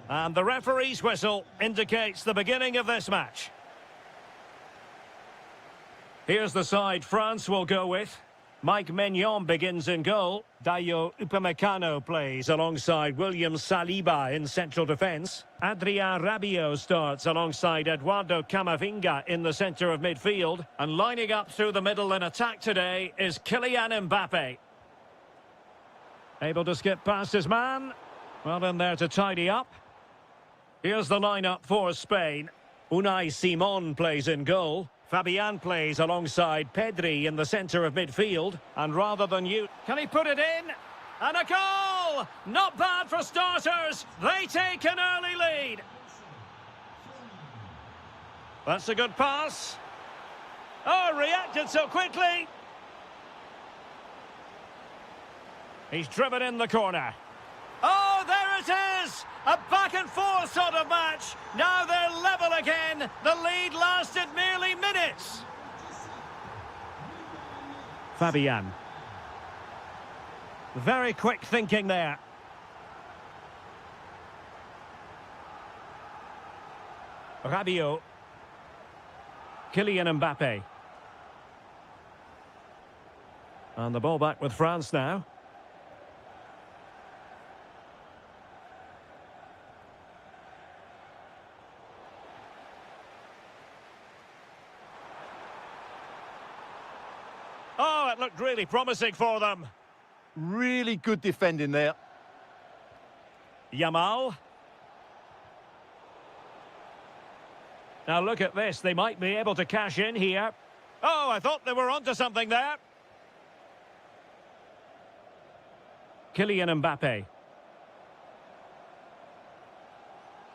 And the referee's whistle indicates the beginning of this match. Here's the side France will go with. Mike Maignan begins in goal. Dayo Upamecano plays alongside William Saliba in central defence. Adrien Rabiot starts alongside Eduardo Camavinga in the centre of midfield. And lining up through the middle in attack today is Kylian Mbappe. Able to skip past his man. Well in there to tidy up. Here's the lineup for Spain. Unai Simon plays in goal. Fabian plays alongside Pedri in the centre of midfield. And rather than you... Can he put it in? And a goal! Not bad for starters. They take an early lead. That's a good pass. Oh, reacted so quickly. He's driven in the corner. Oh, there it is! A back-and-forth sort of match. Now they're level again. The lead lasted merely minutes. Fabian. Very quick thinking there. Rabiot. Kylian Mbappe. And the ball back with France now. Oh, it looked really promising for them. Really good defending there. Yamal. Now look at this. They might be able to cash in here. Oh, I thought they were onto something there. Kylian Mbappe.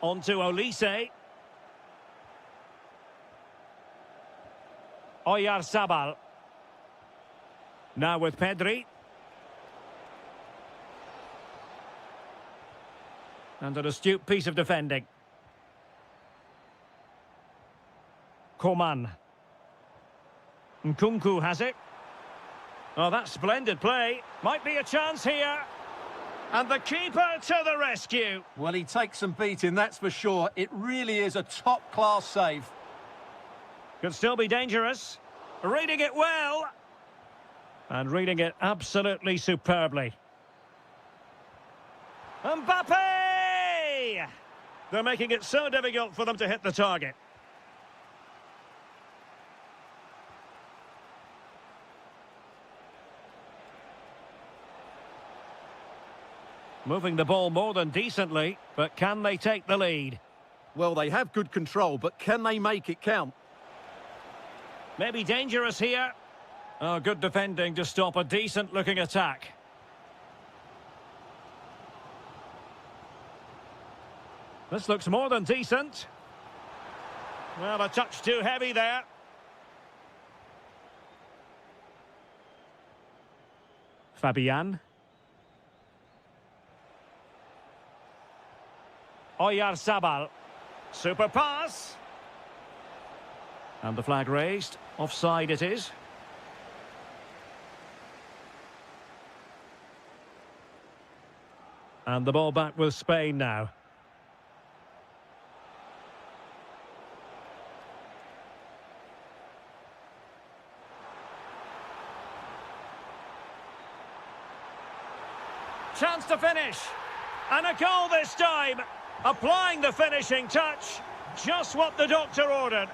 On to Olise. Oyarzabal. Now with Pedri. And an astute piece of defending. Coman. Nkunku has it. Oh, that's splendid play. Might be a chance here. And the keeper to the rescue. Well, he takes some beating, that's for sure. It really is a top-class save. Could still be dangerous. Reading it well. And reading it absolutely superbly. Mbappe! They're making it so difficult for them to hit the target. Moving the ball more than decently, but can they take the lead? Well, they have good control, but can they make it count? Maybe dangerous here. Oh, good defending to stop a decent-looking attack. This looks more than decent. Well, a touch too heavy there. Fabian. Oyarzabal. Super pass. And the flag raised. Offside it is. And the ball back with Spain now. Chance to finish. And a goal this time. Applying the finishing touch. Just what the doctor ordered.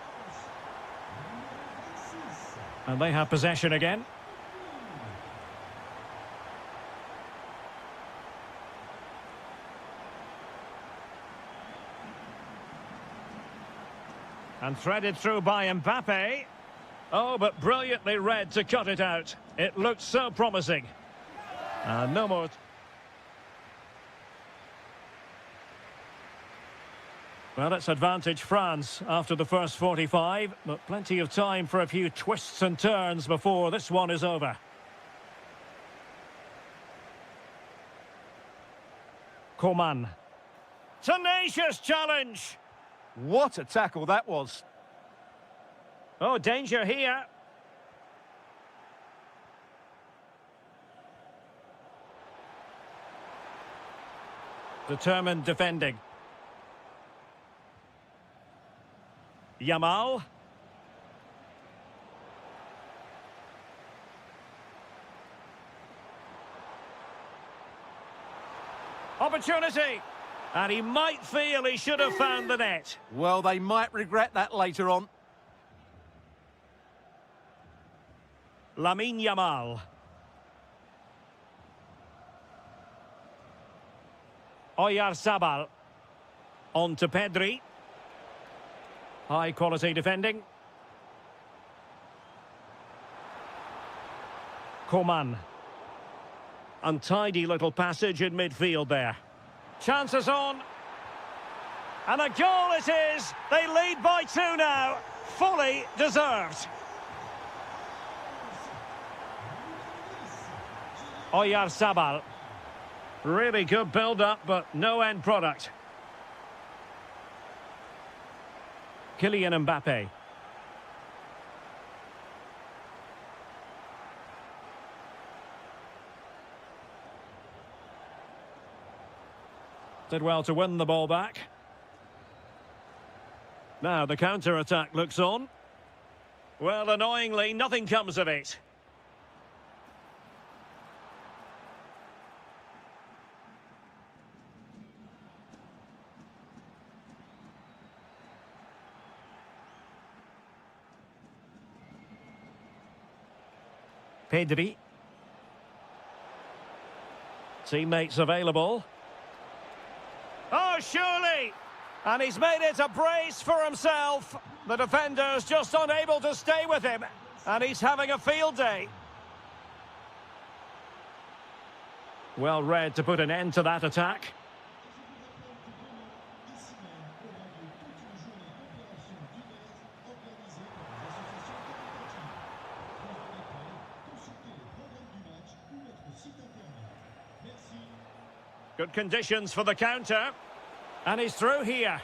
And they have possession again. And threaded through by Mbappe. Oh, but brilliantly read to cut it out. It looked so promising. No more. Well, it's advantage France after the first 45, but plenty of time for a few twists and turns before this one is over. Coman. Tenacious challenge. What a tackle that was. Oh, danger here. Determined defending. Yamal. Opportunity. And he might feel he should have found the net. Well, they might regret that later on. Lamine Yamal. Oyarzabal. On to Pedri. High quality defending. Coman. Untidy little passage in midfield there. Chances on. And a goal it is. They lead by 2 now. Fully deserved. Oyarzabal. Really good build-up, but no end product. Kylian Mbappe. Did well to win the ball back. Now the counter-attack looks on. Well, annoyingly, nothing comes of it. Pedri. Teammates available. Oh, surely! And he's made it a brace for himself. The defender's just unable to stay with him. And he's having a field day. Well read to put an end to that attack. Good conditions for the counter. And he's through here.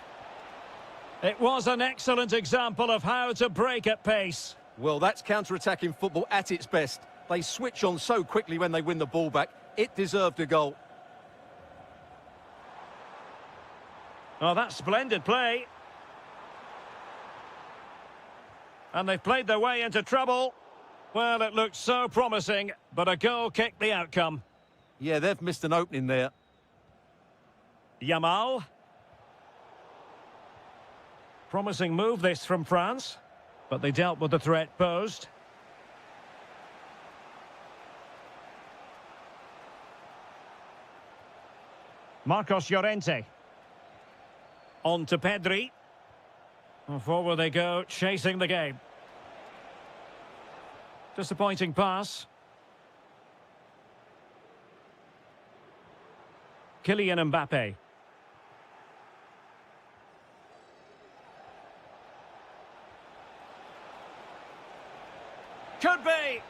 It was an excellent example of how to break at pace. Well, that's counter-attacking football at its best. They switch on so quickly when they win the ball back. It deserved a goal. Oh, that's splendid play. And they've played their way into trouble. Well, it looked so promising, but a goal kicked the outcome. Yeah, they've missed an opening there. Yamal. Promising move this from France, but they dealt with the threat posed. Marcos Llorente. On to Pedri. And forward they go, chasing the game. Disappointing pass. Kylian Mbappe. Could be.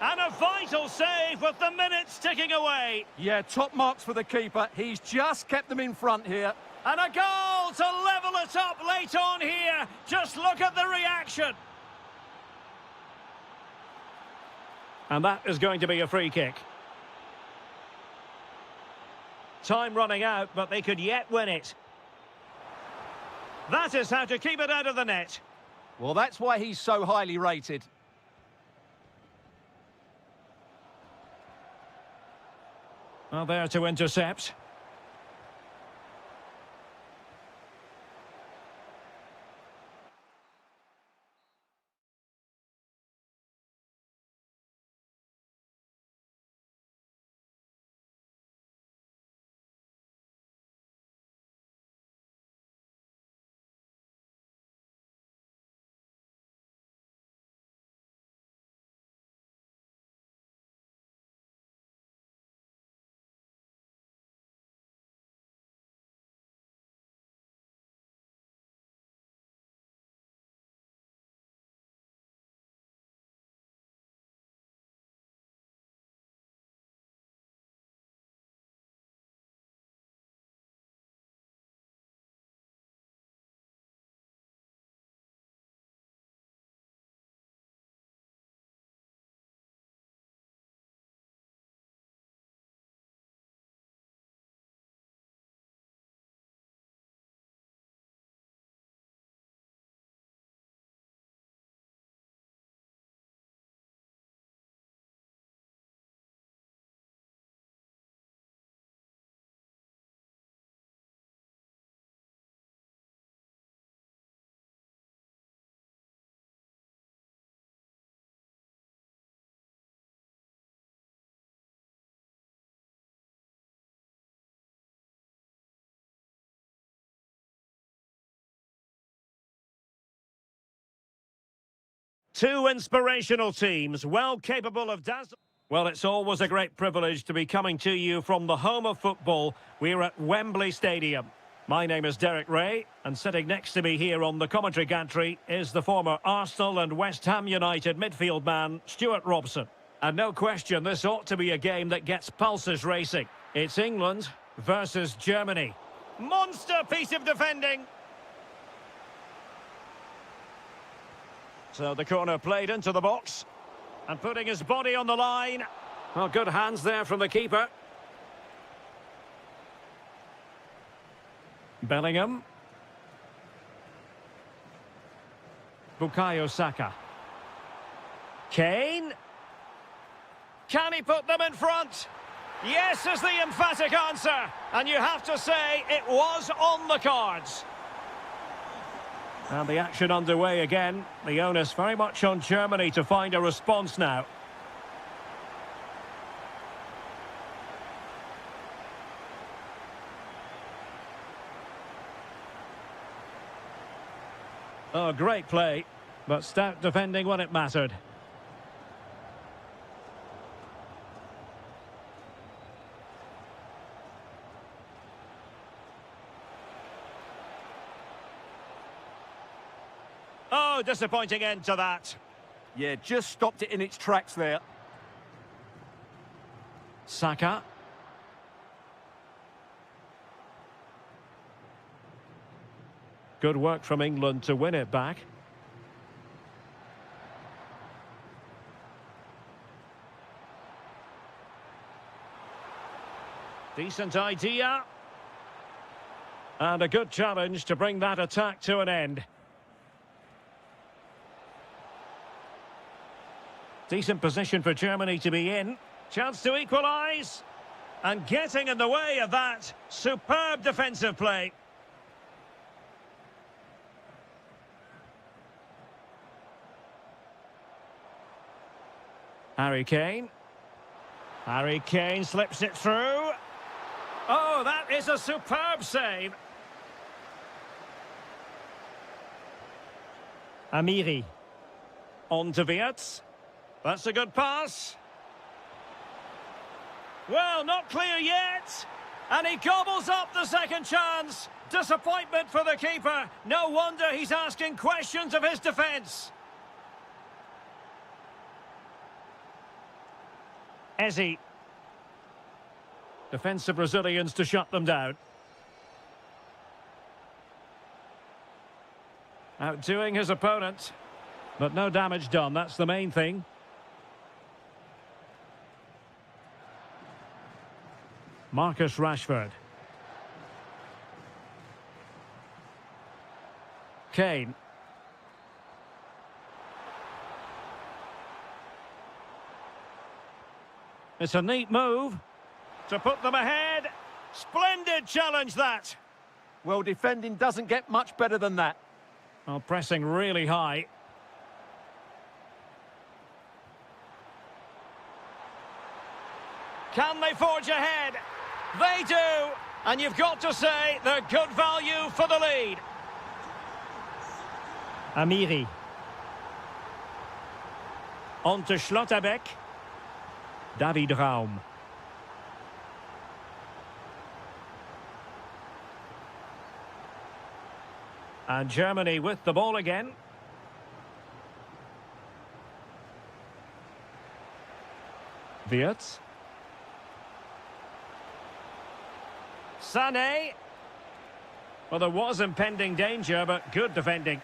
And a vital save with the minutes ticking away. Yeah, top marks for the keeper. He's just kept them in front here. And a goal to level it up late on here. Just look at the reaction. And that is going to be a free kick. Time running out, but they could yet win it. That is how to keep it out of the net. Well, that's why he's so highly rated. Well, there to intercept. Two inspirational teams, well capable of dazzling. Well, it's always a great privilege to be coming to you from the home of football. We're at Wembley Stadium. My name is Derek Ray, and sitting next to me here on the commentary gantry is the former Arsenal and West Ham United midfield man, Stuart Robson. And no question, this ought to be a game that gets pulses racing. It's England versus Germany. Monster piece of defending. So the corner played into the box. And putting his body on the line. Well, good hands there from the keeper. Bellingham. Bukayo Saka. Kane. Can he put them in front? Yes is the emphatic answer. And you have to say it was on the cards. And the action underway again. The onus very much on Germany to find a response now. Oh, great play, but stout defending when it mattered. Oh, disappointing end to that. Yeah, just stopped it in its tracks there. Saka. Good work from England to win it back. Decent idea. And a good challenge to bring that attack to an end. Decent position for Germany to be in. Chance to equalise. And getting in the way of that. Superb defensive play. Harry Kane. Harry Kane slips it through. Oh, that is a superb save. Amiri. On to Wirtz. That's a good pass. Well, not clear yet. And he gobbles up the second chance. Disappointment for the keeper. No wonder he's asking questions of his defence. Ezzy. Defensive Brazilians to shut them down. Outdoing his opponent. But no damage done, that's the main thing. Marcus Rashford. Kane. It's a neat move to put them ahead. Splendid challenge that. Well, defending doesn't get much better than that. Well, pressing really high. Can they forge ahead? They do. And you've got to say they're good value for the lead. Amiri. On to Schlotterbeck. David Raum. And Germany with the ball again. Wirtz. Sané. Well, there was impending danger, but good defending.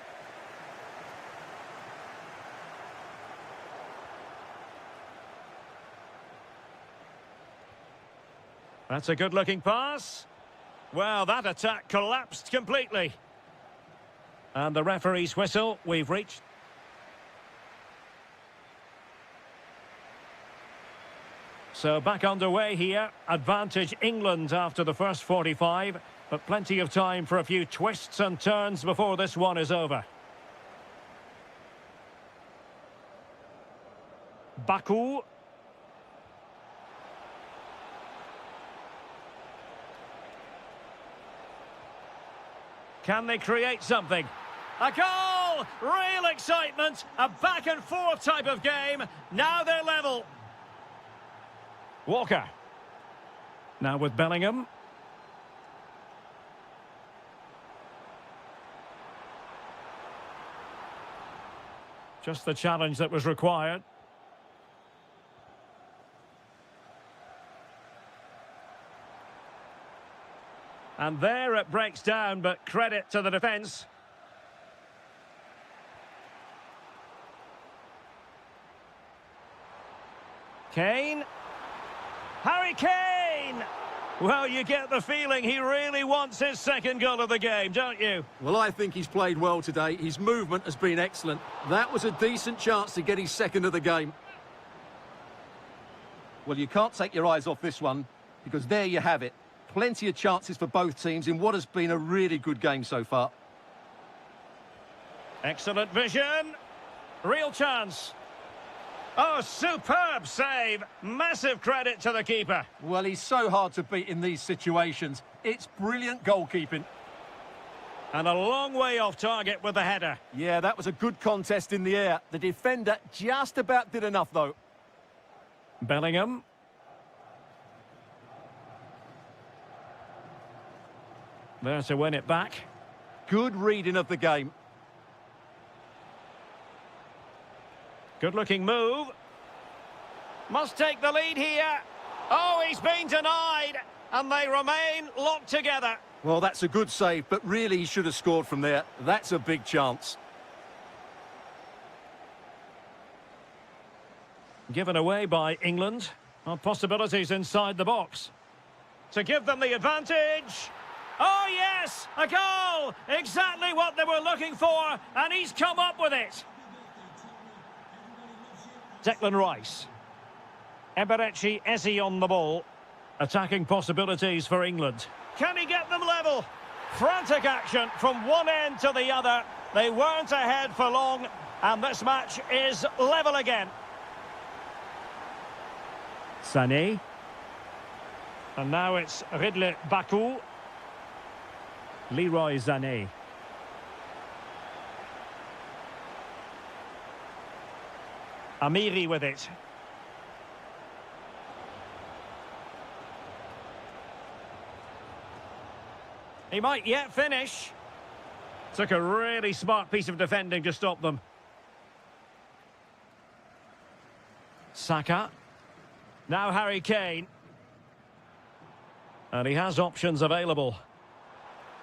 That's a good-looking pass. Well, that attack collapsed completely. And the referee's whistle, we've reached. So back underway here. Advantage England after the first 45. But plenty of time for a few twists and turns before this one is over. Baku. Can they create something? A goal! Real excitement. A back and forth type of game. Now they're level. Walker. Now with Bellingham. Just the challenge that was required. And there it breaks down, but credit to the defence. Kane. Harry Kane! Well, you get the feeling he really wants his second goal of the game, don't you? Well, I think he's played well today. His movement has been excellent. That was a decent chance to get his second of the game. Well, you can't take your eyes off this one, because there you have it. Plenty of chances for both teams in what has been a really good game so far. Excellent vision. Real chance. Oh, superb save. Massive credit to the keeper. Well, he's so hard to beat in these situations. It's brilliant goalkeeping. And a long way off target with the header. Yeah, that was a good contest in the air. The defender just about did enough, though. Bellingham. There to win it back. Good reading of the game. Good-looking move. Must take the lead here. Oh, he's been denied. And they remain locked together. Well, that's a good save, but really he should have scored from there. That's a big chance. Given away by England. Possibilities inside the box. To give them the advantage. Oh, yes! A goal! Exactly what they were looking for, and he's come up with it. Declan Rice. Eberechi Eze on the ball. Attacking possibilities for England. Can he get them level? Frantic action from one end to the other. They weren't ahead for long, and this match is level again. Sané. And now it's Ridley Baku. Leroy Sané. Amiri with it. He might yet finish. Took a really smart piece of defending to stop them. Saka. Now Harry Kane. And he has options available.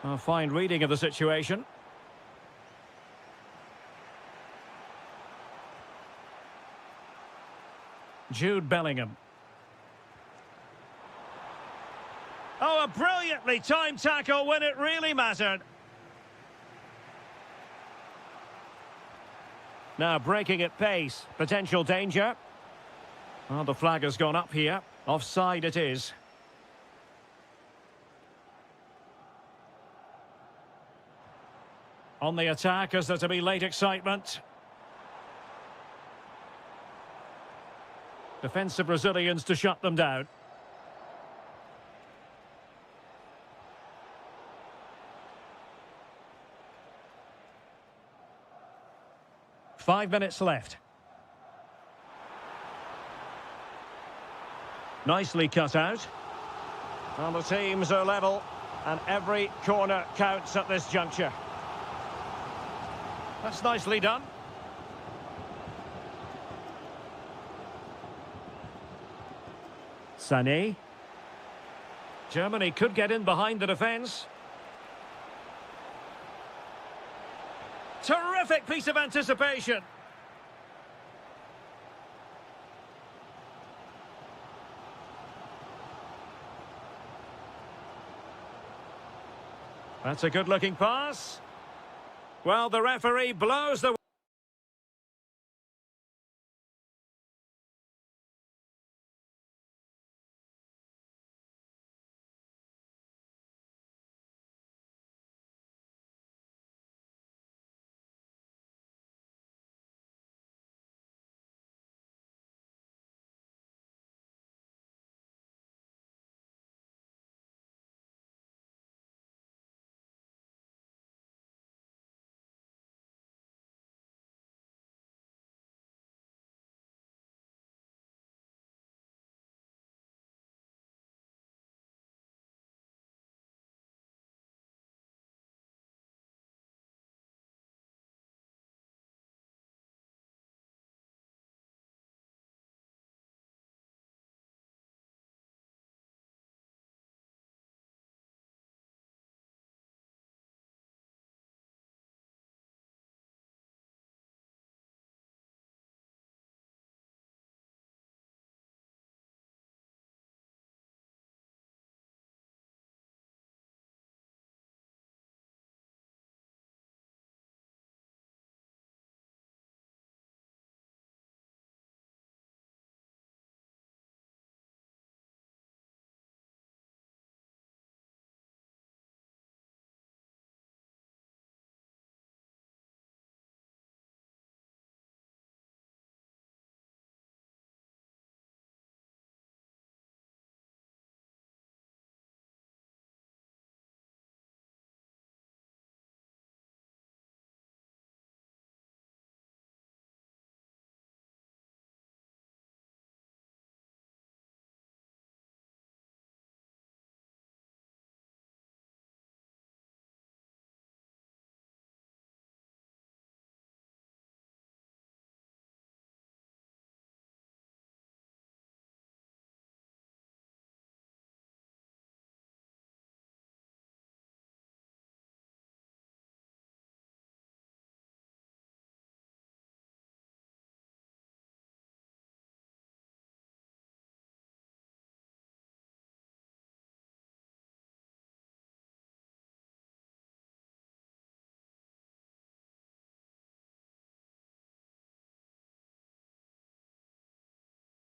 A fine reading of the situation. Jude Bellingham. Oh, a brilliantly timed tackle when it really mattered. Now breaking at pace. Potential danger. Oh, the flag has gone up here. Offside it is. On the attack, is there to be late excitement? Defensive Brazilians to shut them down. Five minutes left. Nicely cut out. And the teams are level, and every corner counts at this juncture. That's nicely done. Sané. Germany could get in behind the defence. Terrific piece of anticipation. That's a good-looking pass. Well, the referee blows the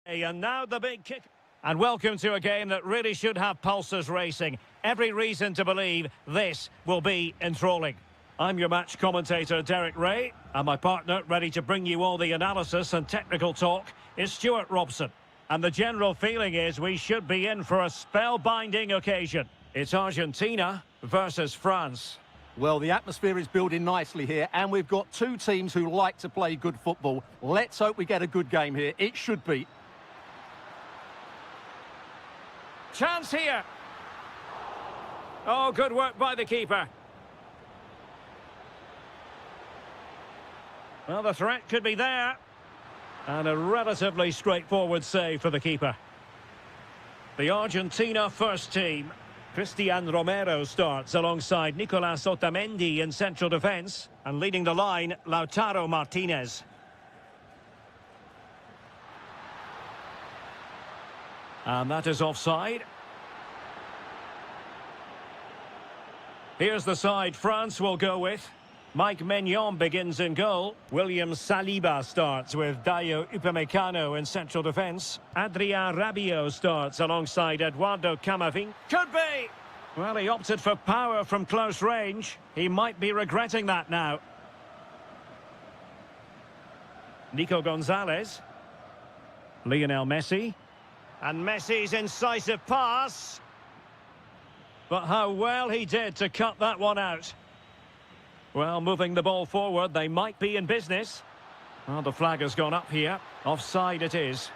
And now the big kick. And welcome to a game that really should have pulses racing. Every reason to believe this will be enthralling. I'm your match commentator, Derek Ray, and my partner, ready to bring you all the analysis and technical talk, is Stuart Robson. And the general feeling is we should be in for a spellbinding occasion. It's Argentina versus France. Well, the atmosphere is building nicely here, and we've got two teams who like to play good football. Let's hope we get a good game here. It should be. Chance here. Oh, good work by the keeper. Well, the threat could be there. And a relatively straightforward save for the keeper. The Argentina first team. Cristian Romero starts alongside Nicolas Otamendi in central defence. And leading the line, Lautaro Martinez. And that is offside. Here's the side France will go with. Mike Maignan begins in goal. William Saliba starts with Dayo Upamecano in central defence. Adrien Rabiot starts alongside Eduardo Camavinga. Could be! Well, he opted for power from close range. He might be regretting that now. Nico Gonzalez. Lionel Messi. And Messi's incisive pass. But how well he did to cut that one out. Well, moving the ball forward, they might be in business. Well, the flag has gone up here. Offside it is.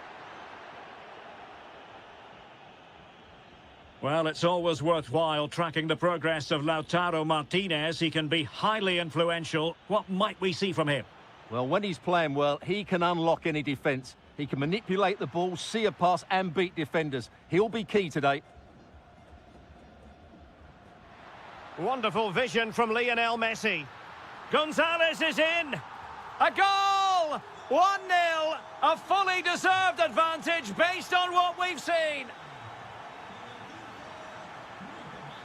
Well, it's always worthwhile tracking the progress of Lautaro Martinez. He can be highly influential. What might we see from him? Well, when he's playing well, he can unlock any defence. He can manipulate the ball, see a pass and beat defenders. He'll be key today. Wonderful vision from Lionel Messi. Gonzalez is in. A goal! 1-0. A fully deserved advantage based on what we've seen.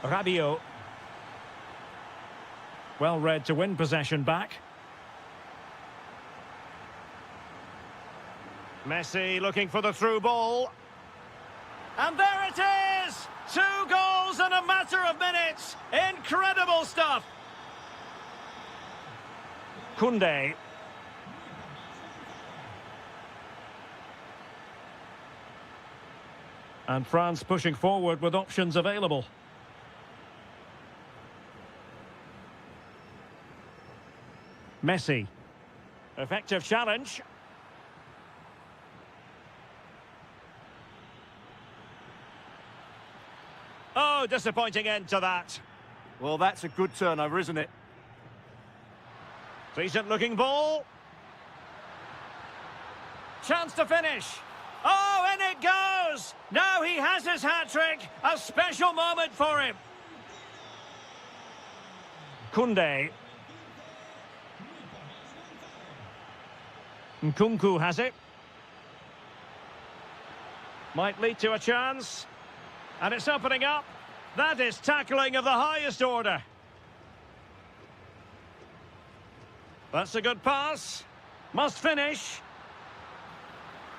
Rabiot. Well read to win possession back. Messi looking for the through ball. And there it is! 2 goals in a matter of minutes. Incredible stuff. Koundé. And France pushing forward with options available. Messi. Effective challenge. Oh, disappointing end to that. Well, that's a good turnover, isn't it? Decent looking ball. Chance to finish. Oh, and it goes! Now he has his hat-trick. A special moment for him. Koundé. Nkunku has it. Might lead to a chance. And it's opening up. That is tackling of the highest order. That's a good pass. Must finish.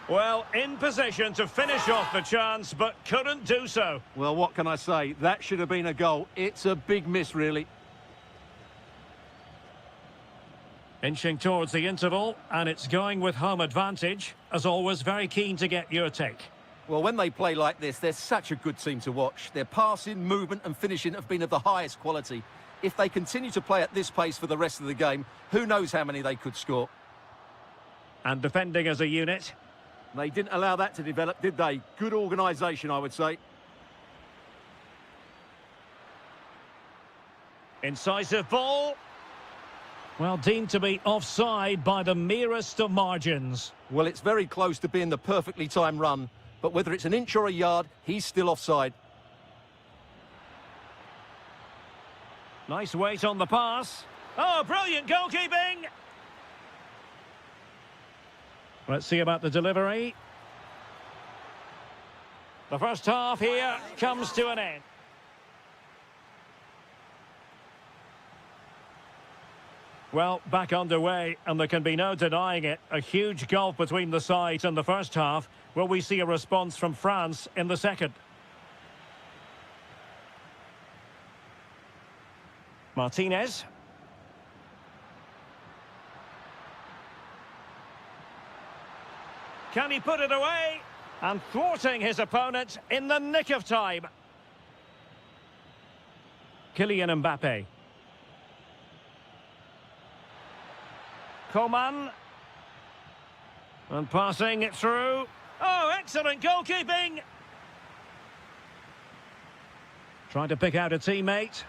Well, in position to finish off the chance, but couldn't do so. Well, what can I say? That should have been a goal. It's a big miss, really. Inching towards the interval, and it's going with home advantage. As always, very keen to get your take. Well, when they play like this, they're such a good team to watch. Their passing, movement and finishing have been of the highest quality. If they continue to play at this pace for the rest of the game, who knows how many they could score. And defending as a unit. They didn't allow that to develop, did they? Good organisation, I would say. Incisive ball. Well, deemed to be offside by the merest of margins. Well, it's very close to being the perfectly timed run. But whether it's an inch or a yard, he's still offside. Nice weight on the pass. Oh, brilliant goalkeeping! Let's see about the delivery. The first half here comes to an end. Well, back underway, and there can be no denying it. A huge gulf between the sides in the first half. Will we see a response from France in the second? Martinez. Can he put it away? And thwarting his opponent in the nick of time. Kylian Mbappe. Coman. And passing it through. Oh, excellent goalkeeping! Trying to pick out a teammate.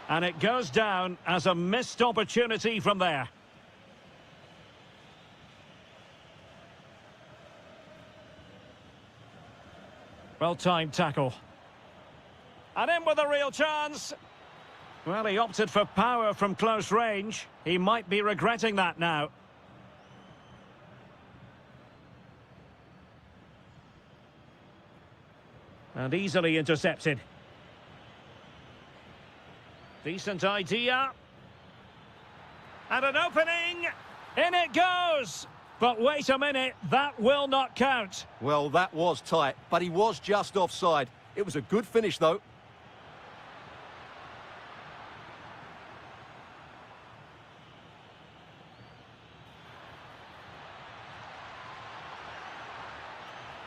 And it goes down as a missed opportunity from there. Well-timed tackle. And in with a real chance. Well, he opted for power from close range. He might be regretting that now. And easily intercepted. Decent idea. And an opening. In it goes. But wait a minute, that will not count. Well, that was tight, but he was just offside. It was a good finish, though.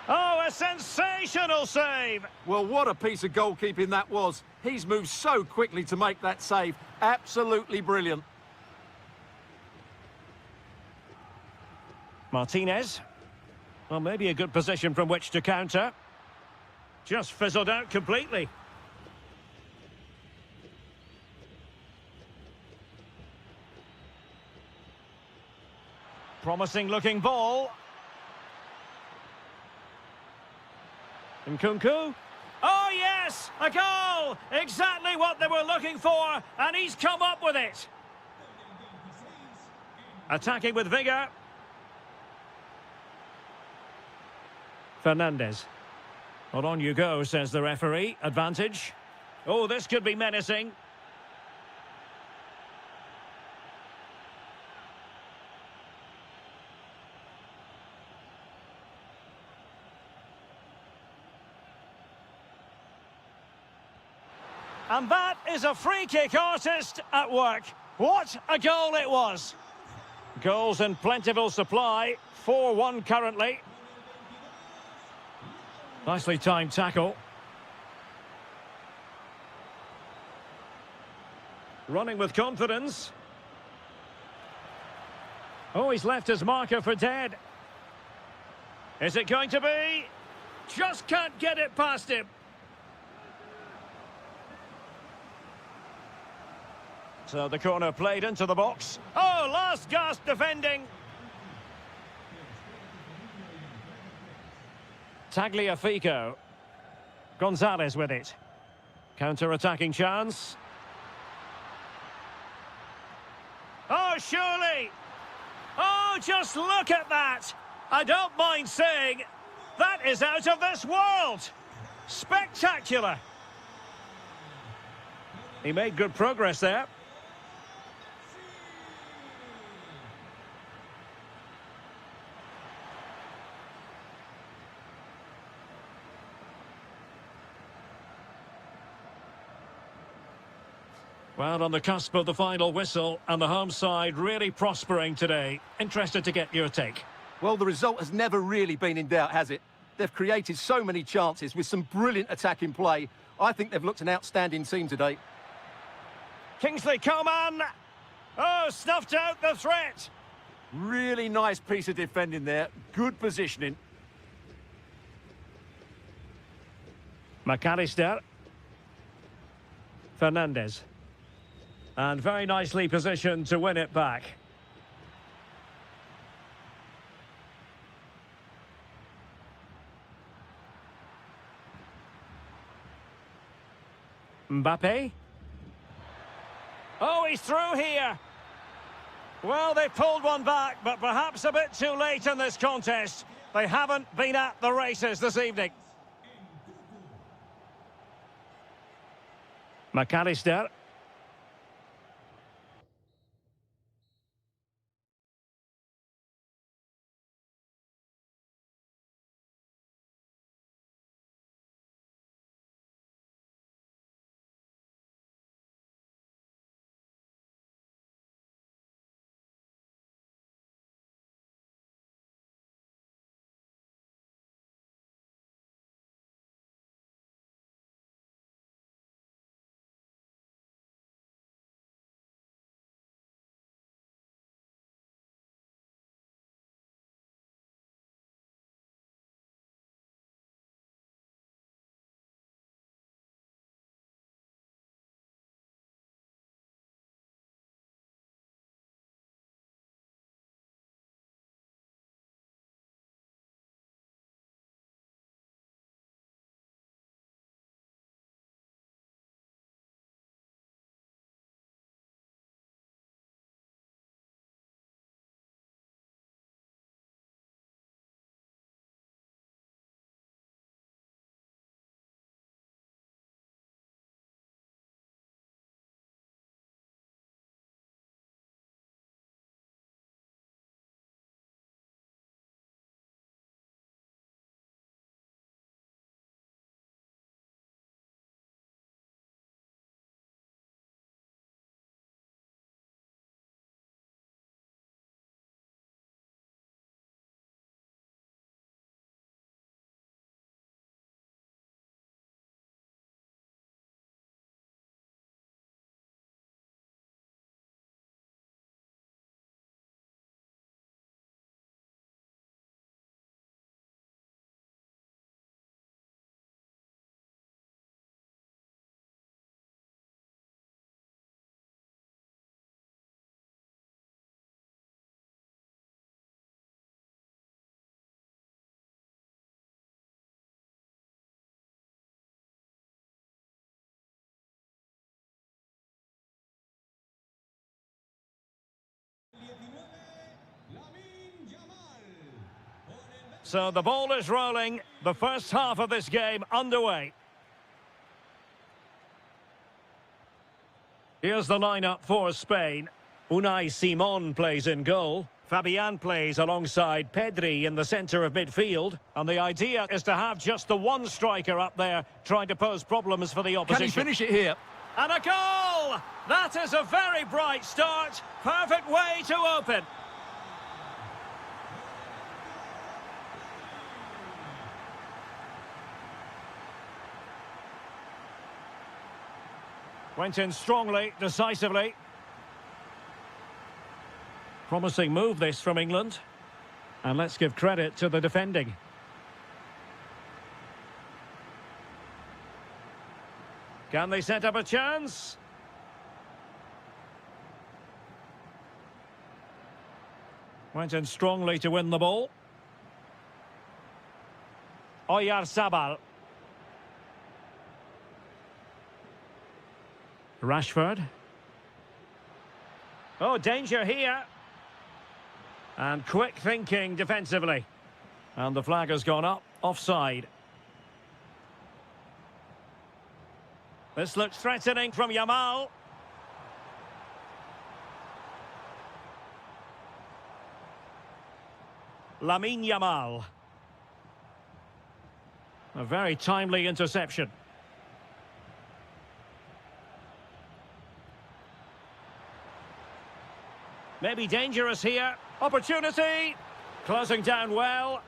Oh, a sensational save! Well, what a piece of goalkeeping that was. He's moved so quickly to make that save. Absolutely brilliant. Martinez. Well, maybe a good position from which to counter. Just fizzled out completely. Promising looking ball. Nkunku. Oh, yes! A goal! Exactly what they were looking for, and he's come up with it. Attacking with vigour. Fernandez. Well, on you go, says the referee. Advantage. Oh, this could be menacing. And that is a free kick artist at work. What a goal it was. Goals in plentiful supply. 4-1 currently. Nicely timed tackle. Running with confidence. Oh, he's left his marker for dead. Is it going to be? Just can't get it past him. So the corner played into the box. Oh, last gasp defending. Tagliafico. Gonzalez with it. Counter-attacking chance. Oh, surely. Oh, just look at that. I don't mind saying, that is out of this world. Spectacular. He made good progress there. Well, on the cusp of the final whistle, and the home side really prospering today. Interested to get your take. Well, the result has never really been in doubt, has it? They've created so many chances with some brilliant attacking play. I think they've looked an outstanding team today. Kingsley Coman. Oh, snuffed out the threat. Really nice piece of defending there. Good positioning. McAllister. Fernandez. And very nicely positioned to win it back. Mbappe. Oh, he's through here. Well, they pulled one back, but perhaps a bit too late in this contest. They haven't been at the races this evening. McAllister. So the ball is rolling. The first half of this game underway. Here's the lineup for Spain. Unai Simon plays in goal. Fabian plays alongside Pedri in the centre of midfield. And the idea is to have just the one striker up there trying to pose problems for the opposition. Can he finish it here? And a goal! That is a very bright start. Perfect way to open. Went in strongly, decisively. Promising move this from England. And let's give credit to the defending. Can they set up a chance? Went in strongly to win the ball. Oyarzabal. Rashford. Oh, danger here. And quick thinking defensively. And the flag has gone up, offside. This looks threatening from Yamal. Lamine Yamal. A very timely interception. Maybe dangerous here. Opportunity. Closing down well.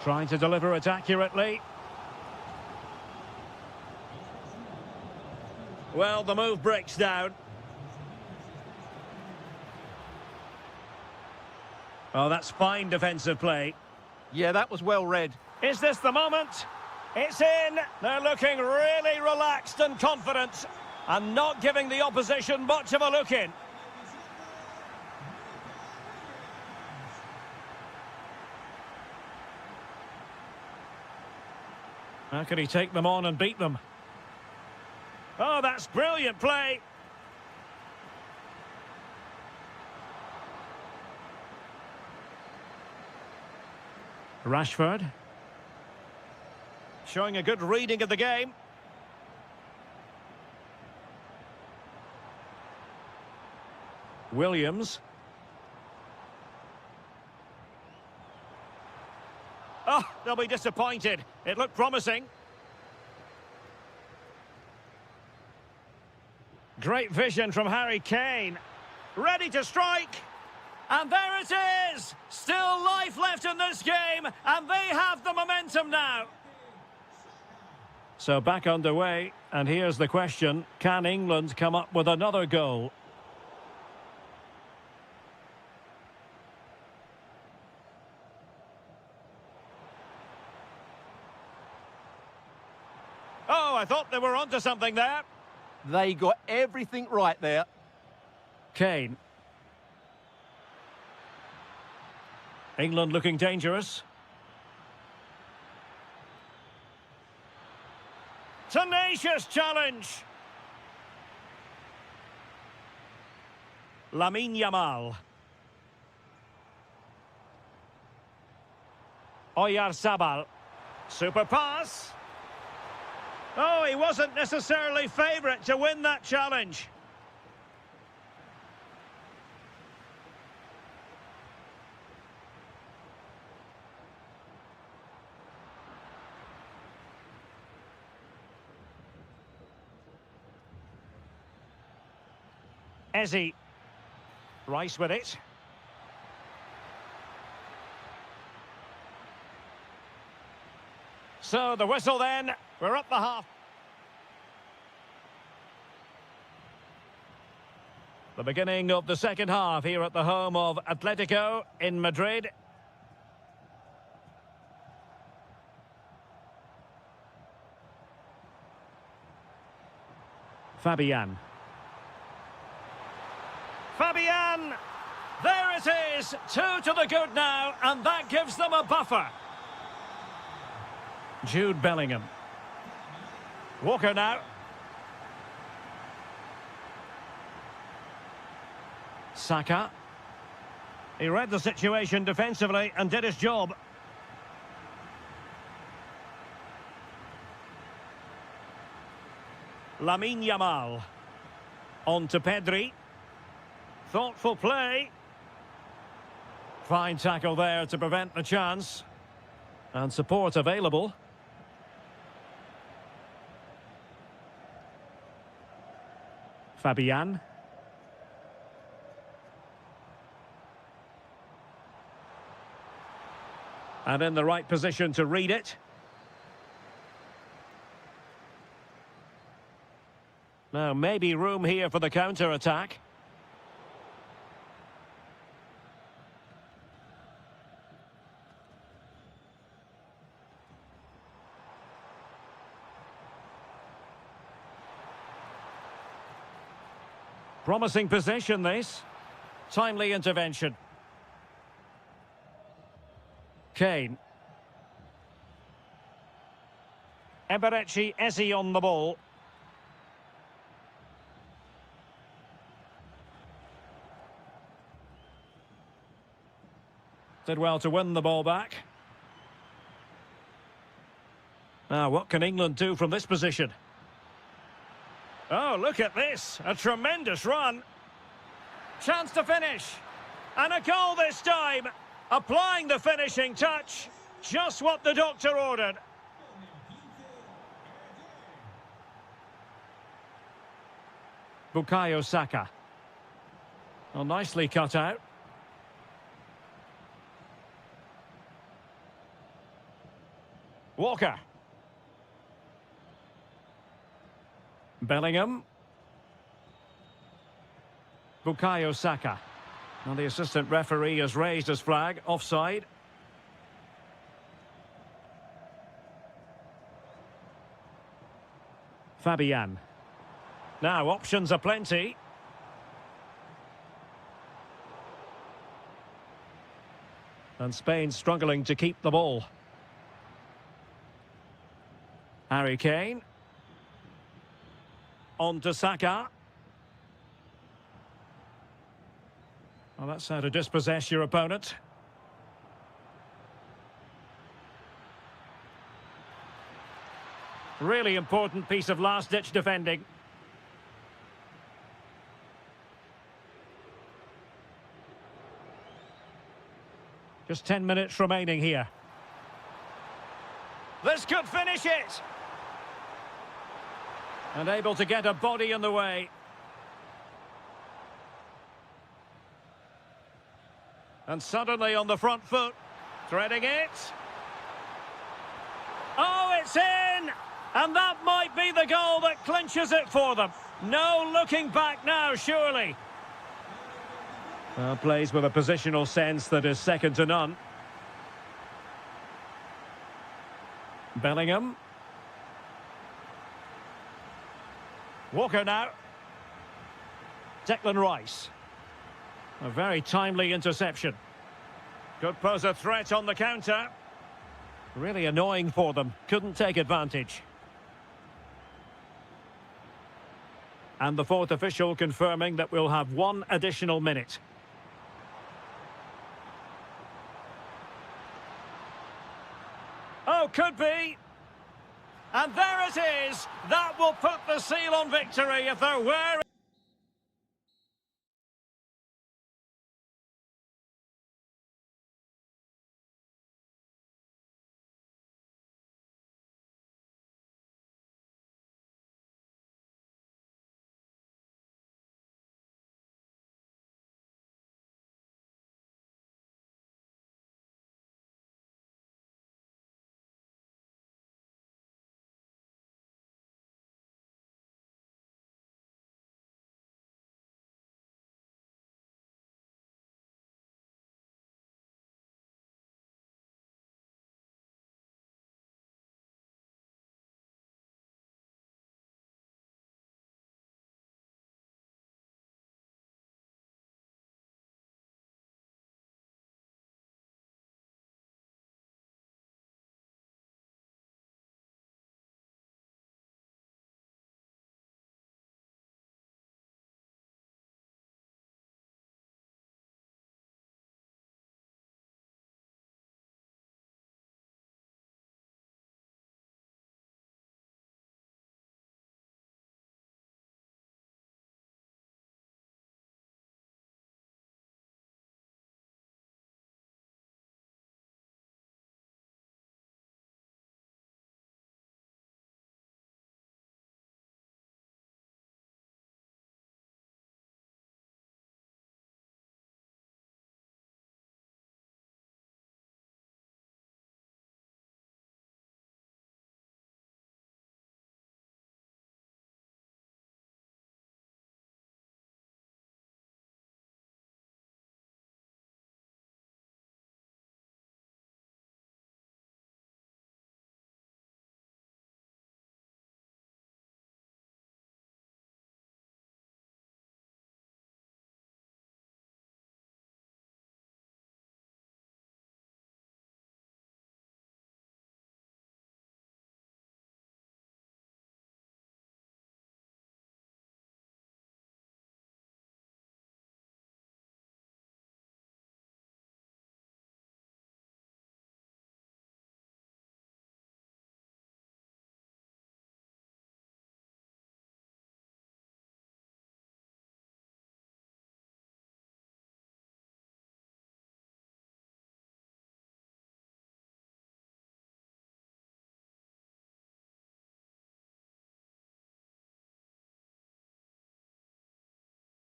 Trying to deliver it accurately. Well, the move breaks down. Oh, that's fine defensive play. Yeah, that was well read. Is this the moment? It's in. They're looking really relaxed and confident and not giving the opposition much of a look in. How can he take them on and beat them? Oh, that's brilliant play. Rashford. Showing a good reading of the game. Williams. Oh, they'll be disappointed. It looked promising. Great vision from Harry Kane. Ready to strike. And there it is! Still life left in this game, and they have the momentum now. So back underway, and here's the question. Can England come up with another goal? Oh, I thought they were onto something there. They got everything right there. Kane. England looking dangerous. Tenacious challenge. Lamine Yamal. Oyarzabal. Super pass. Oh, he wasn't necessarily favourite to win that challenge. Ezzy. Rice with it. So the whistle then. We're up the half. The beginning of the second half here at the home of Atletico in Madrid. Fabian. Fabian! There it is! 2 to the good now, and that gives them a buffer. Jude Bellingham. Walker now. Saka. He read the situation defensively and did his job. Lamine Yamal. On to Pedri. Thoughtful play. Fine tackle there to prevent the chance. And support available. Fabian. And in the right position to read it. Now, maybe room here for the counter-attack. Promising position, this. Timely intervention. Kane. Eberechi Eze on the ball. Did well to win the ball back. Now, what can England do from this position? Oh, look at this. A tremendous run. Chance to finish. And a goal this time. Applying the finishing touch. Just what the doctor ordered. Bukayo Saka. Well, nicely cut out. Walker. Bellingham. Bukayo Saka. And the assistant referee has raised his flag. Offside. Fabian. Now, options are plenty. And Spain struggling to keep the ball. Harry Kane. On to Saka. Well, that's how to dispossess your opponent. Really important piece of last-ditch defending. Just 10 minutes remaining here. This could finish it! And able to get a body in the way. And suddenly on the front foot. Threading it. Oh, it's in! And that might be the goal that clinches it for them. No looking back now, surely. Plays with a positional sense that is second to none. Bellingham. Walker now. Declan Rice. A very timely interception. Could pose a threat on the counter. Really annoying for them. Couldn't take advantage. And the fourth official confirming that we'll have one additional minute. Oh, could be. And there it is. That will put the seal on victory if there were...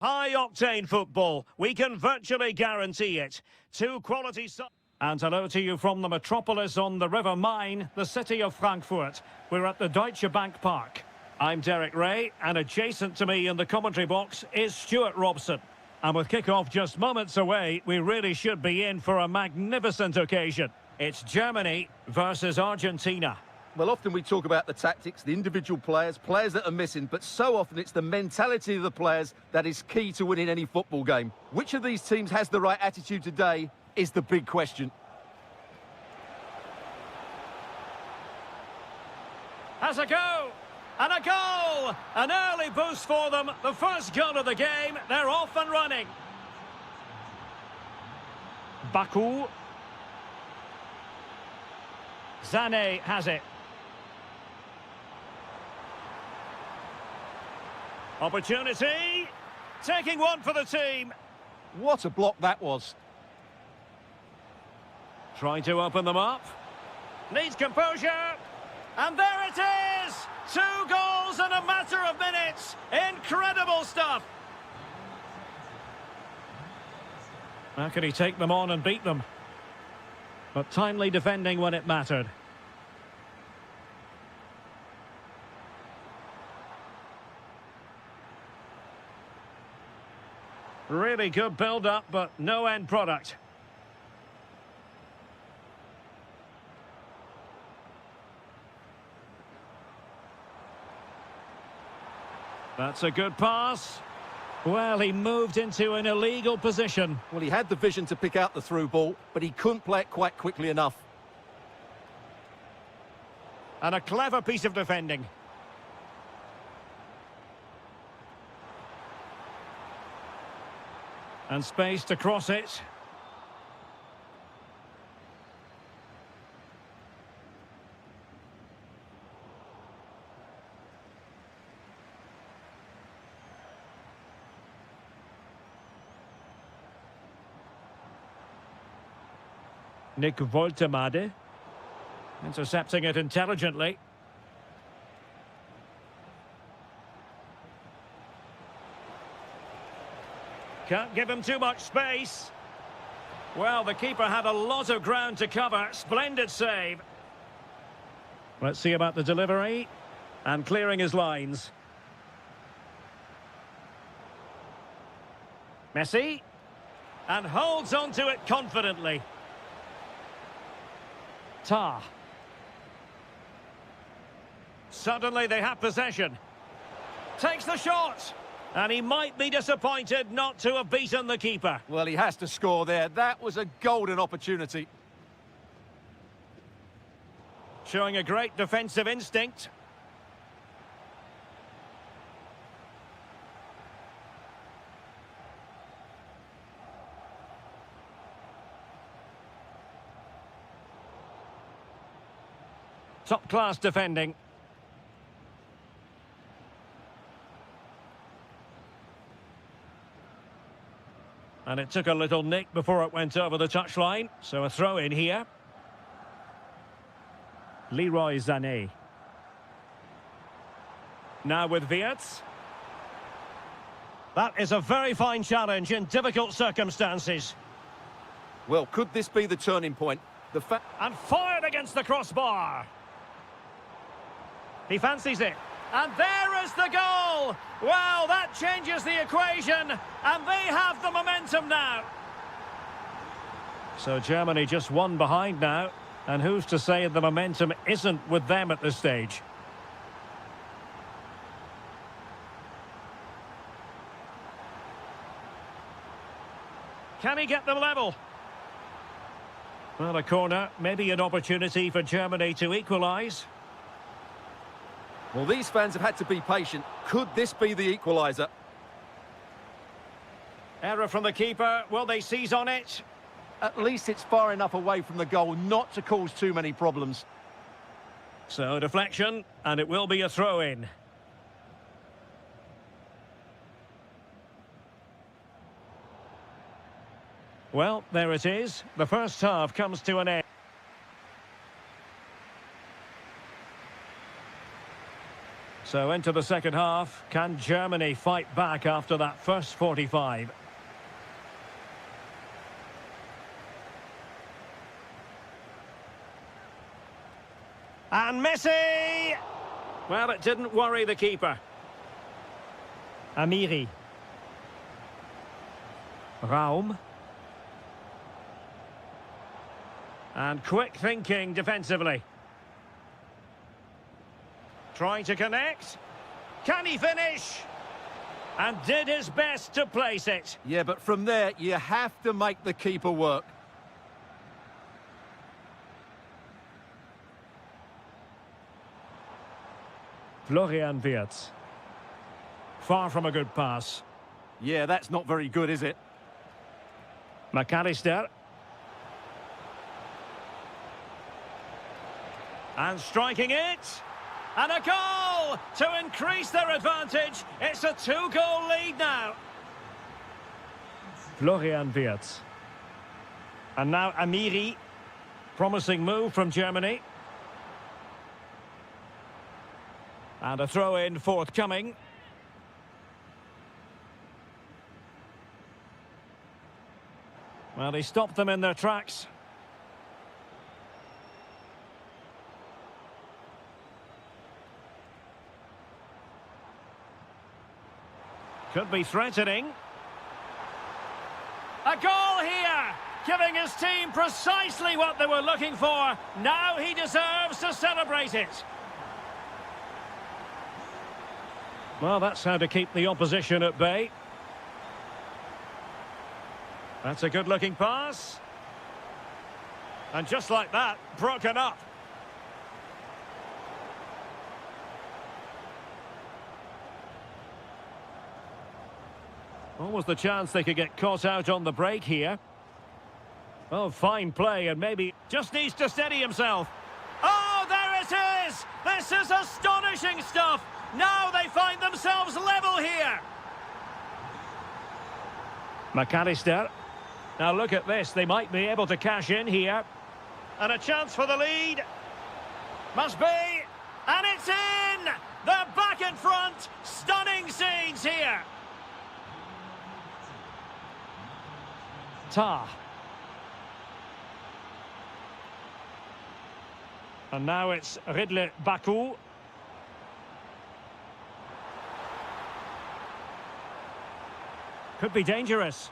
High-octane football. We can virtually guarantee it. Two quality... And hello to you from the metropolis on the River Main, the city of Frankfurt. We're at the Deutsche Bank Park. I'm Derek Ray, and adjacent to me in the commentary box is Stuart Robson. And with kick-off just moments away, we really should be in for a magnificent occasion. It's Germany versus Argentina. Well, often we talk about the tactics, the individual players that are missing, but so often it's the mentality of the players that is key to winning any football game. Which of these teams has the right attitude today is the big question. Has a go! And a goal! An early boost for them. The first goal of the game. They're off and running. Baku. Zane has it. Opportunity. Taking one for the team. What a block that was. Trying to open them up. Needs composure. And there it is! 2 goals in a matter of minutes. Incredible stuff. How can he take them on and beat them? But timely defending when it mattered. Really good build-up, but no end product. That's a good pass. Well, he moved into an illegal position. Well, he had the vision to pick out the through ball, but he couldn't play it quite quickly enough. And a clever piece of defending. And space to cross it. Nick Woltemade. Intercepting it intelligently. Can't give him too much space. Well, the keeper had a lot of ground to cover. Splendid save. Let's see about the delivery. And clearing his lines. Messi. And holds on to it confidently. Tar. Suddenly they have possession. Takes the shot. And he might be disappointed not to have beaten the keeper. Well, he has to score there. That was a golden opportunity. Showing a great defensive instinct. Top-class defending. And it took a little nick before it went over the touchline. So a throw in here. Leroy Sané. Now with Wirtz. That is a very fine challenge in difficult circumstances. Well, could this be the turning point? And fired against the crossbar. He fancies it. And there is the goal! Well, that changes the equation, and they have the momentum now. So Germany just one behind now, and who's to say the momentum isn't with them at this stage? Can he get them level? Well, a corner, maybe an opportunity for Germany to equalise. Well, these fans have had to be patient. Could this be the equaliser? Error from the keeper. Will they seize on it? At least it's far enough away from the goal not to cause too many problems. So, deflection, and it will be a throw-in. Well, there it is. The first half comes to an end. So into the second half. Can Germany fight back after that first 45? And Messi! Well, it didn't worry the keeper. Amiri. Raum. And quick thinking defensively. Trying to connect. Can he finish? And did his best to place it. Yeah, but from there, you have to make the keeper work. Florian Wirtz. Far from a good pass. Yeah, that's not very good, is it? McAllister. And striking it. And a goal to increase their advantage. It's a 2-goal lead now. Florian Wirtz. And now Amiri. Promising move from Germany. And a throw-in forthcoming. Well, he stopped them in their tracks. Could be threatening. A goal here! Giving his team precisely what they were looking for. Now he deserves to celebrate it. Well, that's how to keep the opposition at bay. That's a good-looking pass. And just like that, broken up. Almost the chance they could get caught out on the break here. Oh, fine play, and maybe just needs to steady himself. Oh, there it is! This is astonishing stuff! Now they find themselves level here. McAllister. Now look at this, they might be able to cash in here. And a chance for the lead. Must be. And it's in! They're back in front. Stunning scenes here. Tah. And now it's Ridley Baku. Could be dangerous.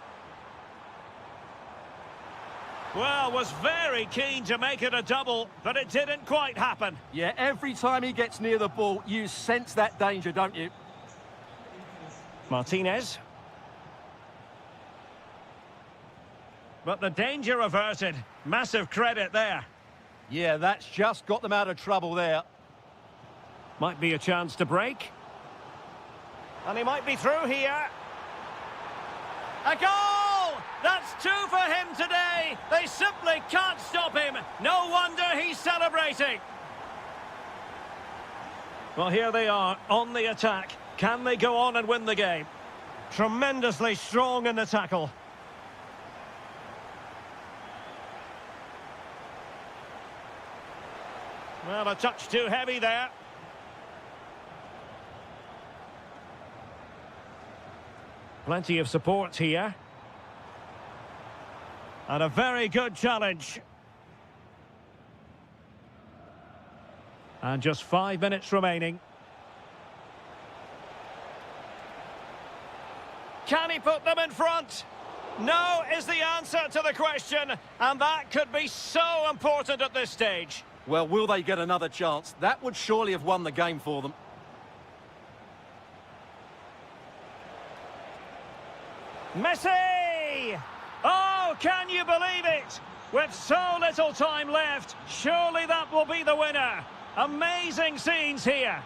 Well, was very keen to make it a double, but it didn't quite happen. Yeah, every time he gets near the ball, you sense that danger, don't you? Martinez. But the danger averted. Massive credit there. Yeah, that's just got them out of trouble there. Might be a chance to break. And he might be through here. A goal! That's 2 for him today. They simply can't stop him. No wonder he's celebrating. Well, here they are on the attack. Can they go on and win the game? Tremendously strong in the tackle. Well, a touch too heavy there. Plenty of support here. And a very good challenge. And just 5 minutes remaining. Can he put them in front? No is the answer to the question. And that could be so important at this stage. Well, will they get another chance? That would surely have won the game for them. Messi! Oh, can you believe it? With so little time left, surely that will be the winner. Amazing scenes here.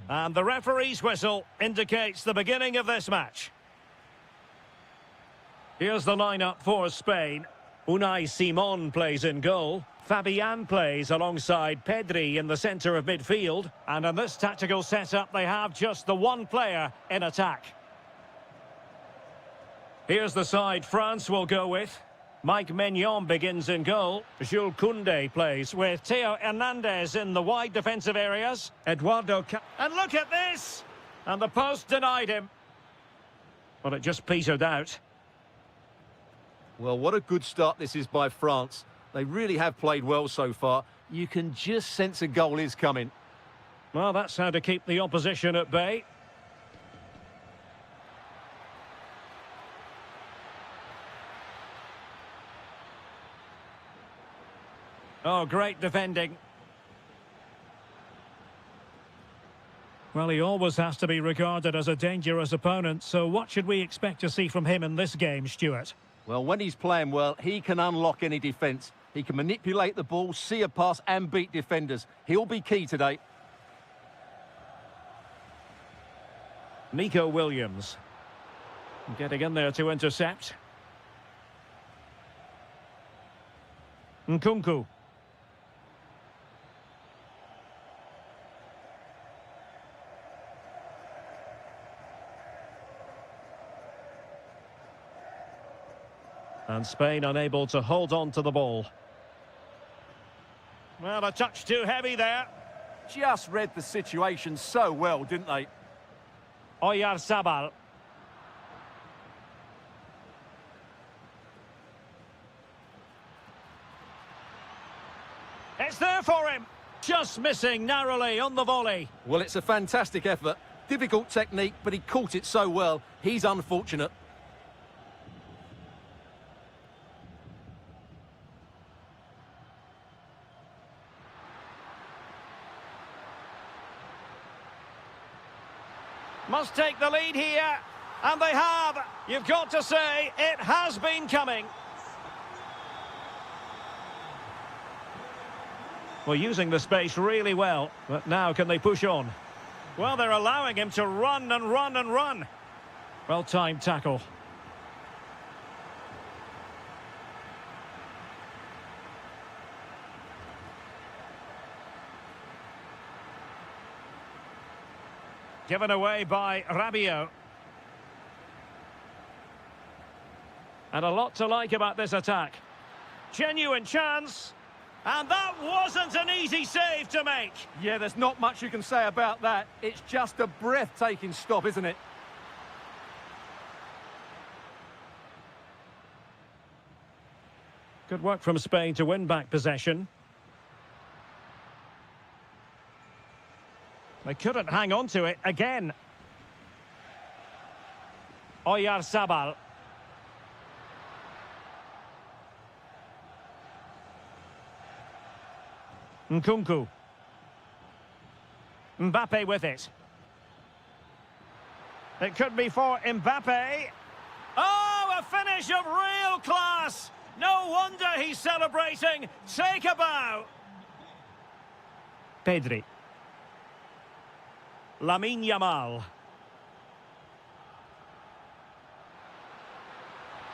And the referee's whistle indicates the beginning of this match. Here's the lineup for Spain. Unai Simon plays in goal. Fabian plays alongside Pedri in the centre of midfield. And in this tactical setup, they have just the one player in attack. Here's the side France will go with. Mike Maignan begins in goal. Jules Koundé plays with Theo Hernandez in the wide defensive areas. And look at this! And the post denied him. Well, it just petered out. Well, what a good start this is by France. They really have played well so far. You can just sense a goal is coming. Well, that's how to keep the opposition at bay. Oh, great defending. Well, he always has to be regarded as a dangerous opponent, so what should we expect to see from him in this game, Stuart? Well, when he's playing well, he can unlock any defence. He can manipulate the ball, see a pass and beat defenders. He'll be key today. Nico Williams. Getting in there to intercept. Nkunku. And Spain unable to hold on to the ball. Well, a touch too heavy there. Just read the situation so well, didn't they? Oyarzabal. It's there for him. Just missing narrowly on the volley. Well, it's a fantastic effort. Difficult technique, but he caught it so well. He's unfortunate. Must take the lead here, and they have. You've got to say, it has been coming. Well, using the space really well, but now can they push on? Well, they're allowing him to run and run and run. Well-timed tackle. Given away by Rabiot. And a lot to like about this attack. Genuine chance. And that wasn't an easy save to make. Yeah, there's not much you can say about that. It's just a breathtaking stop, isn't it? Good work from Spain to win back possession. They couldn't hang on to it again. Oyarzabal. Nkunku. Mbappe with it. It could be for Mbappe. Oh, a finish of real class. No wonder he's celebrating. Take a bow. Pedri. Lamine Yamal.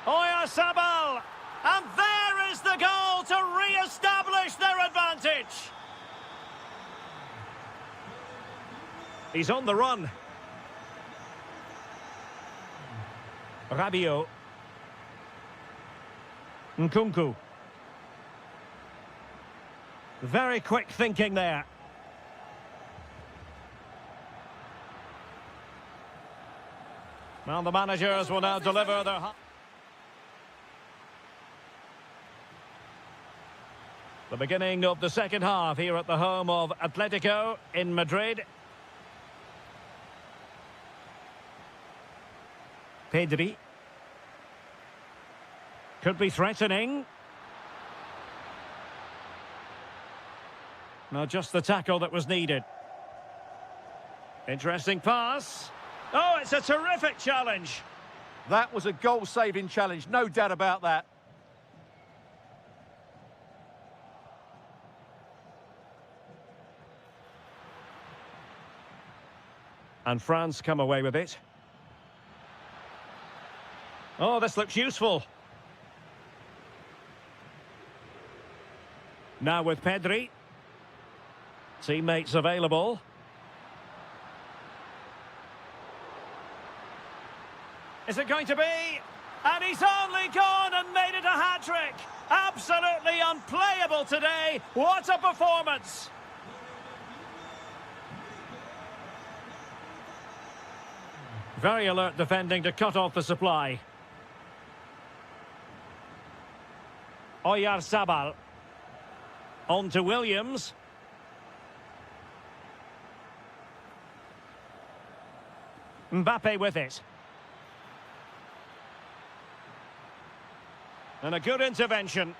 Oyarzabal. And there is the goal to re-establish their advantage. He's on the run. Rabiot. Nkunku. Very quick thinking there. Well, the managers will now deliver their... The beginning of the second half here at the home of Atletico in Madrid. Pedri. Could be threatening. No, just the tackle that was needed. Interesting pass. Oh, it's a terrific challenge. That was a goal-saving challenge, no doubt about that. And France come away with it. Oh, this looks useful. Now with Pedri. Teammates available. Is it going to be? And he's only gone and made it a hat-trick. Absolutely unplayable today. What a performance. Very alert defending to cut off the supply. Oyarzabal. On to Williams. Mbappe with it. And a good intervention.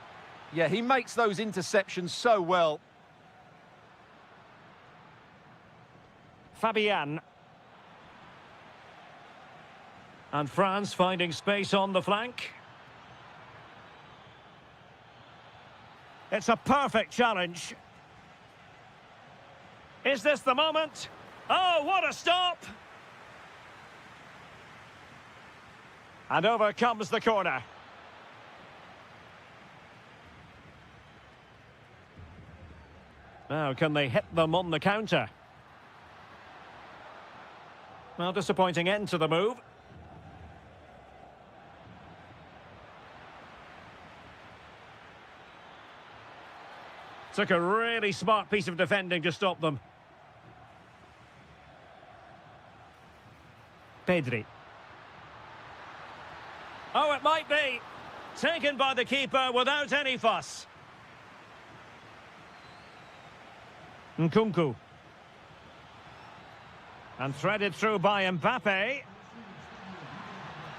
Yeah, he makes those interceptions so well. Fabian. And France finding space on the flank. It's a perfect challenge. Is this the moment? Oh, what a stop! And over comes the corner. Now, can they hit them on the counter? Well, disappointing end to the move. Took a really smart piece of defending to stop them. Pedri. Oh, it might be. Taken by the keeper without any fuss. Nkunku. And threaded through by Mbappe.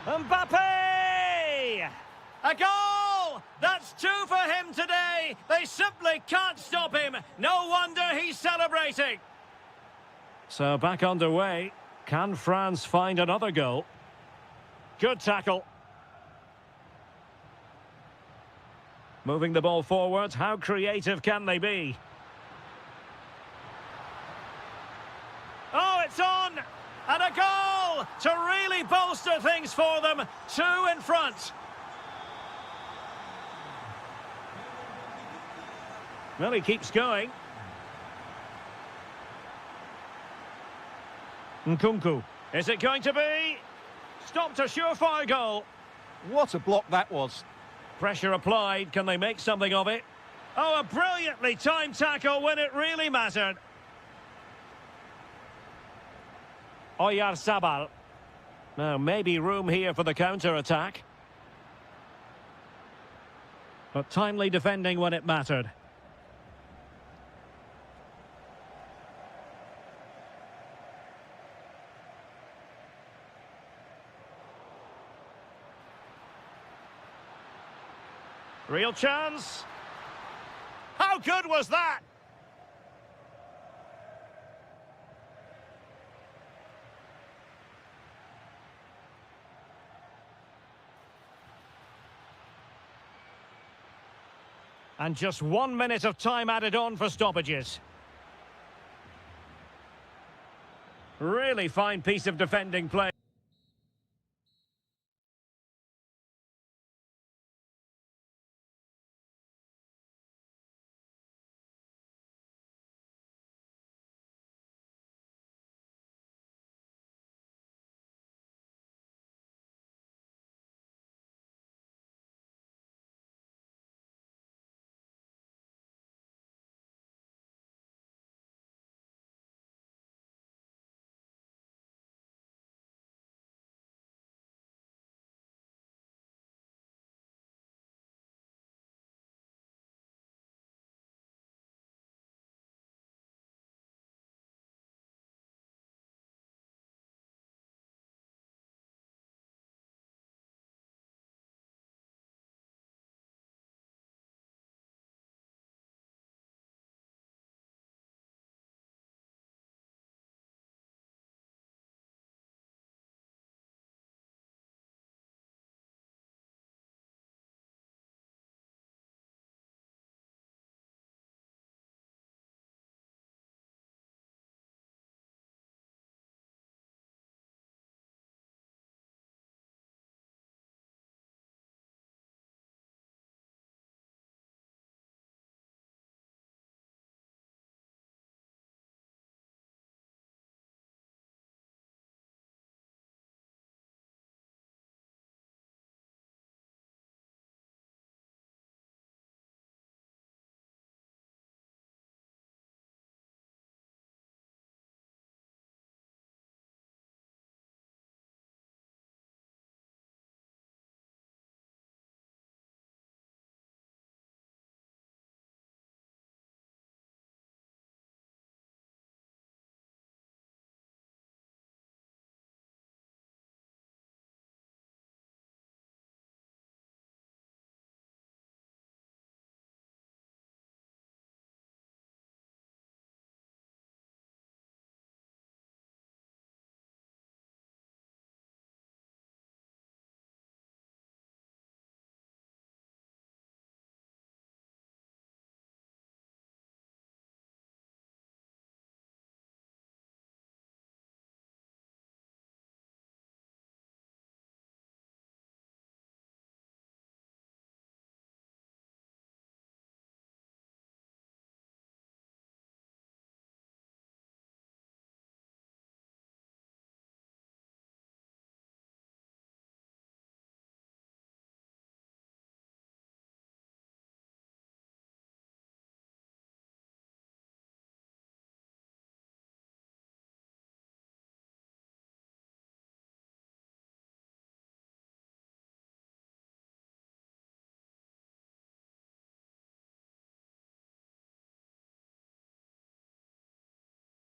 Mbappe! A goal! That's 2 for him today. They simply can't stop him. No wonder he's celebrating. So back underway. Can France find another goal? Good tackle. Moving the ball forward. How creative can they be? Oh, it's on! And a goal to really bolster things for them. 2 in front. Well, he keeps going. Nkunku. Is it going to be? Stopped a surefire goal. What a block that was. Pressure applied. Can they make something of it? Oh, a brilliantly timed tackle when it really mattered. Oyarzabal. Now, maybe room here for the counter-attack. But timely defending when it mattered. Real chance. How good was that? And just 1 minute of time added on for stoppages. Really fine piece of defending play.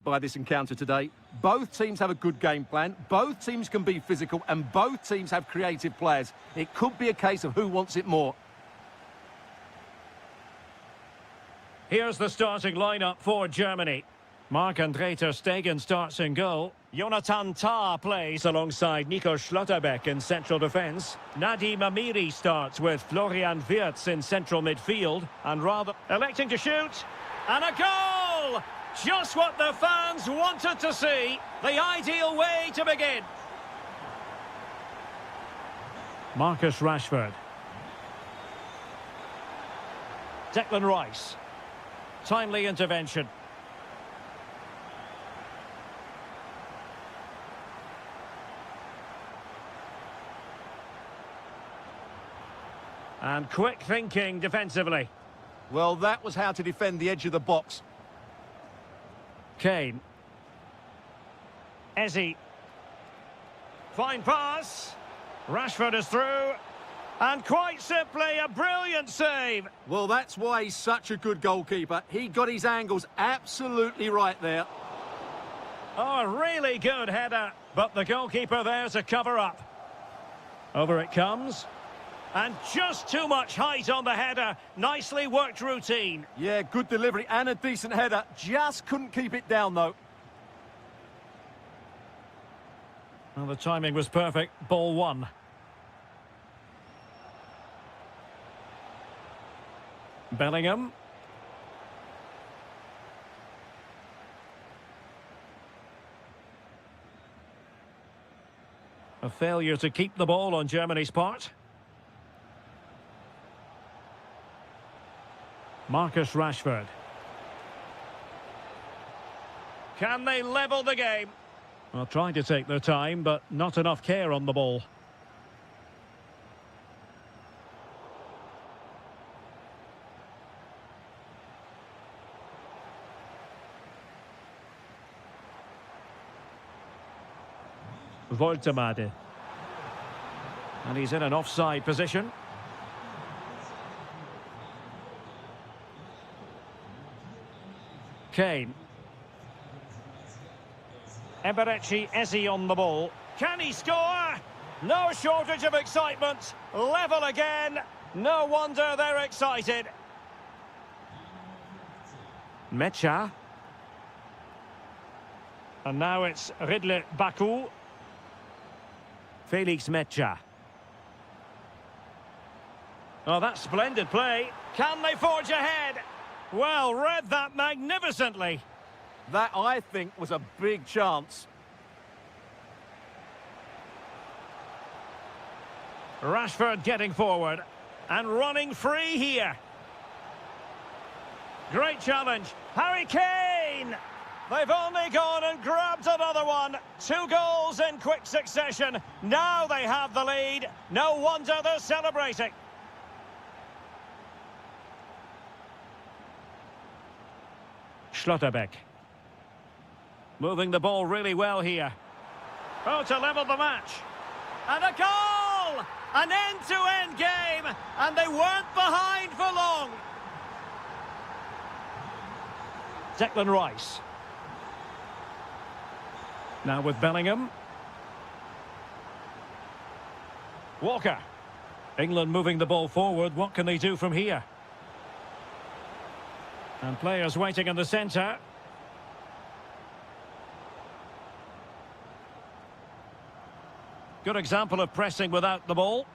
by this encounter today. Both teams have a good game plan, both teams can be physical, and both teams have creative players. It could be a case of who wants it more. Here's the starting lineup for Germany. Marc-Andre ter Stegen starts in goal. Jonathan Tah plays alongside Nico Schlotterbeck in central defence. Nadim Amiri starts with Florian Wirtz in central midfield. And rather electing to shoot. And a goal! Just what the fans wanted to see. The ideal way to begin. Marcus Rashford. Declan Rice. Timely intervention. And quick thinking defensively. Well, that was how to defend the edge of the box. Kane. Eze. Fine pass. Rashford is through. And quite simply, a brilliant save. Well, that's why he's such a good goalkeeper. He got his angles absolutely right there. Oh, a really good header. But the goalkeeper there to cover up. Over it comes. And just too much height on the header. Nicely worked routine. Yeah, good delivery and a decent header. Just couldn't keep it down, though. Well, the timing was perfect. Ball one. Bellingham. A failure to keep the ball on Germany's part. Marcus Rashford. Can they level the game? Well, trying to take their time, but not enough care on the ball. Voltemade. And he's in an offside position. Kane. Eberechi Eze on the ball. Can he score? No shortage of excitement. Level again. No wonder they're excited. Mecha. And now it's Ridley Baku. Felix Mecha. Oh, that's splendid play. Can they forge ahead? Well, read that magnificently. That, I think, was a big chance. Rashford getting forward and running free here. Great challenge. Harry Kane! They've only gone and grabbed another one. 2 goals in quick succession. Now they have the lead. No wonder they're celebrating. Schlotterbeck. Moving the ball really well here. Oh, to level the match. And a goal! An end-to-end game, and they weren't behind for long. Declan Rice. Now with Bellingham. Walker. England moving the ball forward. What can they do from here? And players waiting in the centre. Good example of pressing without the ball.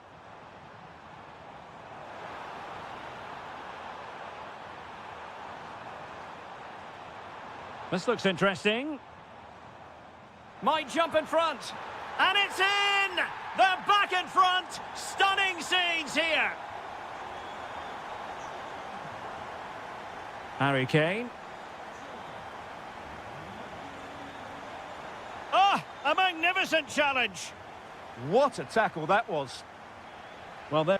This looks interesting. Might jump in front. And it's in! They're back in front! Stunning scenes here! Harry Kane. Ah, a magnificent challenge! What a tackle that was. Well, there.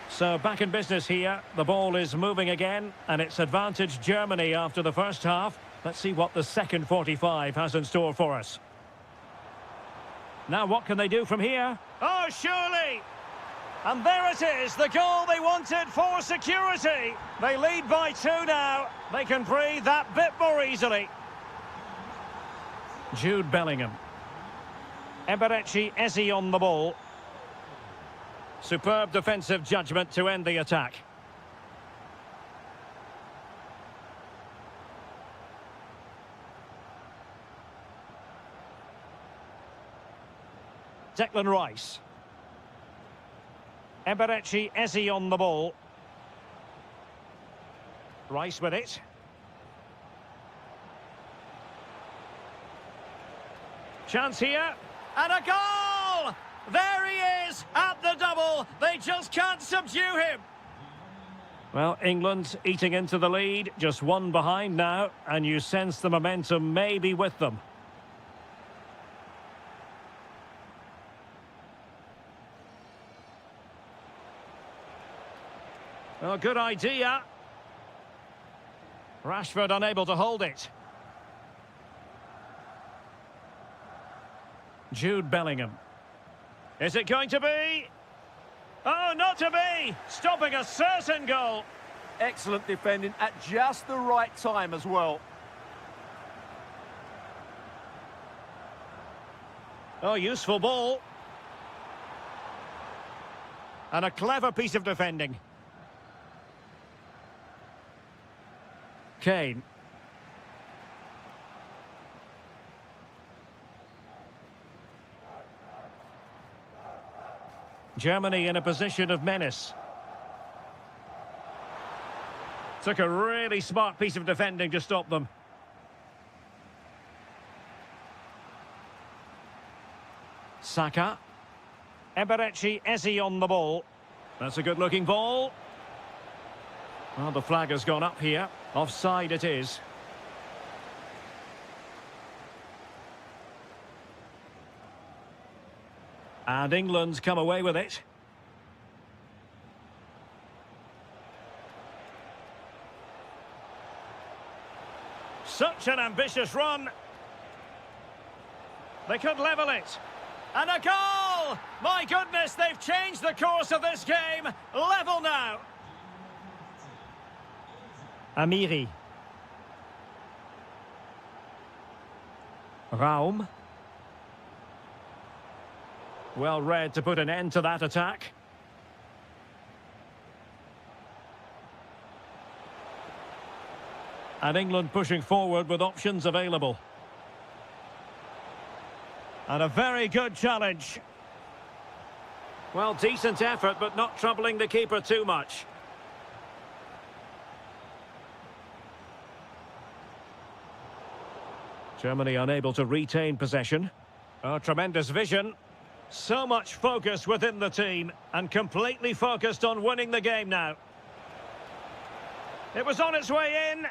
So back in business here. The ball is moving again, and it's advantage Germany after the first half. Let's see what the second 45 has in store for us. Now what can they do from here? Oh, surely! And there it is, the goal they wanted for security. They lead by 2 now. They can breathe that bit more easily. Jude Bellingham. Eberechi Eze on the ball. Superb defensive judgment to end the attack. Declan Rice. Eberechi Eze on the ball. Rice with it. Chance here. And a goal! There he is at the double. They just can't subdue him. Well, England eating into the lead. Just one behind now. And you sense the momentum may be with them. Oh, good idea. Rashford unable to hold it. Jude Bellingham. Is it going to be? Oh, not to be! Stopping a certain goal. Excellent defending at just the right time as well. Oh, useful ball. And a clever piece of defending. Kane. Germany in a position of menace. Took a really smart piece of defending to stop them. Saka. Eberechi Eze on the ball. That's a good-looking ball. Well, the flag has gone up here. Offside it is. And England's come away with it. Such an ambitious run. They could level it. And a goal! My goodness, they've changed the course of this game. Level now. Amiri. Raum. Well read to put an end to that attack. And England pushing forward with options available. And a very good challenge. Well, decent effort, but not troubling the keeper too much. Germany unable to retain possession. Oh, tremendous vision. So much focus within the team, and completely focused on winning the game now. It was on its way in.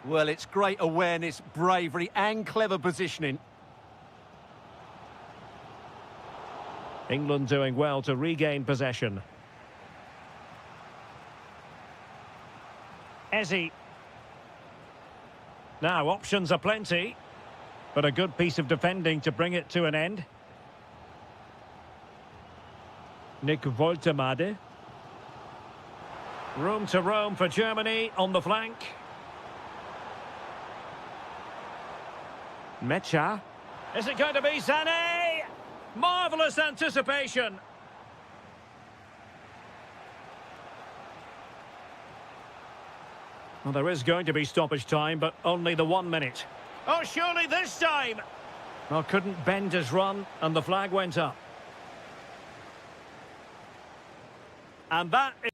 Well, it's great awareness, bravery and clever positioning. England doing well to regain possession. Eze. Now, options are plenty, but a good piece of defending to bring it to an end. Nick Woltemade. Room to roam for Germany on the flank. Mecha. Is it going to be Sané? Marvellous anticipation. Well, there is going to be stoppage time, but only the 1 minute. Oh, surely this time! Well, couldn't bend his run, and the flag went up. And that is...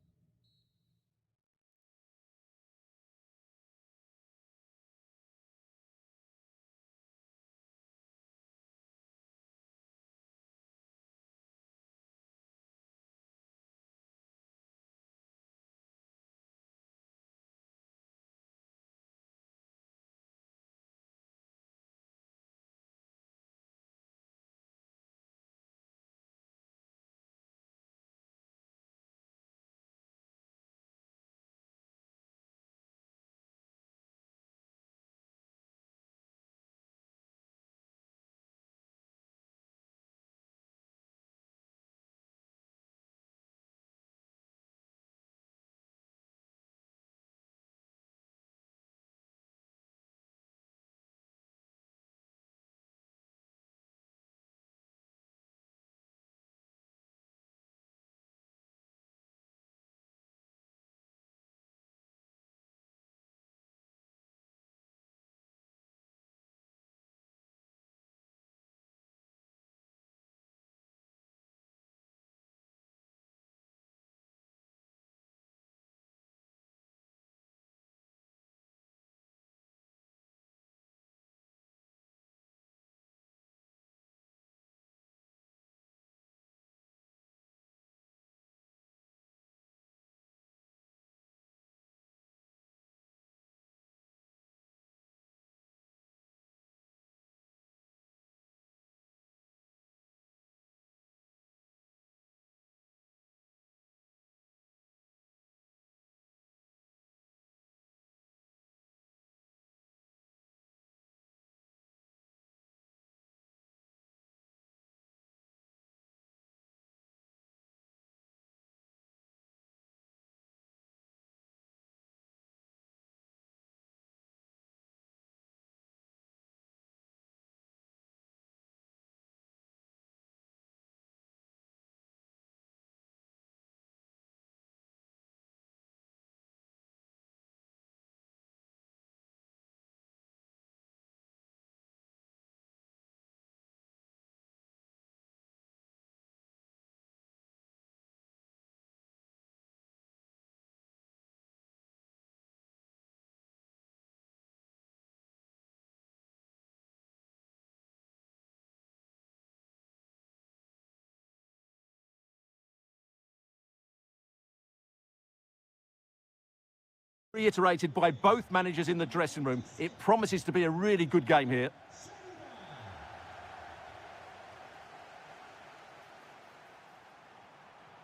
Reiterated by both managers in the dressing room. It promises to be a really good game here.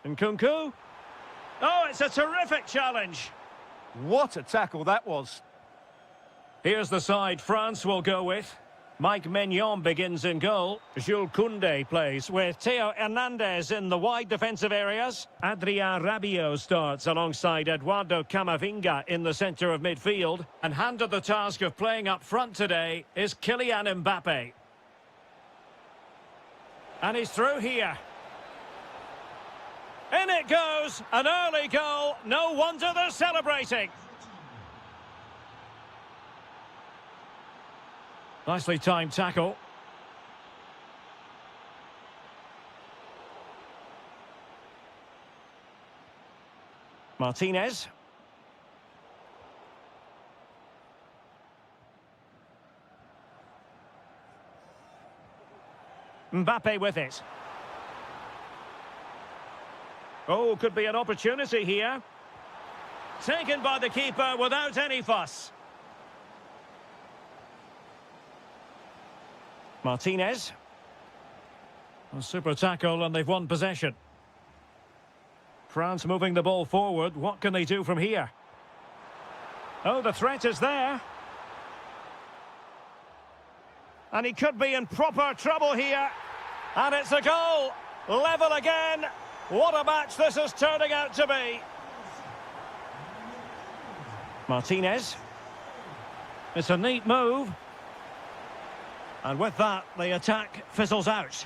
Nkunku. Oh, it's a terrific challenge. What a tackle that was. Here's the side France will go with. Mike Maignan begins in goal. Jules Koundé plays with Theo Hernandez in the wide defensive areas. Adrien Rabiot starts alongside Eduardo Camavinga in the centre of midfield. And handed the task of playing up front today is Kylian Mbappe. And he's through here. In it goes, an early goal. No wonder they're celebrating. Nicely timed tackle. Martinez. Mbappe with it. Oh, could be an opportunity here. Taken by the keeper without any fuss. Martinez. A super tackle and they've won possession. France moving the ball forward. What can they do from here? Oh, the threat is there. And he could be in proper trouble here. And it's a goal. Level again. What a match this is turning out to be. Martinez. It's a neat move. And with that, the attack fizzles out.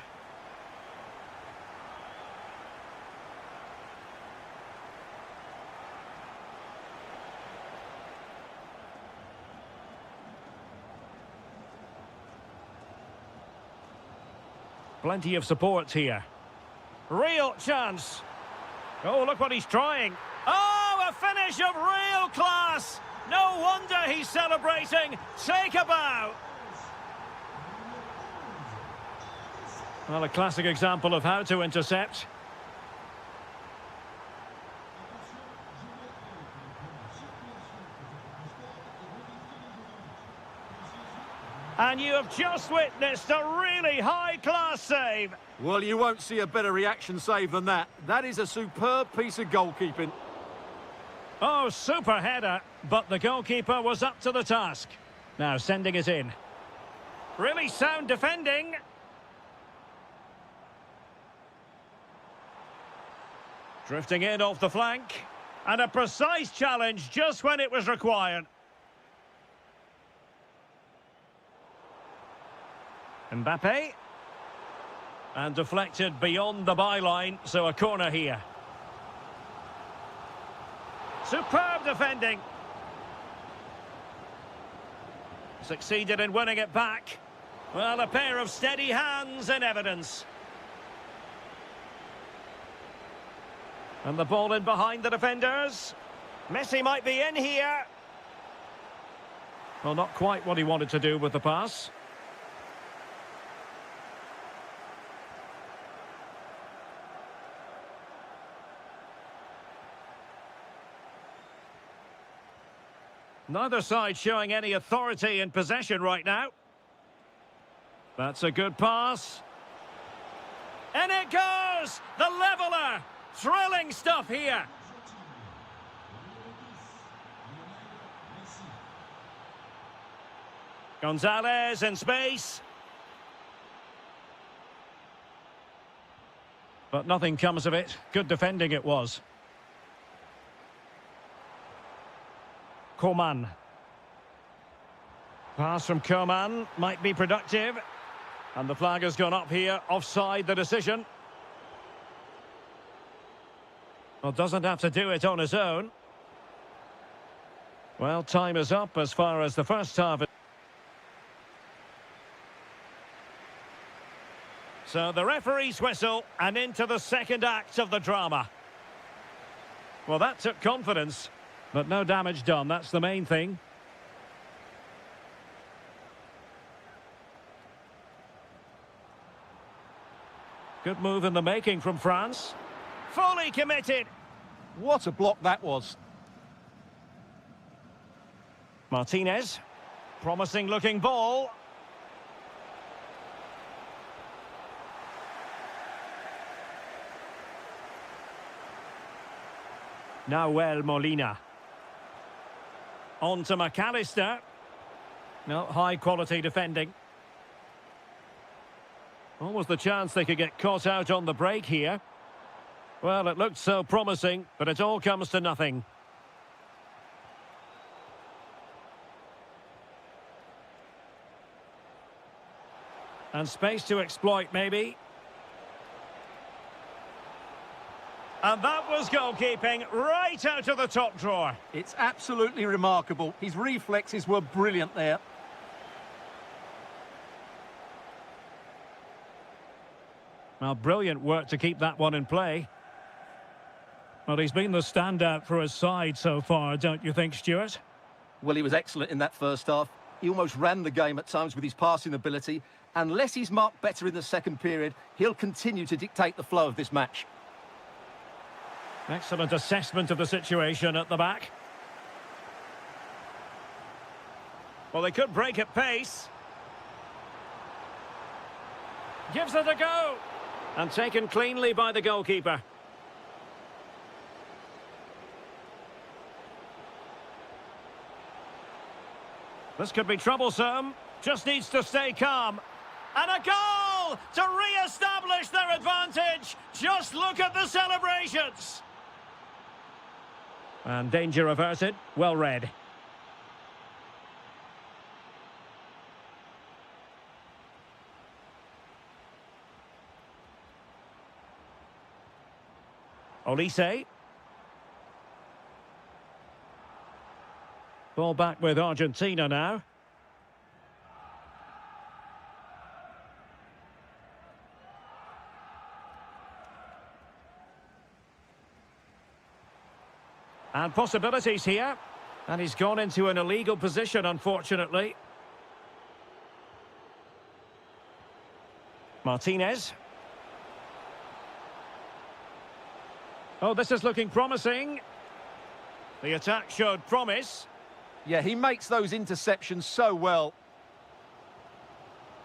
Plenty of support here. Real chance. Oh, look what he's trying. Oh, a finish of real class. No wonder he's celebrating. Take a bow. Well, a classic example of how to intercept. And you have just witnessed a really high-class save. Well, you won't see a better reaction save than that. That is a superb piece of goalkeeping. Oh, super header, but the goalkeeper was up to the task. Now sending it in. Really sound defending. Drifting in off the flank. And a precise challenge just when it was required. Mbappe. And deflected beyond the byline, so a corner here. Superb defending. Succeeded in winning it back. Well, a pair of steady hands in evidence. And the ball in behind the defenders. Messi might be in here. Well, not quite what he wanted to do with the pass. Neither side showing any authority in possession right now. That's a good pass. And it goes! The leveller! Thrilling stuff here. Gonzalez in space. But nothing comes of it. Good defending it was. Coman. Pass from Coman might be productive. And the flag has gone up here. Offside the decision. Well, doesn't have to do it on his own. Well, time is up as far as the first half. So the referee's whistle and into the second act of the drama. Well, that took confidence, but no damage done. That's the main thing. Good move in the making from France. Fully committed. What a block that was. Martinez. Promising looking ball. Nahuel Molina. On to McAllister. No, high quality defending. Almost the chance they could get caught out on the break here. Well, it looked so promising, but it all comes to nothing. And space to exploit, maybe. And that was goalkeeping right out of the top drawer. It's absolutely remarkable. His reflexes were brilliant there. Well, brilliant work to keep that one in play. Well, he's been the standout for his side so far, don't you think, Stuart? Well, he was excellent in that first half. He almost ran the game at times with his passing ability. Unless he's marked better in the second period, he'll continue to dictate the flow of this match. Excellent assessment of the situation at the back. Well, they could break at pace. Gives it a go. And taken cleanly by the goalkeeper. This could be troublesome. Just needs to stay calm. And a goal to re-establish their advantage. Just look at the celebrations. And danger averted. Well read. Olise. Ball back with Argentina now. And possibilities here. And he's gone into an illegal position, unfortunately. Martinez. Oh, this is looking promising. The attack showed promise. Yeah, he makes those interceptions so well.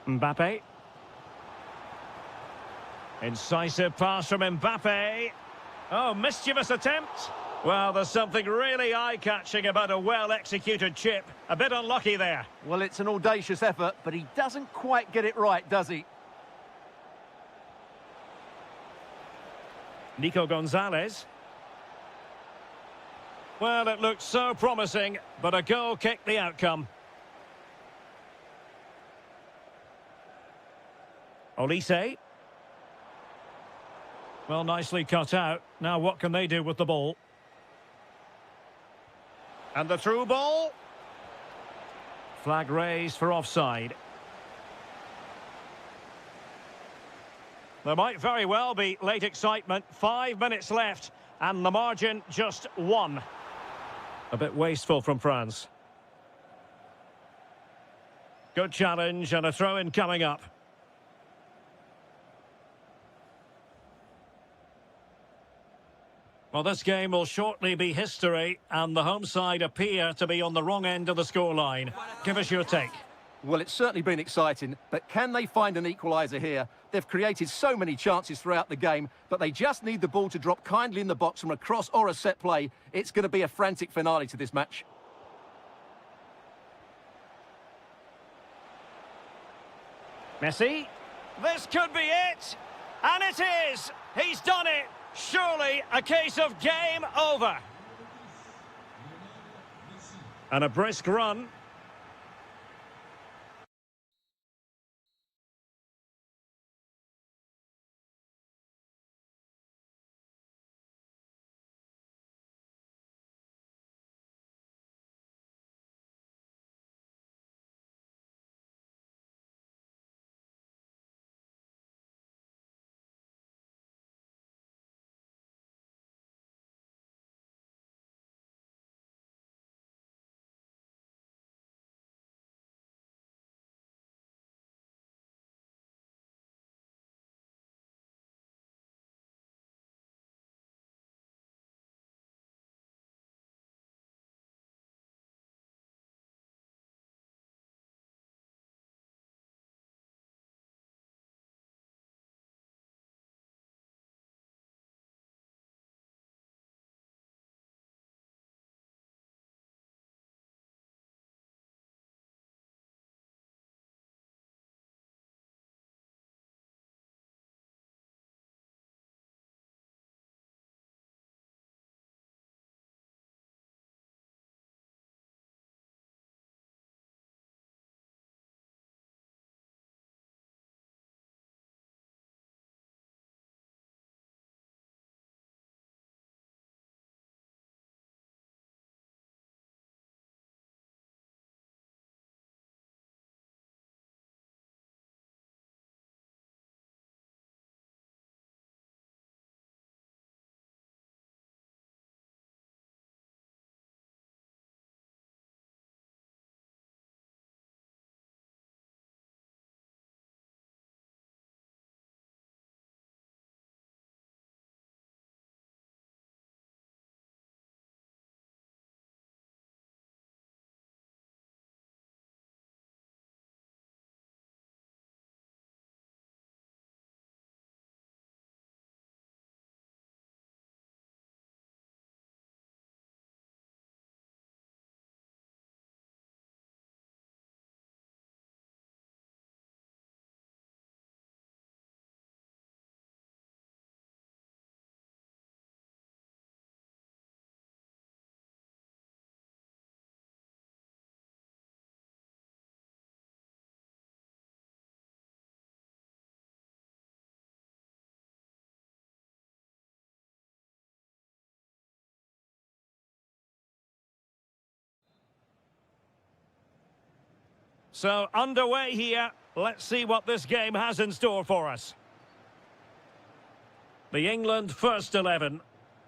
Mbappe. Incisive pass from Mbappe. Oh, mischievous attempt. Well, there's something really eye-catching about a well-executed chip. A bit unlucky there. Well, it's an audacious effort, but he doesn't quite get it right, does he? Nico Gonzalez. Well, it looked so promising, but a goal kicked the outcome. Olise. Well, nicely cut out. Now what can they do with the ball? And the through ball. Flag raised for offside. There might very well be late excitement. 5 minutes left, and the margin just 1. A bit wasteful from France. Good challenge and a throw-in coming up. Well, this game will shortly be history, and the home side appear to be on the wrong end of the scoreline. Give us your take. Well, it's certainly been exciting, but can they find an equaliser here? They've created so many chances throughout the game, but they just need the ball to drop kindly in the box from a cross or a set play. It's going to be a frantic finale to this match. Messi. This could be it. And it is. He's done it. Surely a case of game over. And a brisk run. So, underway here. Let's see what this game has in store for us. The England first 11.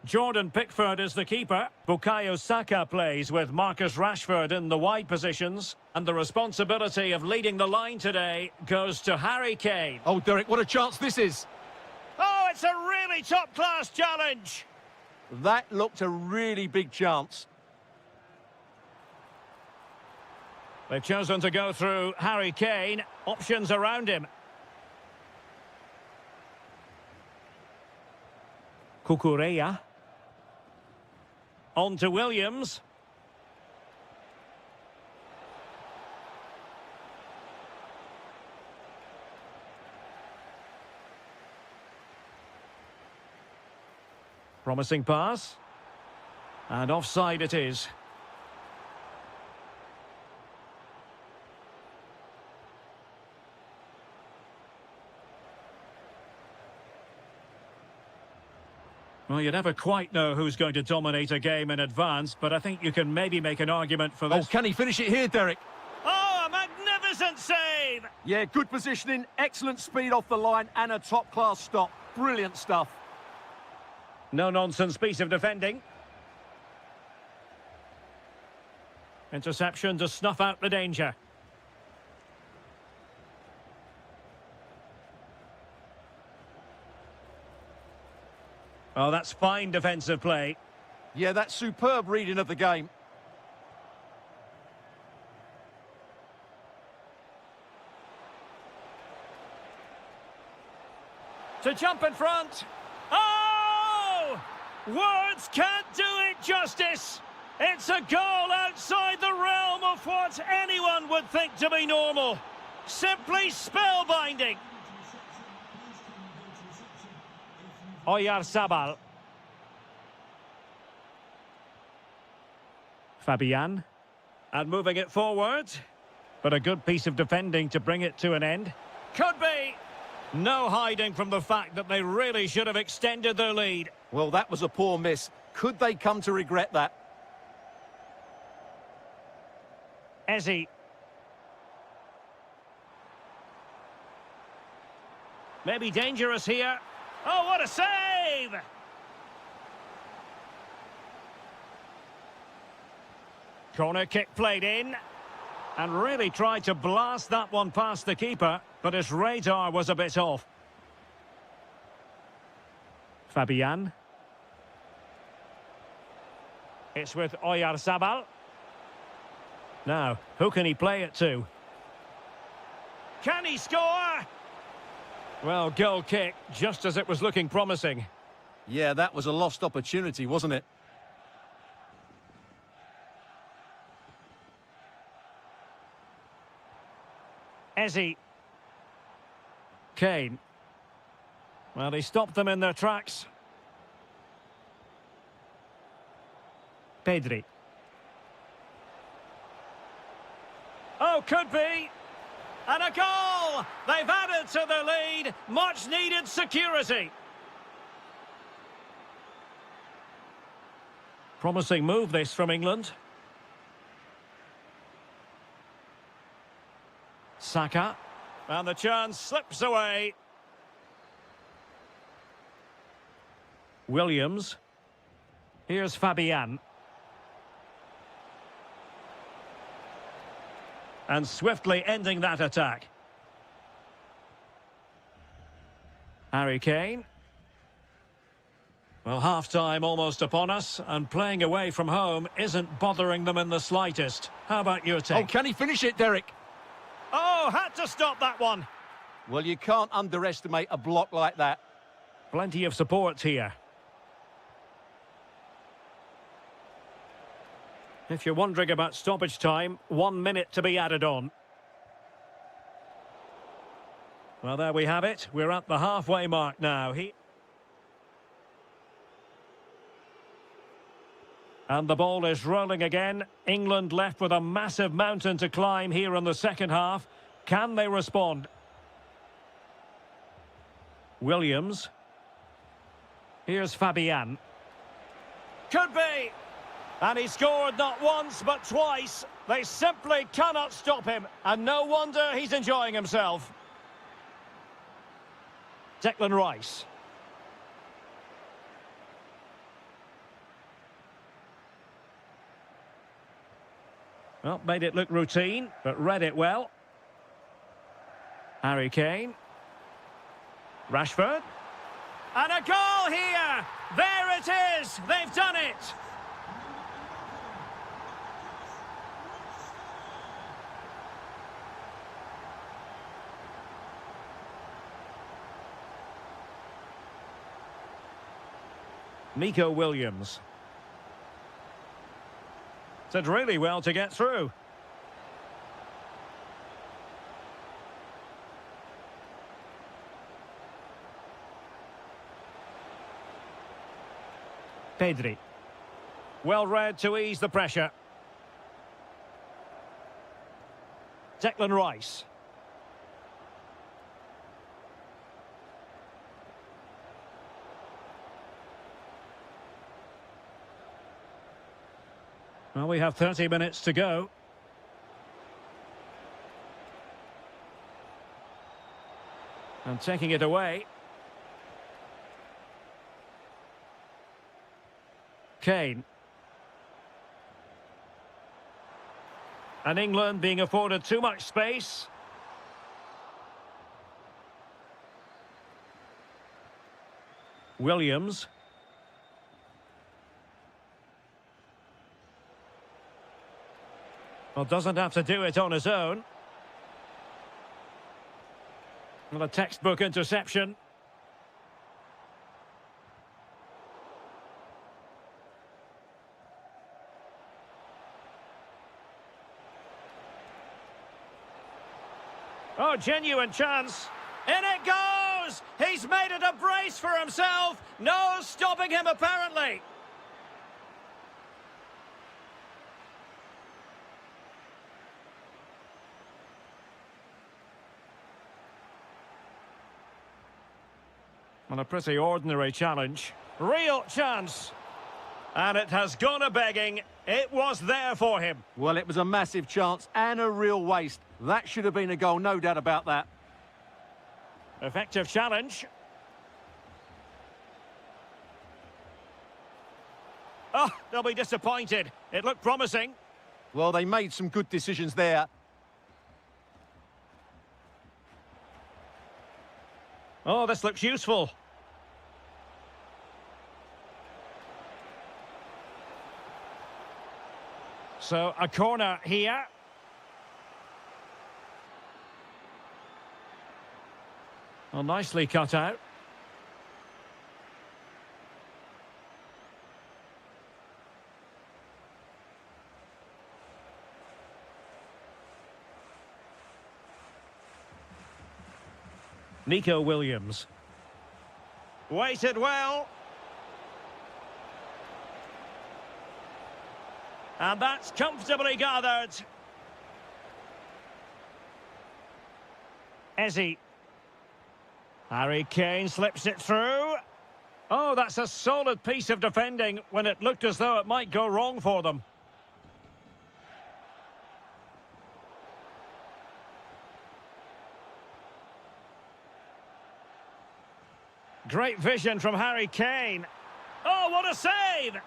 Jordan Pickford is the keeper. Bukayo Saka plays with Marcus Rashford in the wide positions. And the responsibility of leading the line today goes to Harry Kane. Oh, Derek, what a chance this is. Oh, it's a really top-class challenge. That looked a really big chance. They've chosen to go through Harry Kane. Options around him. Kukureya. On to Williams. Promising pass. And offside it is. Well, you never quite know who's going to dominate a game in advance, but I think you can maybe make an argument for this. Oh, can he finish it here, Derek? Oh, a magnificent save! Yeah, good positioning, excellent speed off the line, and a top-class stop. Brilliant stuff. No-nonsense piece of defending. Interception to snuff out the danger. Oh, that's fine defensive play. Yeah, that's superb reading of the game. To jump in front. Oh! Words can't do it justice. It's a goal outside the realm of what anyone would think to be normal. Simply spellbinding. Oyarzabal. Fabian. And moving it forward. But a good piece of defending to bring it to an end. Could be. No hiding from the fact that they really should have extended their lead. Well, that was a poor miss. Could they come to regret that? Eze. Maybe dangerous here. Oh, what a save! Corner kick played in. And really tried to blast that one past the keeper, but his radar was a bit off. Fabian. It's with Oyarzabal. Now, who can he play it to? Can he score? Well, goal kick, just as it was looking promising. Yeah, that was a lost opportunity, wasn't it? Eze. Kane. Well, he stopped them in their tracks. Pedri. Oh, could be. And a goal! They've added to the lead. Much needed security. Promising move this from England. Saka. And the chance slips away. Williams. Here's Fabian. And swiftly ending that attack. Harry Kane. Well, half-time almost upon us, and playing away from home isn't bothering them in the slightest. How about your take? Oh, can he finish it, Derek? Oh, had to stop that one. Well, you can't underestimate a block like that. Plenty of support here. If you're wondering about stoppage time, 1 minute to be added on. Well, there we have it. We're at the halfway mark now. And the ball is rolling again. England left with a massive mountain to climb here in the second half. Can they respond? Williams. Here's Fabian. Could be. And he scored not once, but twice. They simply cannot stop him. And no wonder he's enjoying himself. Declan Rice. Well, made it look routine, but read it well. Harry Kane. Rashford. And a goal here! There it is! They've done it! Nico Williams. Did really well to get through. Pedri. Well read to ease the pressure. Declan Rice. Well, we have 30 minutes to go. And taking it away. Kane. And England being afforded too much space. Williams. Well, doesn't have to do it on his own. Well, a textbook interception. Oh, genuine chance. In it goes! He's made it a brace for himself. No stopping him, apparently. And a pretty ordinary challenge. Real chance. And it has gone a-begging. It was there for him. Well, it was a massive chance and a real waste. That should have been a goal, no doubt about that. Effective challenge. Oh, they'll be disappointed. It looked promising. Well, they made some good decisions there. Oh, this looks useful. So, a corner here. Well, nicely cut out. Nico Williams. Waited well. And that's comfortably gathered. Ezzy. Harry Kane slips it through. Oh, that's a solid piece of defending when it looked as though it might go wrong for them. Great vision from Harry Kane. Oh, what a save!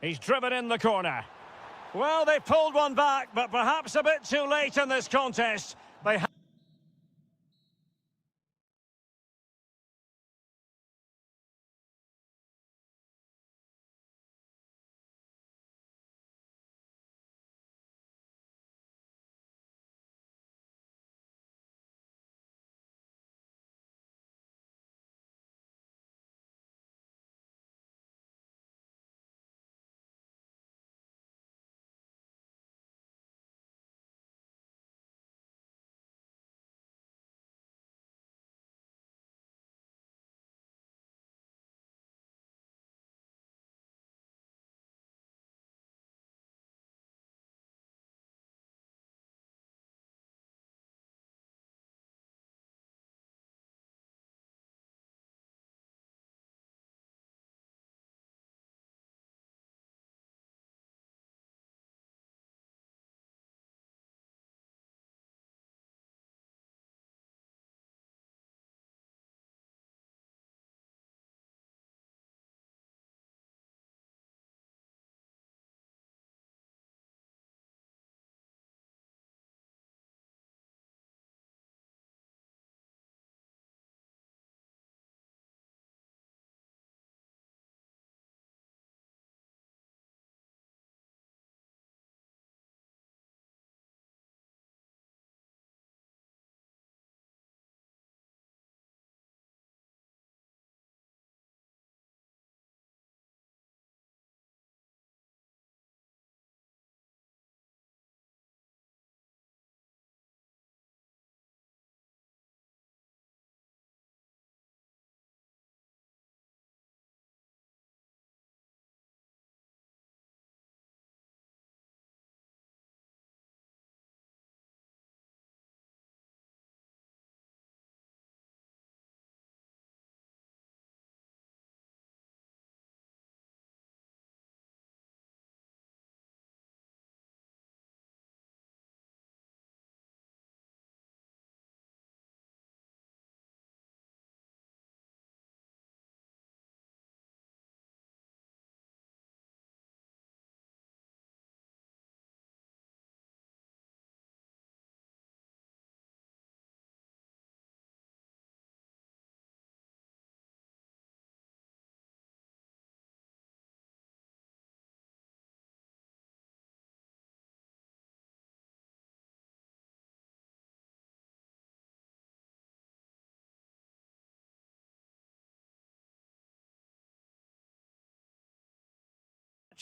He's driven in the corner. Well, they pulled one back, but perhaps a bit too late in this contest. They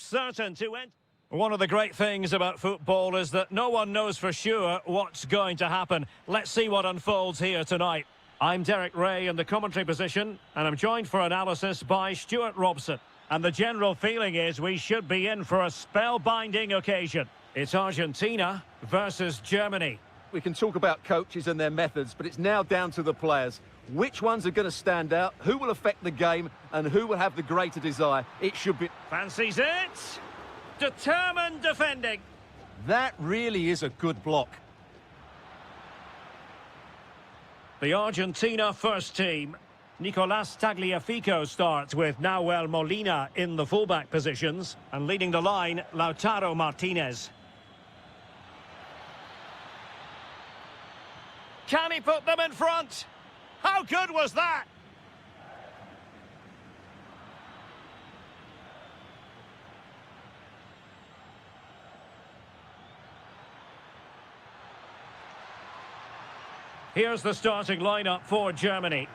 certain to end. One of the great things about football is that no one knows for sure what's going to happen. Let's see what unfolds here tonight. I'm Derek Ray in the commentary position, and I'm joined for analysis by Stuart Robson. And the general feeling is we should be in for a spellbinding occasion. It's Argentina versus Germany. We can talk about coaches and their methods, but it's now down to the players. Which ones are going to stand out, who will affect the game, and who will have the greater desire? It should be... Fancies it. Determined defending. That really is a good block. The Argentina first team. Nicolas Tagliafico starts with Nahuel Molina in the fullback positions, and leading the line, Lautaro Martinez. Can he put them in front? How good was that? Here's the starting lineup for Germany.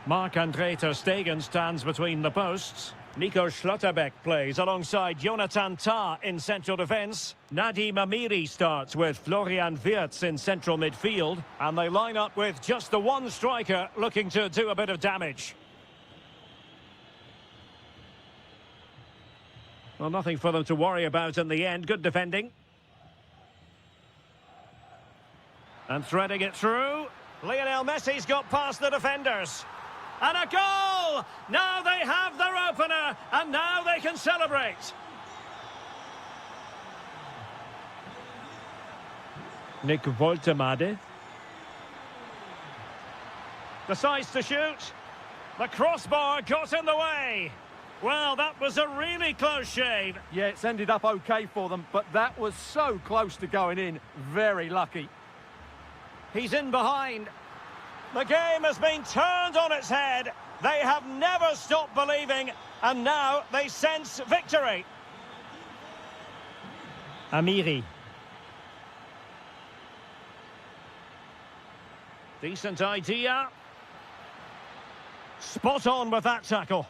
Marc-Andre ter Stegen stands between the posts. Nico Schlotterbeck plays alongside Jonathan Tah in central defence. Nadim Amiri starts with Florian Wirtz in central midfield. And they line up with just the one striker looking to do a bit of damage. Well, nothing for them to worry about in the end. Good defending. And threading it through. Lionel Messi's got past the defenders. And a goal! Now they have their opener, and now they can celebrate. Nick Woltemade decides to shoot. The crossbar got in the way. Well, that was a really close shave. Yeah, it's ended up okay for them, but that was so close to going in. Very lucky. He's in behind. The game has been turned on its head. They have never stopped believing, and now they sense victory. Amiri. Decent idea. Spot on with that tackle.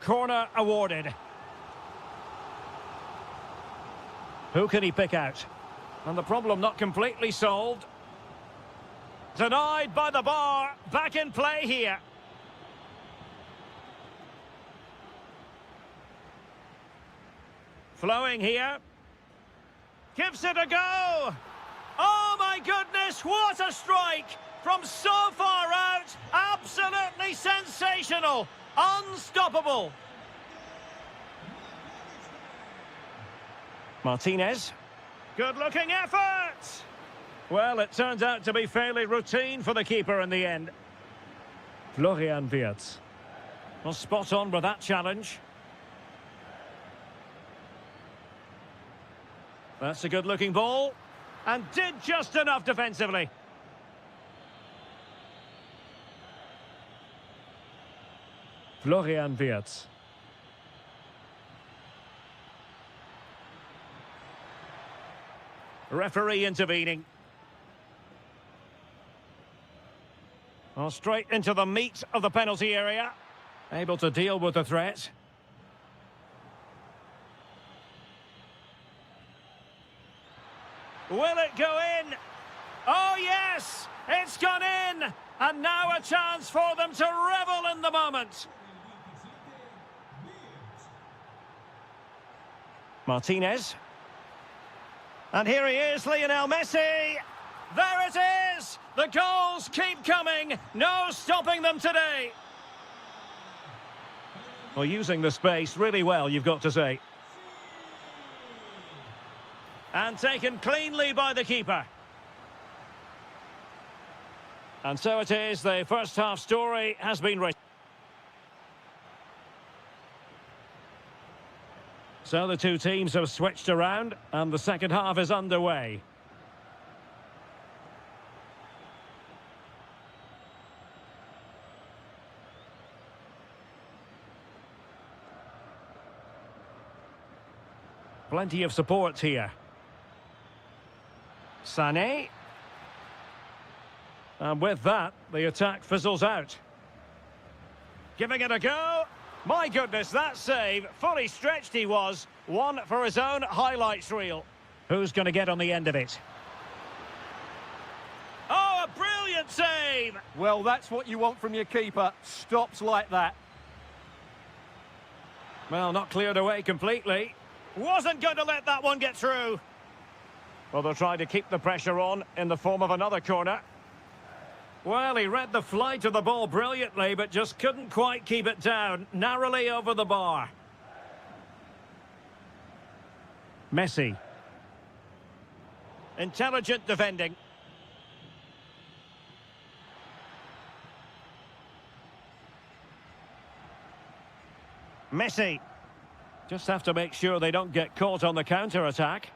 Corner awarded. Who can he pick out? And the problem not completely solved. Denied by the bar. Back in play here. Flowing here. Gives it a go. Oh my goodness, what a strike! From so far out, absolutely sensational. Unstoppable. Martinez. Good-looking effort. Well, it turns out to be fairly routine for the keeper in the end. Florian Wirtz. Well, spot on with that challenge. That's a good-looking ball. And did just enough defensively. Florian Wirtz. Referee intervening. Well, straight into the meat of the penalty area. Able to deal with the threat. Will it go in? Oh yes! It's gone in! And now a chance for them to revel in the moment. Martinez. And here he is, Lionel Messi. There it is! The goals keep coming. No stopping them today. Well, using the space really well, you've got to say. And taken cleanly by the keeper. And so it is, the first half story has been written. So the two teams have switched around, and the second half is underway. Plenty of support here. Sané. And with that, the attack fizzles out. Giving it a go. My goodness, that save. Fully stretched he was. One for his own highlights reel. Who's going to get on the end of it? Oh, a brilliant save! Well, that's what you want from your keeper. Stops like that. Well, not cleared away completely. Wasn't going to let that one get through. Well, they'll try to keep the pressure on in the form of another corner. Well, he read the flight of the ball brilliantly, but just couldn't quite keep it down. Narrowly over the bar. Messi. Intelligent defending. Messi. Just have to make sure they don't get caught on the counter-attack.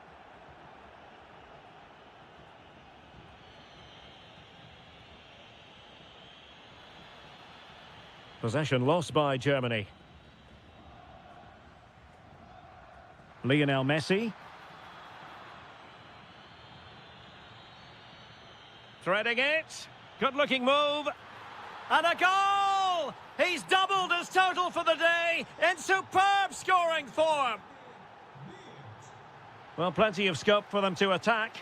Possession lost by Germany. Lionel Messi. Threading it. Good-looking move. And a goal! He's doubled his total for the day in superb scoring form. Well, plenty of scope for them to attack.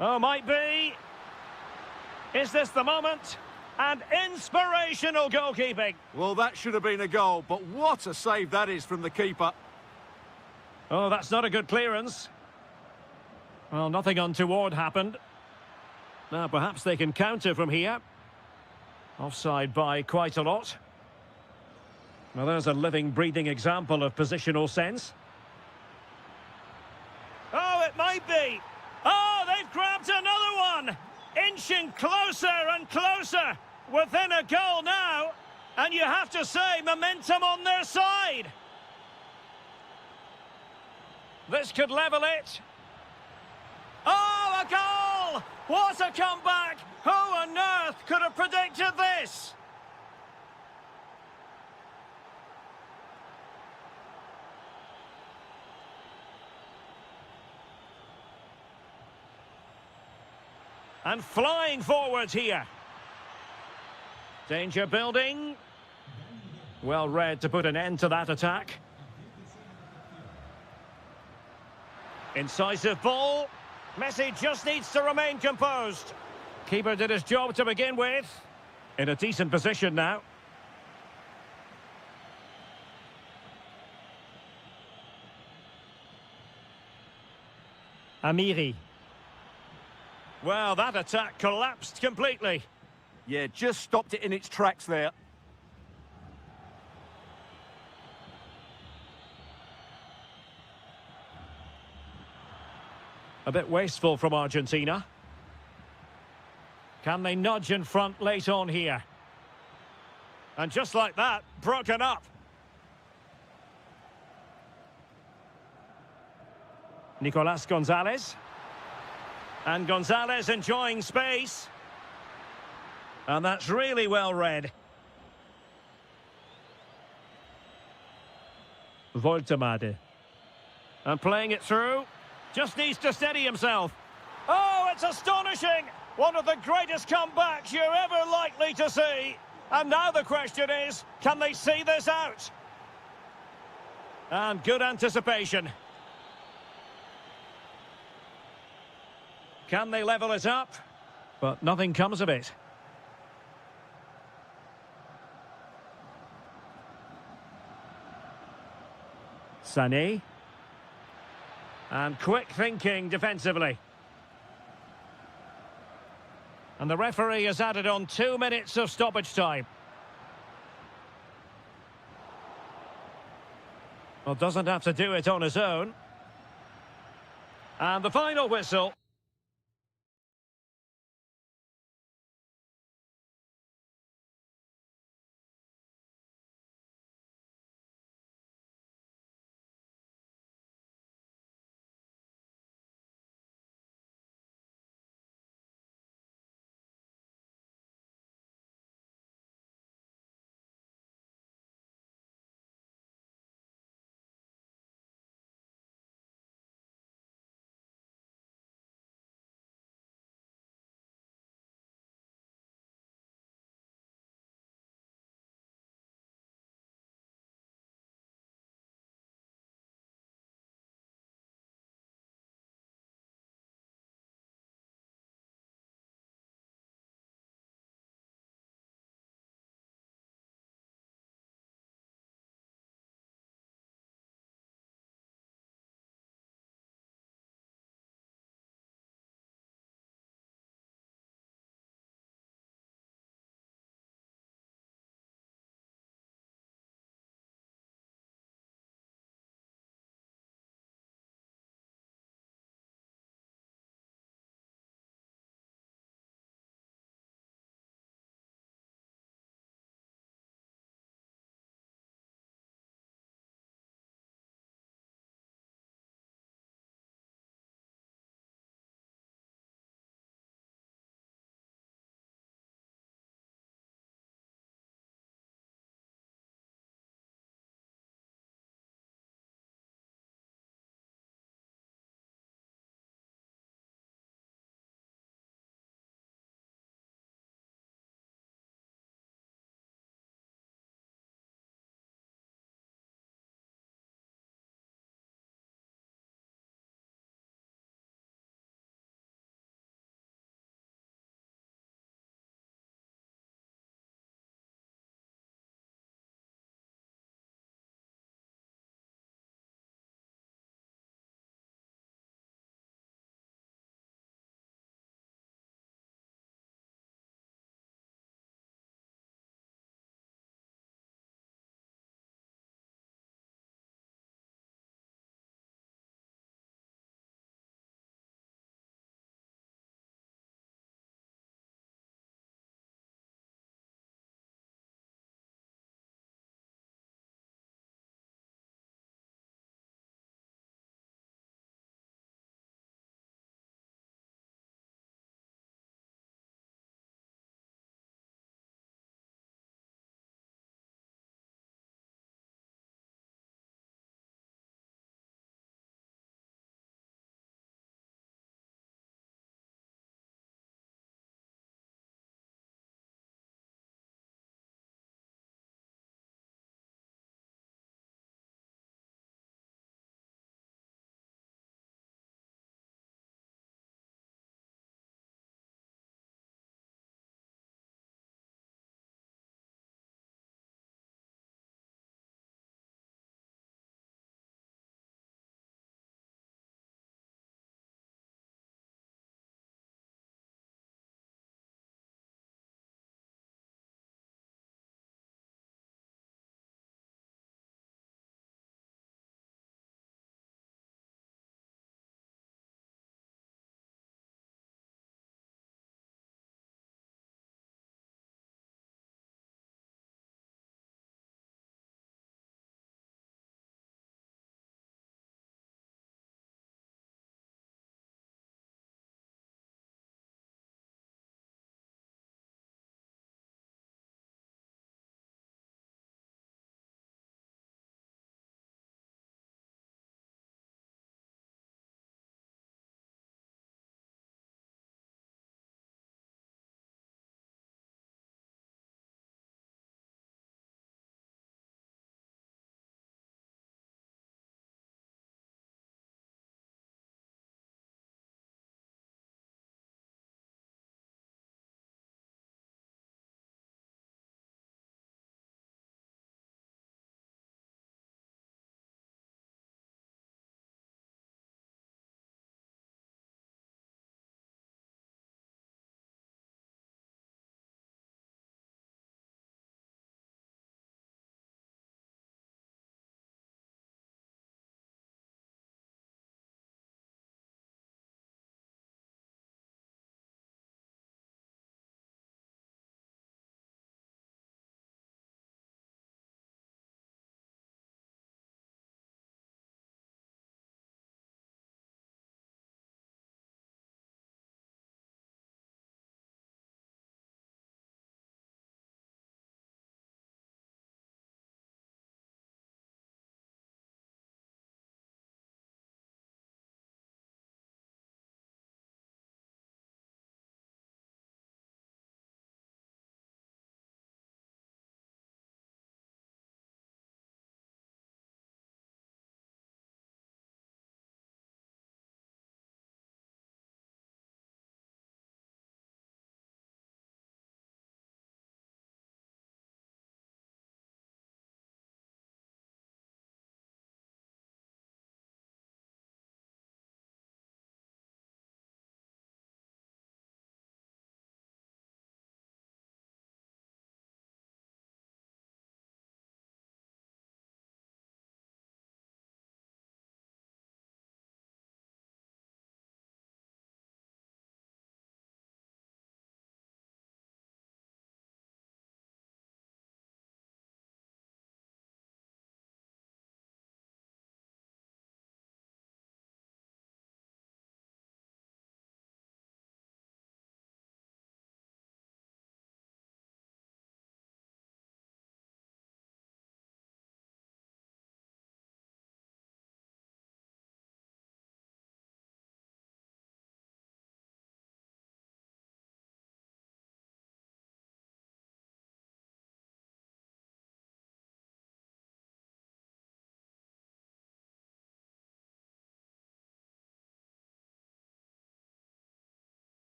Oh, might be. Is this the moment? And inspirational goalkeeping. Well, that should have been a goal, but what a save that is from the keeper. Oh, that's not a good clearance. Well, nothing untoward happened. Now, perhaps they can counter from here. Offside by quite a lot. Well, there's a living, breathing example of positional sense. Oh, it might be. Oh, they've grabbed another one. Inching closer and closer. Within a goal now. And you have to say, momentum on their side. This could level it. Oh, a goal! What a comeback! Who on earth could have predicted this? And flying forwards here. Danger building. Well read to put an end to that attack. Incisive ball. Messi just needs to remain composed. Keeper did his job to begin with. In a decent position now. Amiri. Well, that attack collapsed completely. Yeah, just stopped it in its tracks there. A bit wasteful from Argentina. Can they nudge in front late on here? And just like that, broken up. Nicolas Gonzalez. And Gonzalez enjoying space. And that's really well read. Voltemade. And playing it through. Just needs to steady himself. Oh, it's astonishing! One of the greatest comebacks you're ever likely to see. And now the question is, can they see this out? And good anticipation. Can they level it up? But nothing comes of it. Sané. And quick thinking defensively. And the referee has added on 2 minutes of stoppage time. Well, doesn't have to do it on his own. And the final whistle.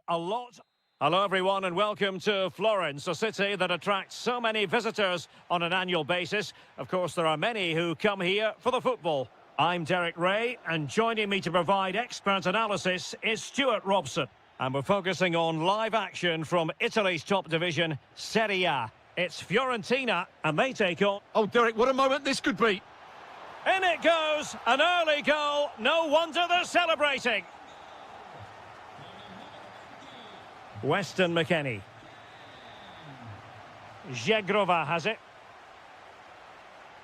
A lot. Hello everyone and welcome to Florence, a city that attracts so many visitors on an annual basis. Of course, there are many who come here for the football. I'm Derek Ray, and joining me to provide expert analysis is Stuart Robson. And we're focusing on live action from Italy's top division, Serie A. It's Fiorentina, and they take on... Oh, Derek, what a moment this could be. In it goes, an early goal. No wonder they're celebrating. Weston McKennie. Zegrova has it.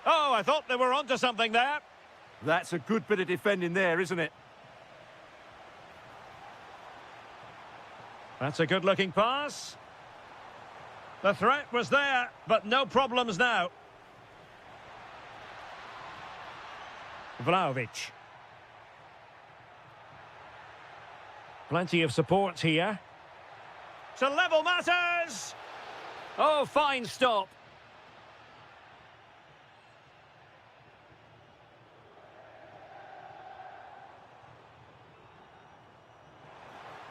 Oh, I thought they were onto something there. That's a good bit of defending there, isn't it? That's a good-looking pass. The threat was there, but no problems now. Vlahovic. Plenty of support here. To level matters! Oh, fine stop.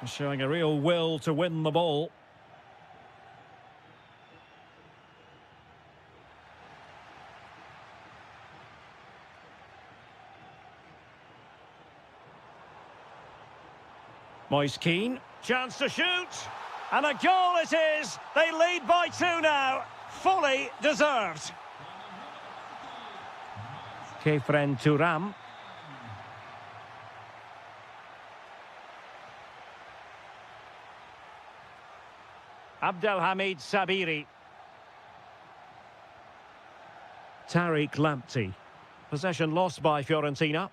Showing a real will to win the ball. Moise Keane, chance to shoot. And a goal it is. They lead by 2 now. Fully deserved. Kefren Turam. Abdelhamid Sabiri. Tariq Lamptey. Possession lost by Fiorentina.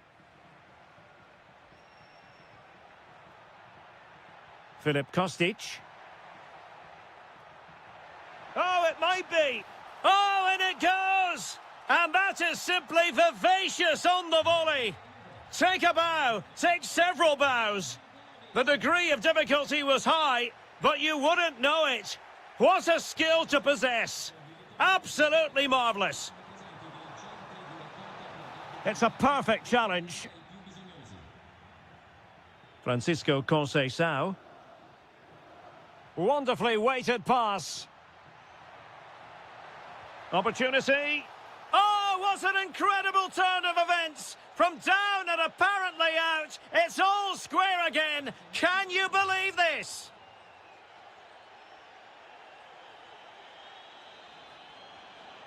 Filip Kostic. Oh, it might be. Oh, and it goes. And that is simply vivacious on the volley. Take a bow. Take several bows. The degree of difficulty was high, but you wouldn't know it. What a skill to possess. Absolutely marvellous. It's a perfect challenge. Francisco Conceição. Wonderfully weighted pass. Opportunity. Oh, what an incredible turn of events. From down and apparently out, it's all square again. Can you believe this?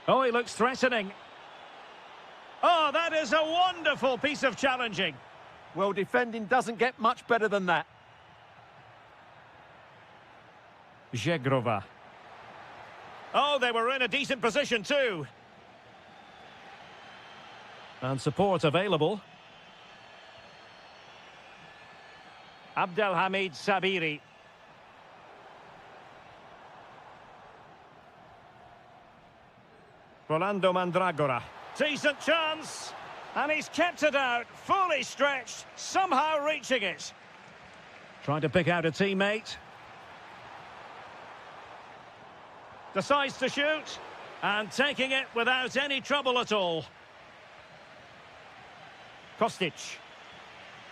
Oh, he looks threatening. Oh, that is a wonderful piece of challenging. Well, defending doesn't get much better than that. Zegrova. Oh, they were in a decent position too. And support available. Abdelhamid Sabiri. Rolando Mandragora. Decent chance. And he's kept it out, fully stretched, somehow reaching it. Trying to pick out a teammate. Decides to shoot, and taking it without any trouble at all. Kostic.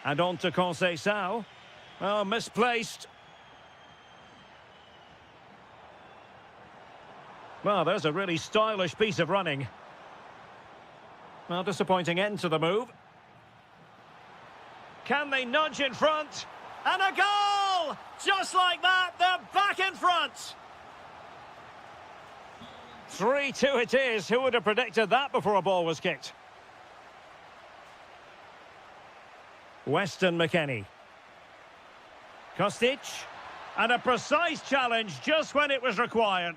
And on to Conceição. Oh, misplaced. Well, there's a really stylish piece of running. Well, disappointing end to the move. Can they nudge in front? And a goal! Just like that, they're back in front. 3-2 it is. Who would have predicted that before a ball was kicked? Weston McKennie. Kostic. And a precise challenge just when it was required.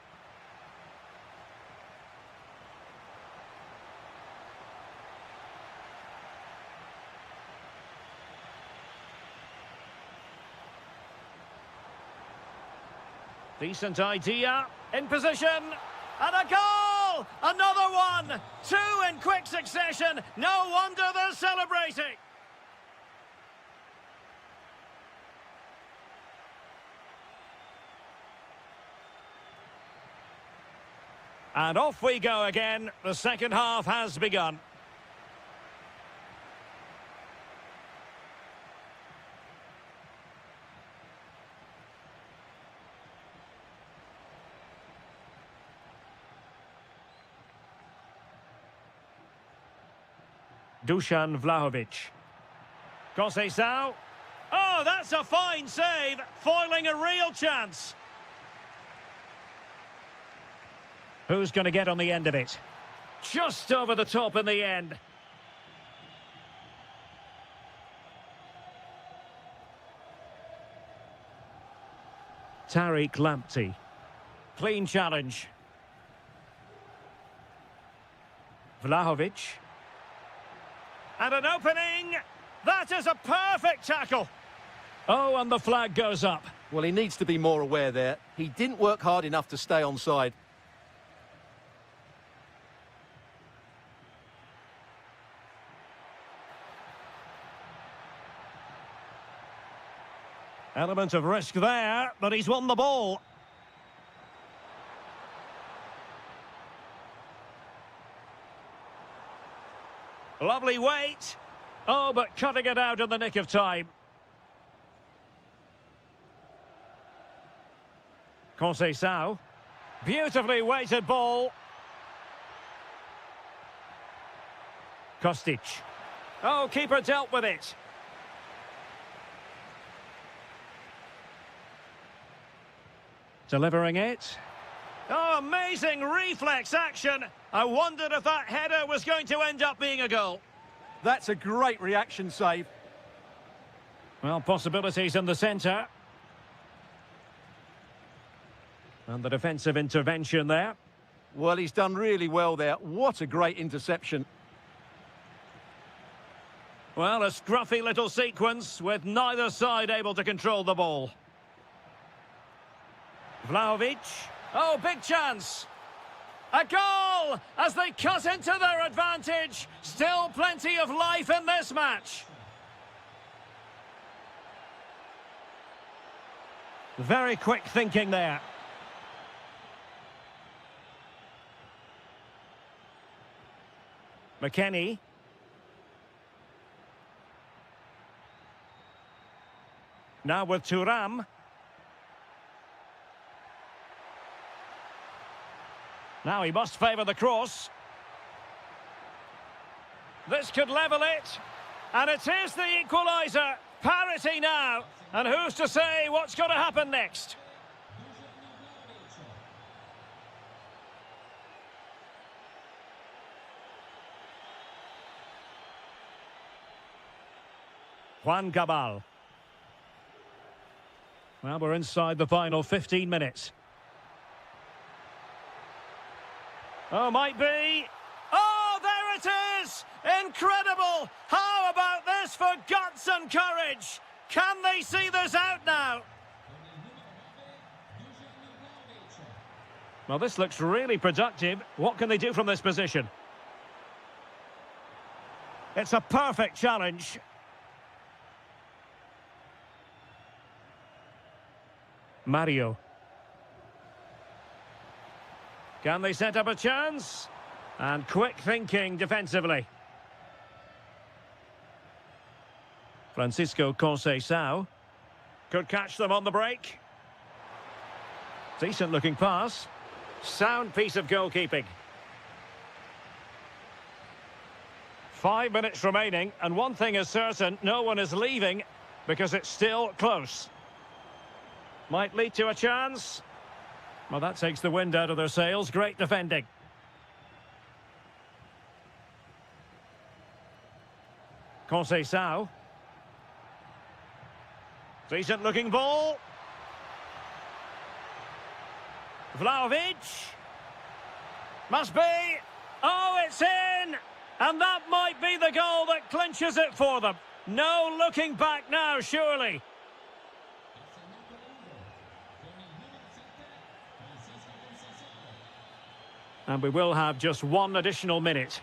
Decent idea. In position. And a goal! Another one! 2 in quick succession. No wonder they're celebrating. And off we go again. The second half has begun. Dusan Vlahovic. Conceição. Oh, that's a fine save, foiling a real chance. Who's going to get on the end of it? Just over the top in the end. Tariq Lamptey. Clean challenge. Vlahovic. And an opening. That is a perfect tackle. Oh, and the flag goes up. Well, he needs to be more aware there. He didn't work hard enough to stay onside. Element of risk there, but he's won the ball. Lovely weight. Oh, but cutting it out in the nick of time. Conceição. Beautifully weighted ball. Kostic. Oh, keeper dealt with it. Delivering it. Oh, amazing reflex action. I wondered if that header was going to end up being a goal. That's a great reaction save. Well, possibilities in the centre. And the defensive intervention there. Well, he's done really well there. What a great interception. Well, a scruffy little sequence with neither side able to control the ball. Vlahovic. Oh, big chance. A goal as they cut into their advantage. Still plenty of life in this match. Very quick thinking there. McKennie. Now with Thuram. Now he must favour the cross. This could level it. And it is the equaliser. Parity now. And who's to say what's going to happen next? Juan Cabal. Well, we're inside the final 15 minutes. Oh, might be. Oh, there it is! Incredible! How about this for guts and courage? Can they see this out now? Well, this looks really productive. What can they do from this position? It's a perfect challenge. Mario. Can they set up a chance? And quick thinking defensively. Francisco Conceição. Could catch them on the break. Decent looking pass. Sound piece of goalkeeping. 5 minutes remaining, and one thing is certain, no one is leaving because it's still close. Might lead to a chance. Well, that takes the wind out of their sails. Great defending. Conceição. Decent looking ball. Vlahovic. Must be. Oh, it's in! And that might be the goal that clinches it for them. No looking back now, surely. And we will have just one additional minute.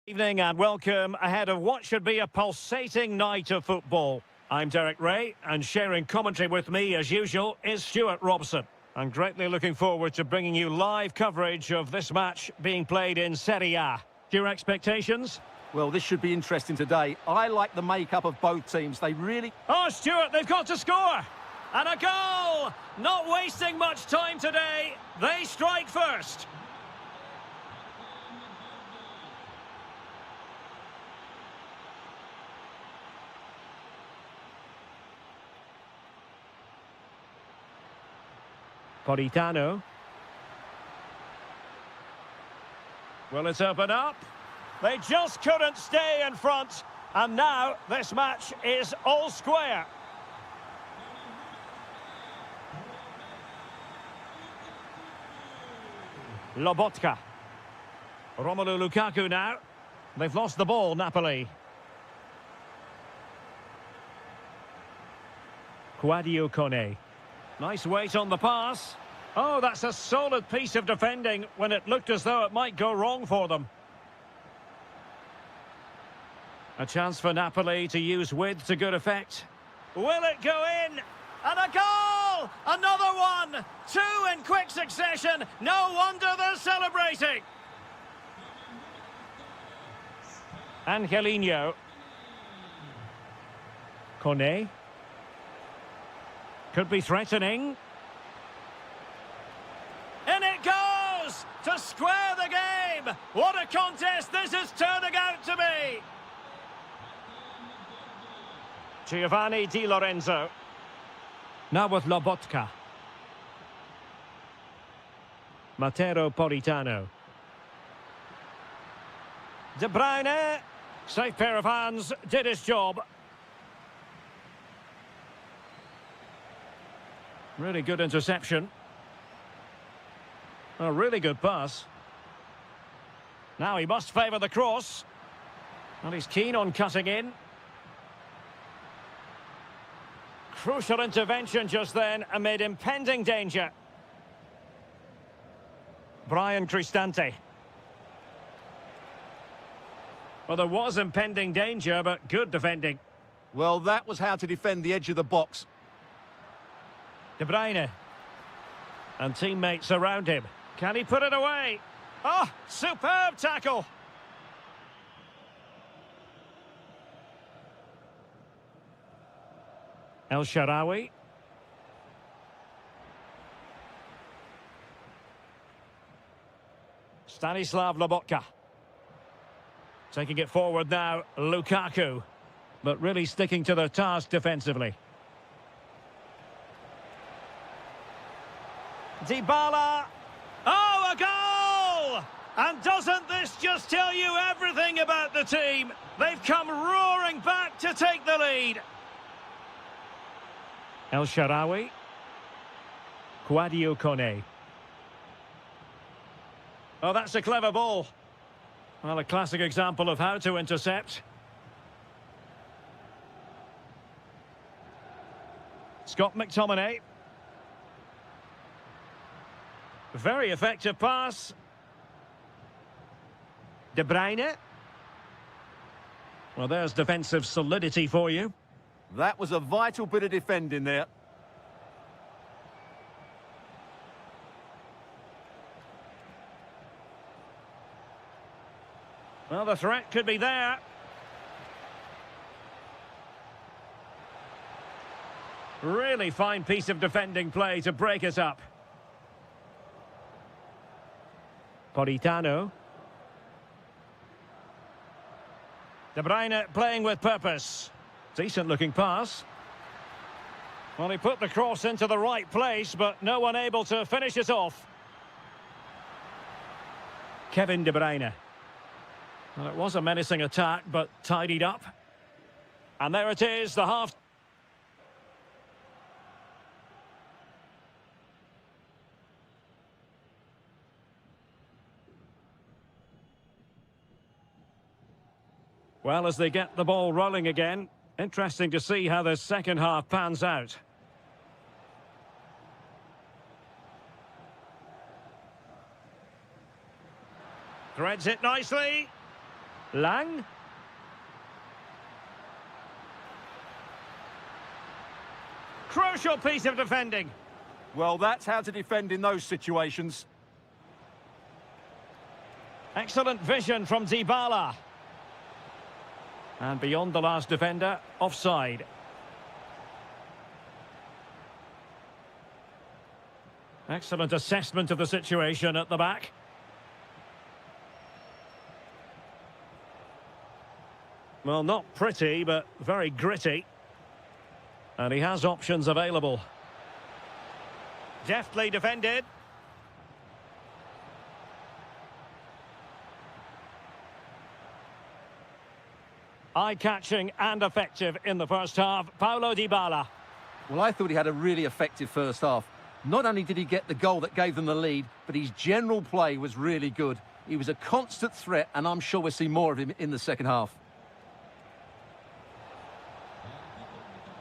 Evening and welcome ahead of what should be a pulsating night of football. I'm Derek Ray, and sharing commentary with me as usual is Stuart Robson. I'm greatly looking forward to bringing you live coverage of this match being played in Serie A. Your expectations? Well, this should be interesting today. I like the makeup of both teams. They really... Oh, Stuart, they've got to score! And a goal! Not wasting much time today. They strike first. Politano. Will it open up? They just couldn't stay in front. And now this match is all square. Lobotka. Romelu Lukaku now. They've lost the ball, Napoli. Quadio Kone. Nice weight on the pass. Oh, that's a solid piece of defending when it looked as though it might go wrong for them. A chance for Napoli to use width to good effect. Will it go in? And a goal! Another one! Two in quick succession. No wonder they're celebrating. Angelino. Kone. Could be threatening. In it goes! To square the game! What a contest this is turning out to be! Giovanni Di Lorenzo. Now with Lobotka. Matteo Politano. De Bruyne. Safe pair of hands, did his job. Really good interception. A really good pass. Now he must favour the cross. And he's keen on cutting in. Crucial intervention just then amid impending danger. Brian Cristante. Well, there was impending danger, but good defending. Well, that was how to defend the edge of the box. De Bruyne. And teammates around him. Can he put it away? Oh, superb tackle. El Shaarawy. Stanislav Lobotka. Taking it forward now, Lukaku. But really sticking to their task defensively. Dybala. Oh, a goal! And doesn't this just tell you everything about the team? They've come roaring back to take the lead. El Shaarawy. Quadio Kone. Oh, that's a clever ball. Well, a classic example of how to intercept. Scott McTominay. Very effective pass. De Bruyne. Well, there's defensive solidity for you. That was a vital bit of defending there. Well, the threat could be there. Really fine piece of defending play to break us up. Politano. De Bruyne playing with purpose. Decent looking pass. Well, he put the cross into the right place, but no one able to finish it off. Kevin De Bruyne. Well, it was a menacing attack, but tidied up. And there it is, the half... Well, as they get the ball rolling again, interesting to see how the second half pans out. Threads it nicely. Lang. Crucial piece of defending. Well, that's how to defend in those situations. Excellent vision from Dybala. And beyond the last defender, offside. Excellent assessment of the situation at the back. Well, not pretty, but very gritty. And he has options available. Deftly defended. Eye-catching and effective in the first half. Paulo Dybala. Well, I thought he had a really effective first half. Not only did he get the goal that gave them the lead, but his general play was really good. He was a constant threat, and I'm sure we'll see more of him in the second half.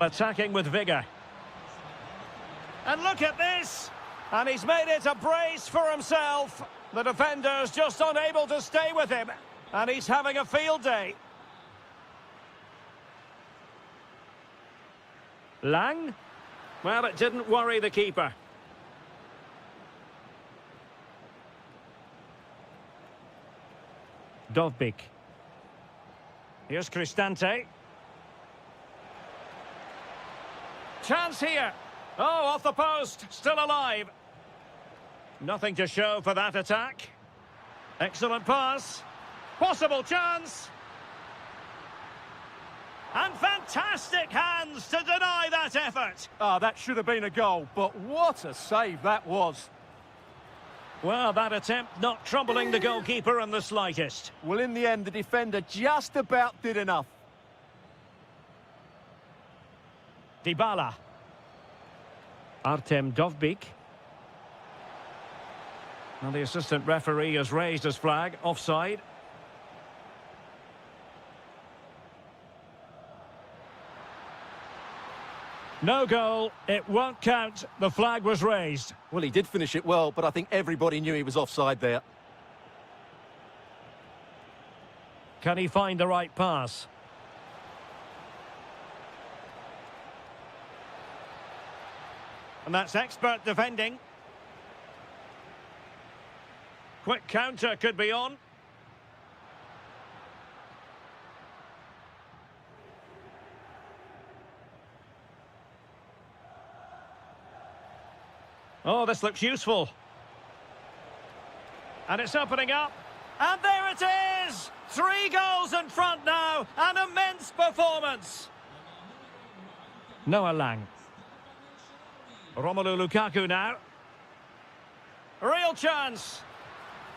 Attacking with vigour. And look at this! And he's made it a brace for himself. The defender's just unable to stay with him. And he's having a field day. Lang? Well, it didn't worry the keeper. Dovbyk. Here's Cristante. Chance here. Oh, off the post. Still alive. Nothing to show for that attack. Excellent pass. Possible chance. And fantastic hands to deny that effort. Ah, that should have been a goal, but what a save that was. Well, that attempt not troubling the goalkeeper in the slightest. Well, in the end, the defender just about did enough. Dybala. Artem Dovbyk. And the assistant referee has raised his flag. Offside. No goal. It won't count. The flag was raised. Well, he did finish it well, but I think everybody knew he was offside there. Can he find the right pass? And that's expert defending. Quick counter could be on. Oh, this looks useful. And it's opening up. And there it is! 3 goals in front now. An immense performance. Noah Lang. Romelu Lukaku now. Real chance.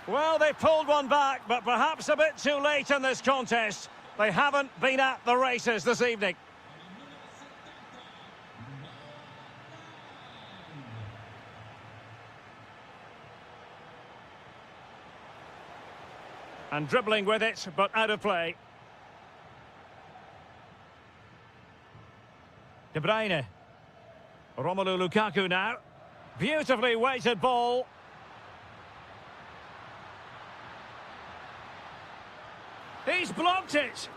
Well, they pulled one back, but perhaps a bit too late in this contest. They haven't been at the races this evening. And dribbling with it, but out of play. De Bruyne. Romelu Lukaku now. Beautifully weighted ball. He's blocked it.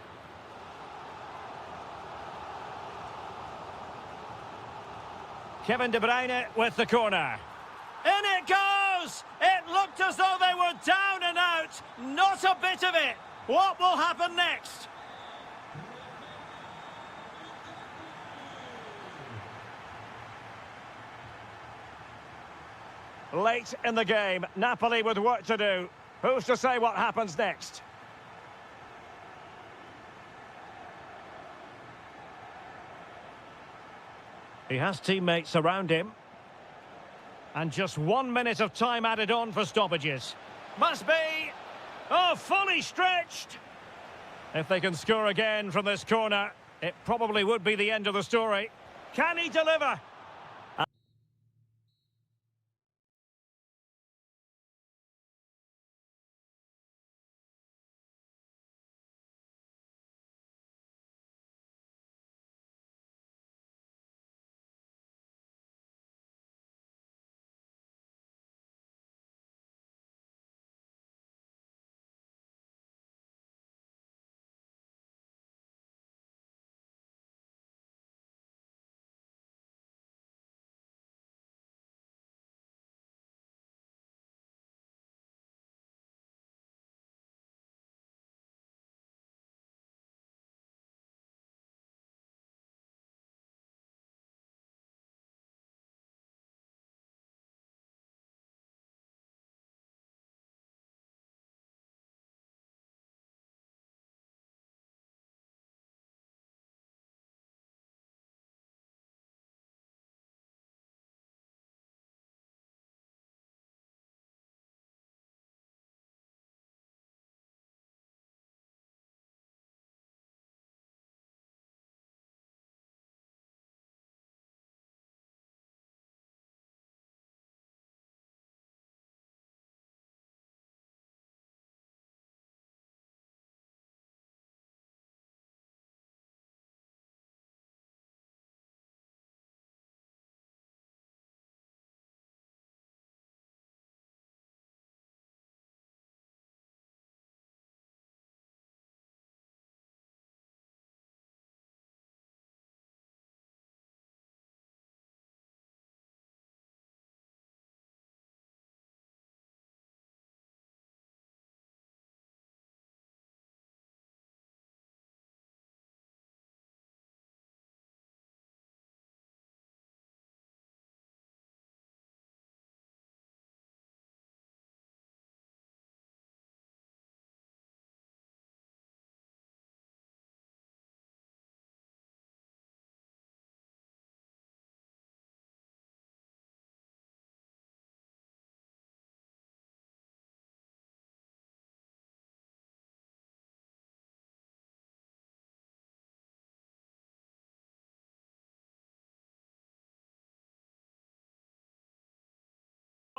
Kevin De Bruyne with the corner. In it goes! It looked as though they were down and out. Not a bit of it. What will happen next? Late in the game, Napoli with work to do. Who's to say what happens next? He has teammates around him. And just 1 minute of time added on for stoppages. Must be. Oh, fully stretched. If they can score again from this corner, it probably would be the end of the story. Can he deliver?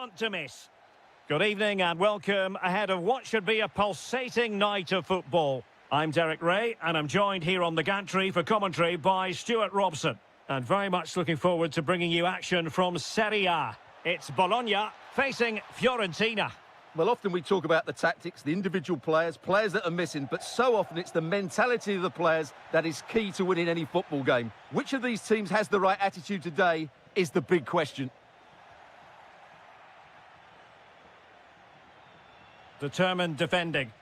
Want to miss. Good evening and welcome ahead of what should be a pulsating night of football. I'm Derek Ray and I'm joined here on the gantry for commentary by Stuart Robson. And very much looking forward to bringing you action from Serie A. It's Bologna facing Fiorentina. Well, often we talk about the tactics, the individual players, players that are missing, but so often it's the mentality of the players that is key to winning any football game. Which of these teams has the right attitude today is the big question. Determined defending.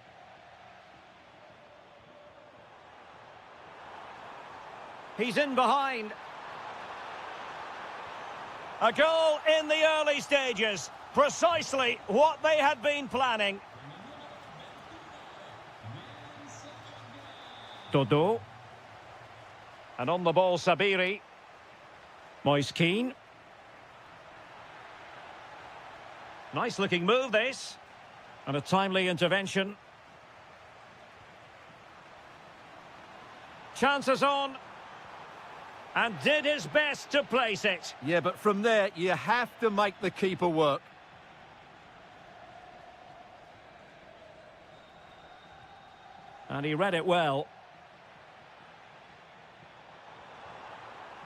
He's in behind. A goal in the early stages. Precisely what they had been planning. Dodo. And on the ball, Sabiri. Moise Keane. Nice looking move, this. And a timely intervention. Chances on. And did his best to place it. Yeah, but from there, you have to make the keeper work. And he read it well.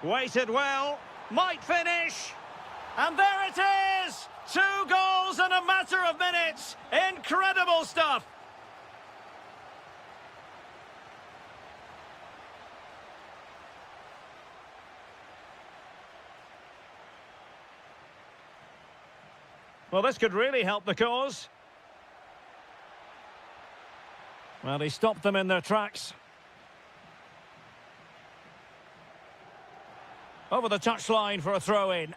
Waited well. Might finish. And there it is! 2 goals in a matter of minutes. Incredible stuff. Well, this could really help the cause. Well, he stopped them in their tracks. Over the touchline for a throw-in.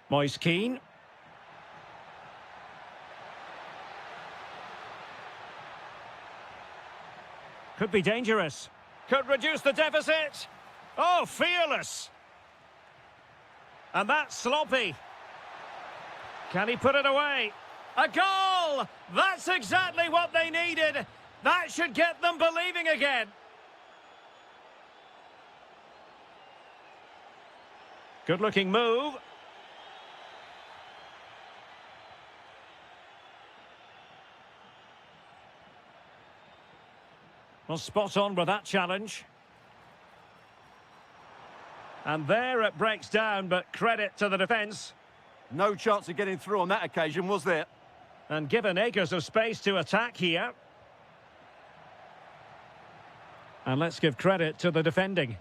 Moise Keane. Could be dangerous. Could reduce the deficit. Oh, fearless. And that's sloppy. Can he put it away? A goal! That's exactly what they needed. That should get them believing again. Good-looking move. Well, spot on with that challenge. And there it breaks down, but credit to the defence. No chance of getting through on that occasion, was there? And given acres of space to attack here. And let's give credit to the defending.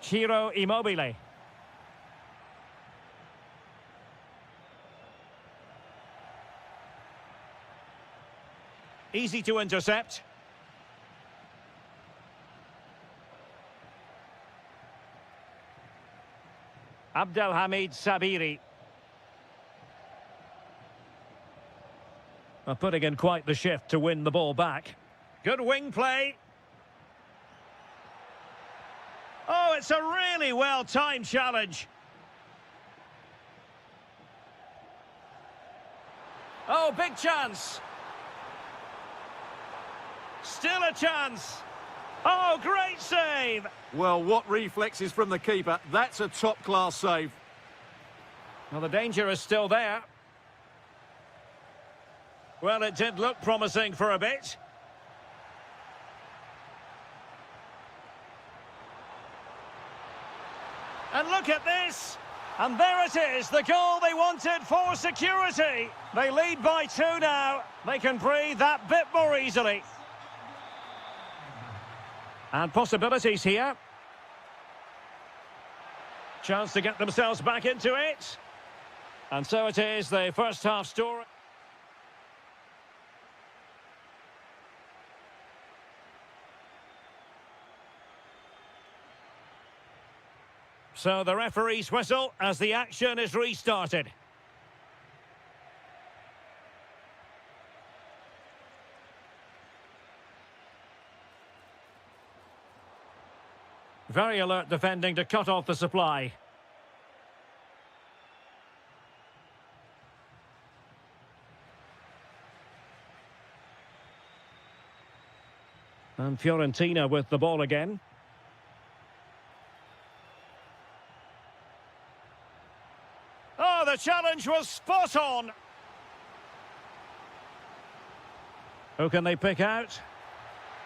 Ciro Immobile. Easy to intercept. Abdelhamid Sabiri. Well, putting in quite the shift to win the ball back. Good wing play. Oh, it's a really well-timed challenge. Oh, big chance. Still a chance. Oh, great save. Well, what reflexes from the keeper. That's a top-class save. Well, the danger is still there. Well, it did look promising for a bit. And look at this. And there it is, the goal they wanted for security. They lead by 2 now. They can breathe that bit more easily. And possibilities here. Chance to get themselves back into it. And so it is, the first half story. So the referee's whistle as the action is restarted. Very alert defending to cut off the supply. And Fiorentina with the ball again. Oh, the challenge was spot on. Who can they pick out?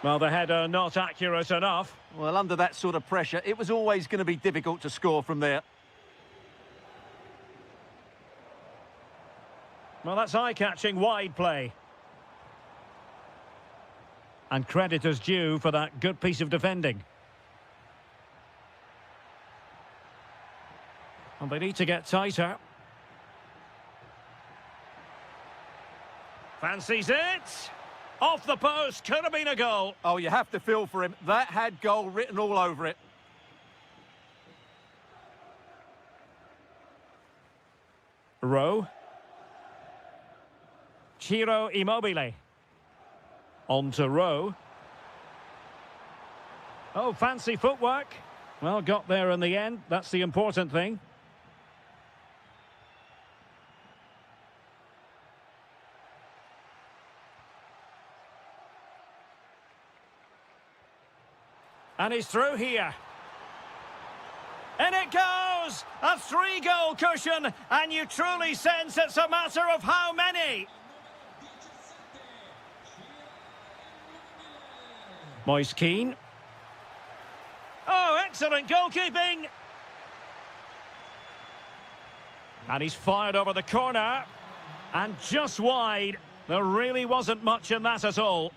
Well, the header not accurate enough. Well, under that sort of pressure, it was always going to be difficult to score from there. Well, that's eye-catching wide play. And credit is due for that good piece of defending. And they need to get tighter. Fancies it. Off the post, could have been a goal. Oh, you have to feel for him. That had goal written all over it. Rowe. Ciro Immobile. On to Rowe. Oh, fancy footwork. Well, got there in the end. That's the important thing. And he's through here. And it goes! A 3-goal cushion, and you truly sense it's a matter of how many. Moise Keane. Oh, excellent goalkeeping! And he's fired over the corner. And just wide. There really wasn't much in that at all.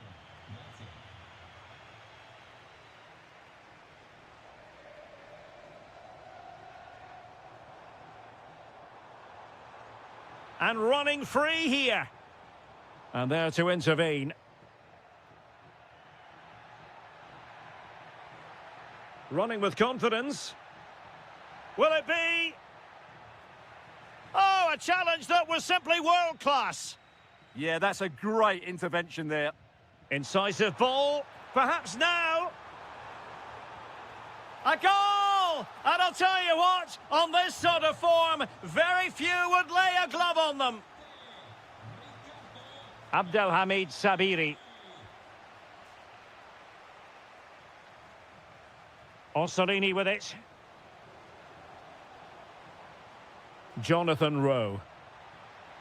And running free here. And there to intervene. Running with confidence. Will it be? Oh, a challenge that was simply world-class. Yeah, that's a great intervention there. Incisive ball. Perhaps now. A goal! And I'll tell you what, on this sort of form, very few would lay a glove on them. Abdelhamid Sabiri. Orsolini with it. Jonathan Rowe.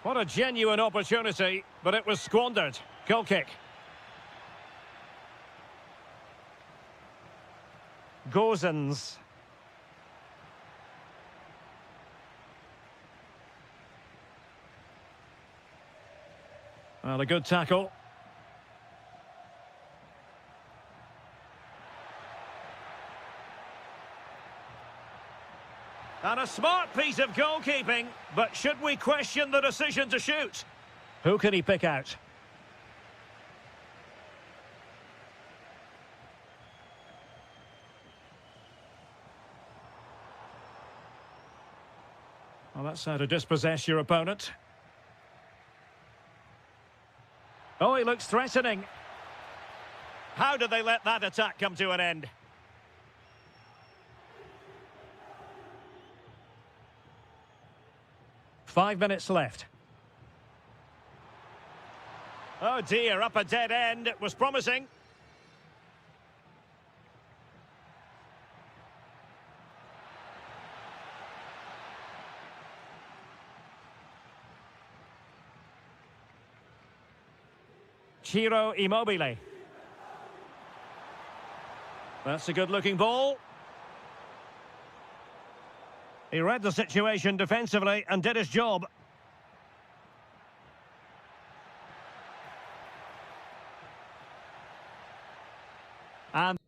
What a genuine opportunity, but it was squandered. Goal kick. Gozens. Well, a good tackle. And a smart piece of goalkeeping, but should we question the decision to shoot? Who can he pick out? Well, that's how to dispossess your opponent. Oh, he looks threatening. How did they let that attack come to an end? Five minutes left. Oh dear, up a dead end. It was promising. Ciro Immobile. That's a good-looking ball. He read the situation defensively and did his job. And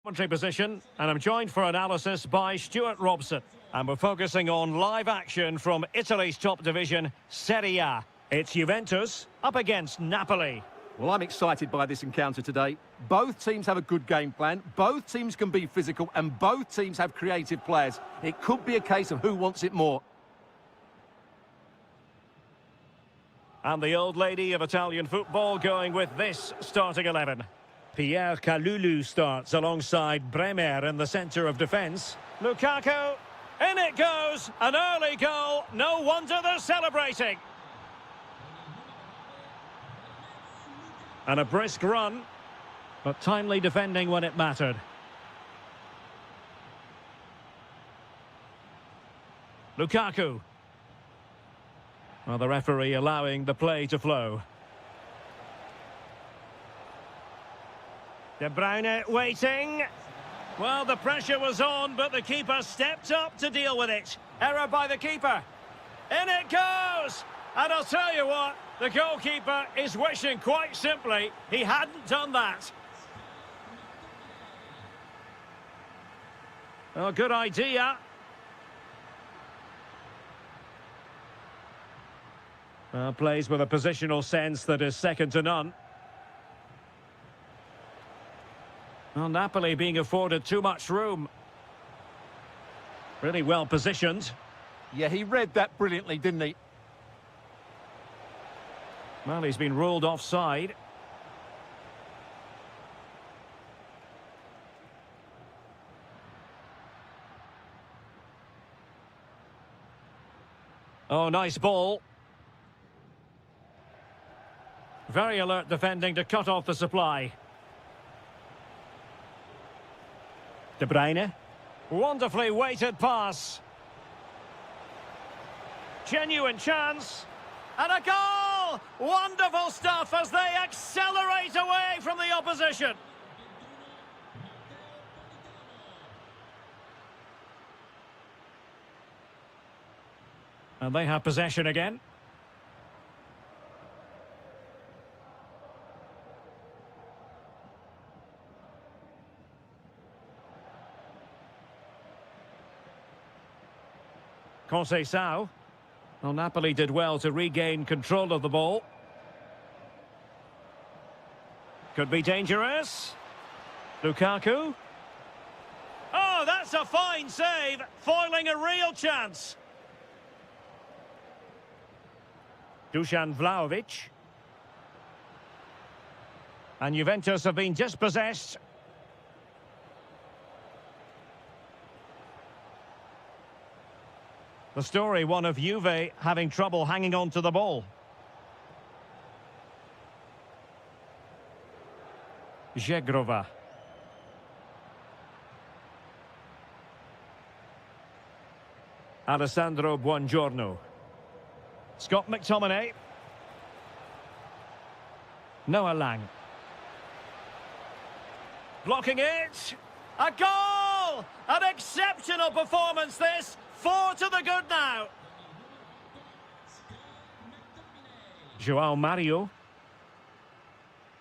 Commentary position, and I'm joined for analysis by Stuart Robson. And we're focusing on live action from Italy's top division, Serie A. It's Juventus up against Napoli. Well, I'm excited by this encounter today. Both teams have a good game plan, both teams can be physical, and both teams have creative players. It could be a case of who wants it more. And the old lady of Italian football going with this starting 11. Pierre Kalulu starts alongside Bremer in the centre of defence. Lukaku, in it goes, an early goal, no wonder they're celebrating. And a brisk run, but timely defending when it mattered. Lukaku. Well, the referee allowing the play to flow. De Bruyne waiting. Well, the pressure was on, but the keeper stepped up to deal with it. Error by the keeper. In it goes! And I'll tell you what, the goalkeeper is wishing quite simply he hadn't done that. Oh, good idea. Plays with a positional sense that is second to none. Well, Napoli being afforded too much room. Really well positioned. Yeah, he read that brilliantly, didn't he? Well, he's been ruled offside. Oh, nice ball. Very alert defending to cut off the supply. De Bruyne. Wonderfully weighted pass. Genuine chance. And a goal! Wonderful stuff as they accelerate away from the opposition. And they have possession again. Conceição. Well, Napoli did well to regain control of the ball. Could be dangerous. Lukaku. Oh, that's a fine save, foiling a real chance. Dusan Vlahovic. And Juventus have been dispossessed. The story, one of Juve having trouble hanging on to the ball. Żegrova. Alessandro Buongiorno. Scott McTominay. Noah Lang. Blocking it. A goal! An exceptional performance this. 4 to the good now. João Mario.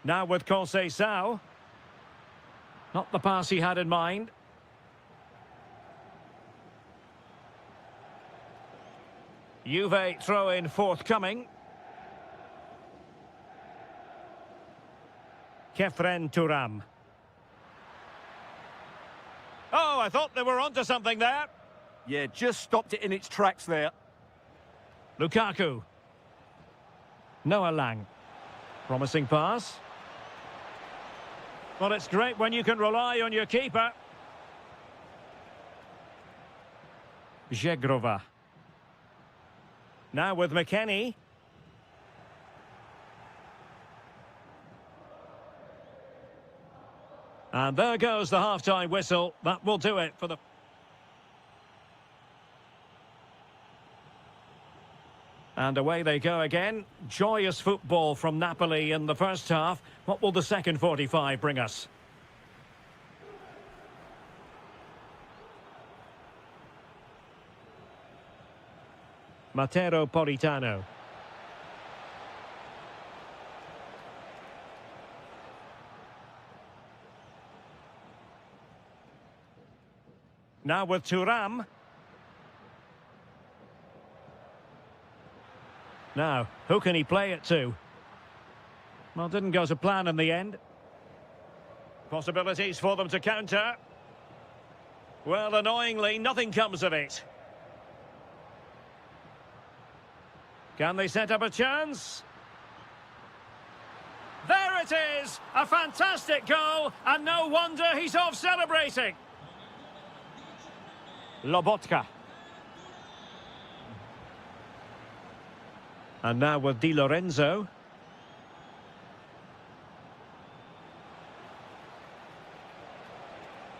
Now with Conceição. Not the pass he had in mind. Juve throw-in forthcoming. Kefren Turam. Oh, I thought they were onto something there. Yeah, just stopped it in its tracks there. Lukaku. Noah Lang. Promising pass. Well, it's great when you can rely on your keeper. Żegrova. Now with McKennie. And there goes the half-time whistle. That will do it for the... And away they go again. Joyous football from Napoli in the first half. What will the second 45 bring us? Matteo Politano. Now with Thuram. Now, who can he play it to? Well, didn't go to plan in the end. Possibilities for them to counter. Well, annoyingly, nothing comes of it. Can they set up a chance? There it is! A fantastic goal, and no wonder he's off celebrating. Lobotka. And now with Di Lorenzo.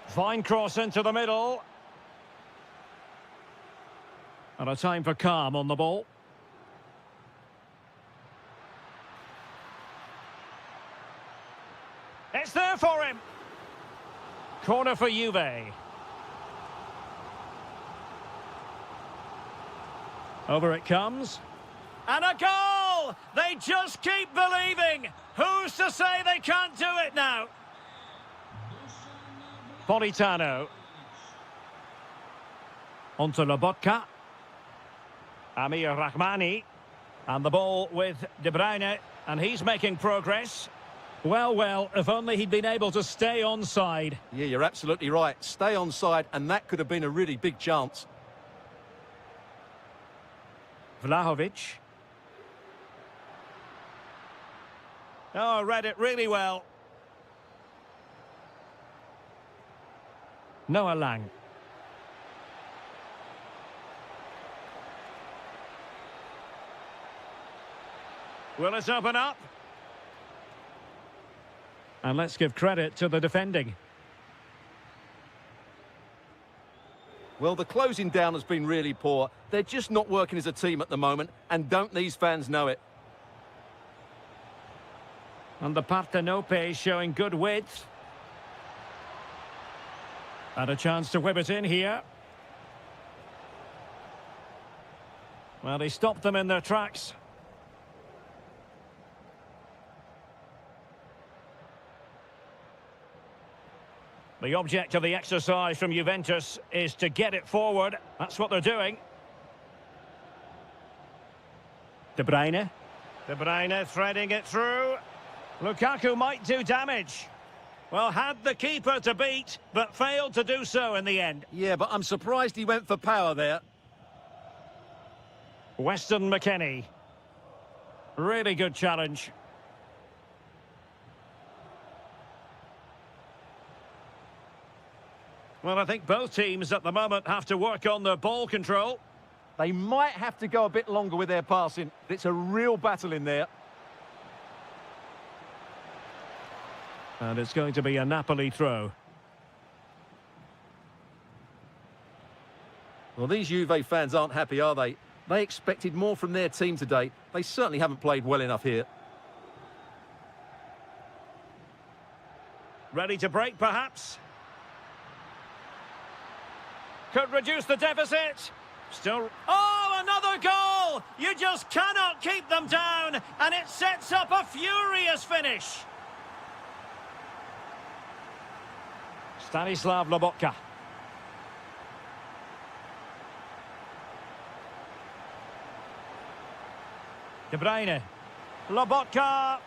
Fine cross into the middle. And a time for calm on the ball. It's there for him. Corner for Juve. Over it comes. And a goal! They just keep believing. Who's to say they can't do it now? Politano. Onto Lobotka. Amir Rahmani. And the ball with De Bruyne. And he's making progress. Well, if only he'd been able to stay onside. Yeah, you're absolutely right. Stay onside, and that could have been a really big chance. Vlahovic. Oh, read it really well. Noah Lang. Will it open up? And let's give credit to the defending. Well, the closing down has been really poor. They're just not working as a team at the moment, and don't these fans know it? And the Partenope showing good width. And a chance to whip it in here. Well, he stopped them in their tracks. The object of the exercise from Juventus is to get it forward. That's what they're doing. De Bruyne. De Bruyne threading it through. Lukaku might do damage. Well, had the keeper to beat, but failed to do so in the end. Yeah, but I'm surprised he went for power there. Weston McKennie. Really good challenge. Well, I think both teams at the moment have to work on their ball control. They might have to go a bit longer with their passing. It's a real battle in there. And it's going to be a Napoli throw. Well, these Juve fans aren't happy, are they? They expected more from their team today. They certainly haven't played well enough here. Ready to break, perhaps? Could reduce the deficit. Still... Oh, another goal! You just cannot keep them down, and it sets up a furious finish. Stanislav Lobotka. De Bruyne. Lobotka.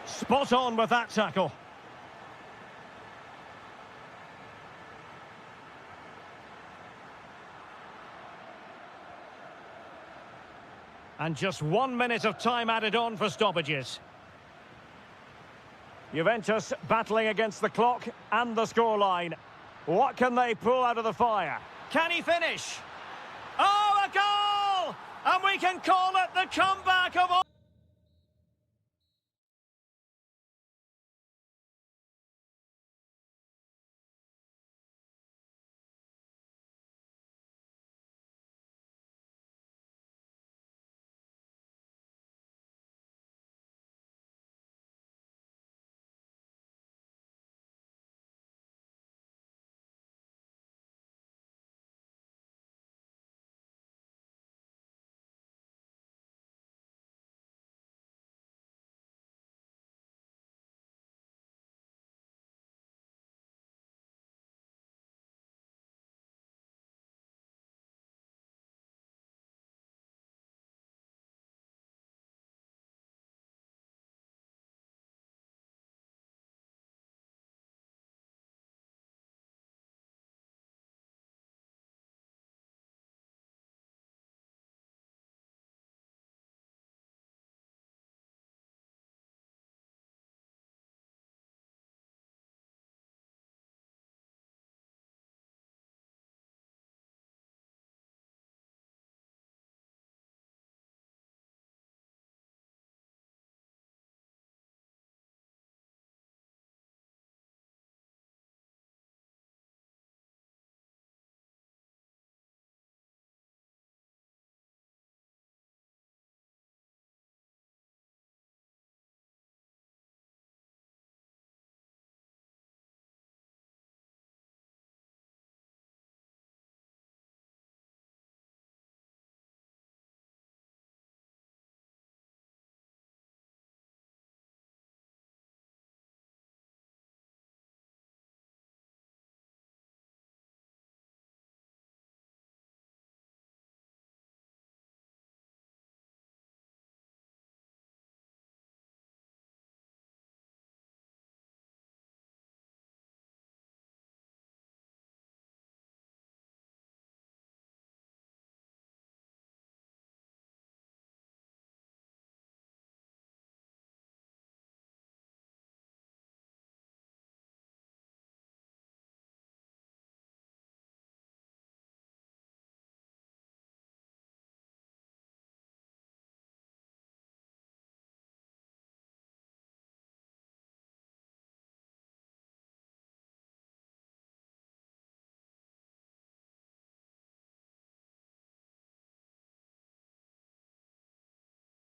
Spot on with that tackle. And just 1 minute of time added on for stoppages. Juventus battling against the clock and the scoreline. What can they pull out of the fire? Can he finish? Oh, a goal! And we can call it the comeback of all.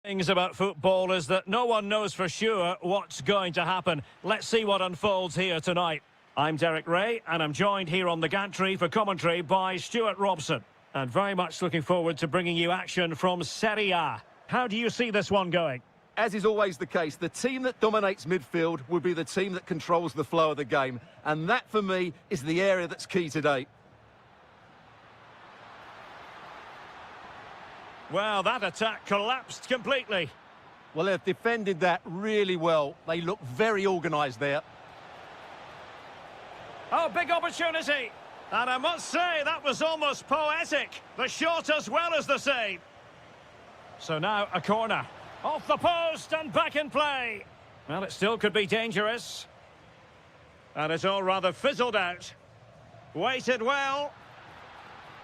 Things about football is that no one knows for sure what's going to happen. Let's see what unfolds here tonight. I'm Derek Ray, and I'm joined here on the gantry for commentary by Stuart Robson. And very much looking forward to bringing you action from Serie A. How do you see this one going? As is always the case, the team that dominates midfield will be the team that controls the flow of the game. And that, for me, is the area that's key today. Well, that attack collapsed completely. Well, they've defended that really well. They look very organised there. Oh, big opportunity. And I must say, that was almost poetic. The shot as well as the save. So now a corner. Off the post and back in play. Well, it still could be dangerous. And it's all rather fizzled out. Waited well.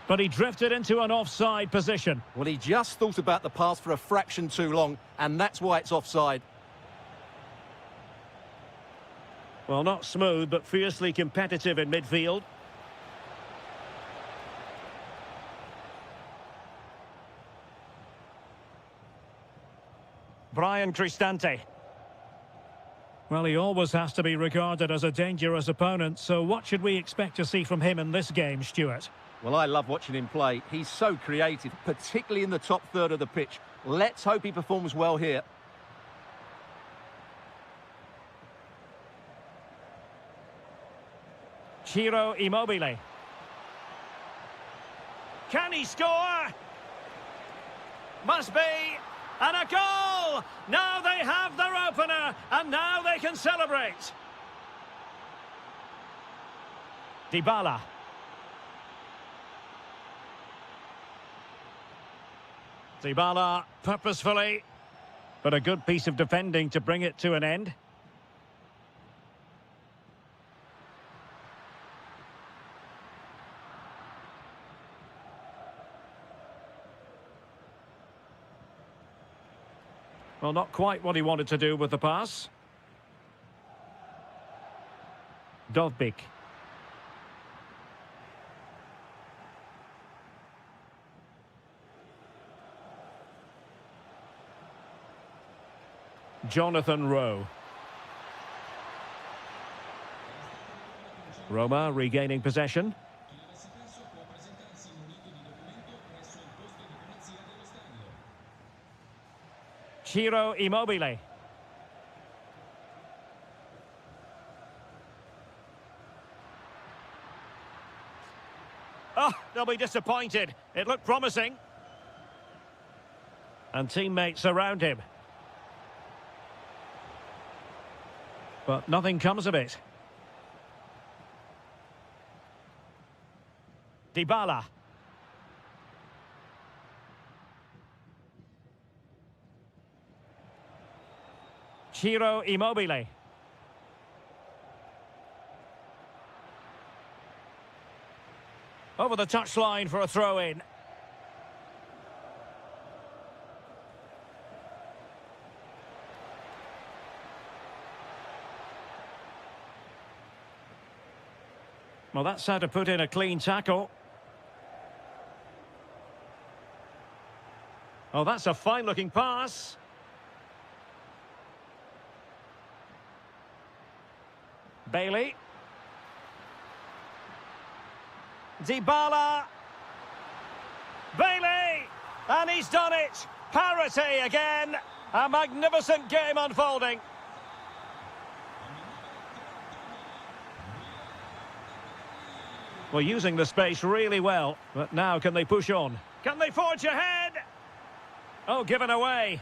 But he drifted into an offside position. Well, he just thought about the pass for a fraction too long, and that's why it's offside. Well, not smooth, but fiercely competitive in midfield. Brian Cristante. Well, he always has to be regarded as a dangerous opponent, so what should we expect to see from him in this game, Stuart? Well, I love watching him play. He's so creative, particularly in the top third of the pitch. Let's hope he performs well here. Ciro Immobile. Can he score? Must be. And a goal! Now they have their opener, and now they can celebrate. Dybala. Dybala purposefully, but a good piece of defending to bring it to an end. Well, not quite what he wanted to do with the pass. Dovbik. Jonathan Rowe. Roma regaining possession. Ciro Immobile. Oh, they'll be disappointed. It looked promising. And teammates around him. But nothing comes of it. Dybala. Ciro Immobile. Over the touchline for a throw-in. Well, that's how to put in a clean tackle. Oh, that's a fine-looking pass. Bailey. Dybala. Bailey! And he's done it! Parity again! A magnificent game unfolding. Well, using the space really well, but now can they push on? Can they forge ahead? Oh, given away.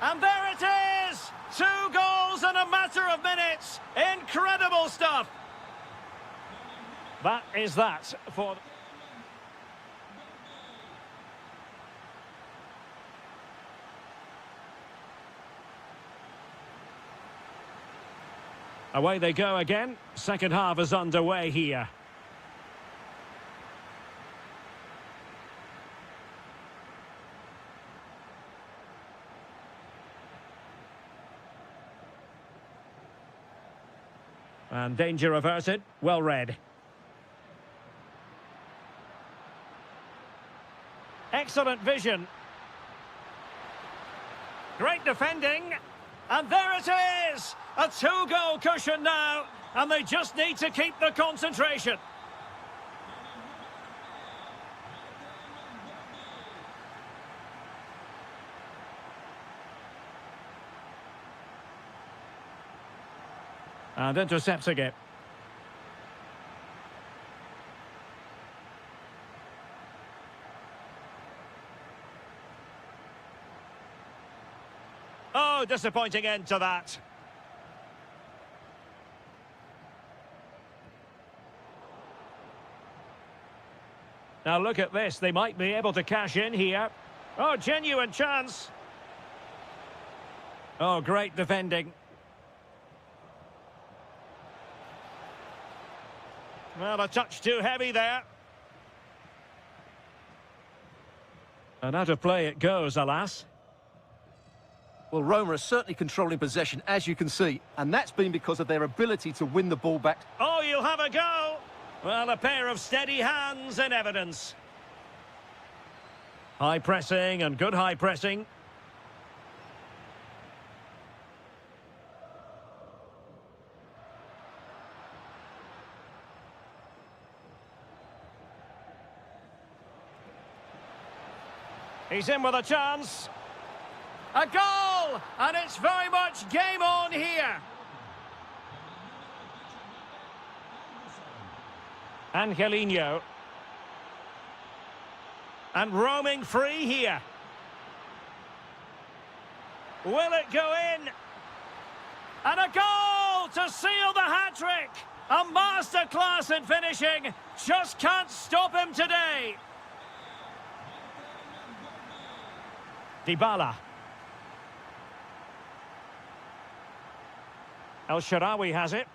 And there it is! 2 goals in a matter of minutes. Incredible stuff. That is that for... Away they go again. Second half is underway here. And danger averted. Well read. Excellent vision. Great defending. And there it is! A two-goal cushion now, and they just need to keep the concentration. And intercepting it. Oh, disappointing end to that. Now look at this, they might be able to cash in here. Oh, genuine chance. Oh, great defending. Well, a touch too heavy there. And out of play it goes, alas. Well, Roma are certainly controlling possession, as you can see, and that's been because of their ability to win the ball back. Oh, you'll have a go. Well, a pair of steady hands in evidence. High pressing and good high pressing. He's in with a chance. A goal! And it's very much game on here. Angelino. And roaming free here. Will it go in? And a goal to seal the hat-trick! A masterclass in finishing. Just can't stop him today. Dybala. El Shaarawy has it.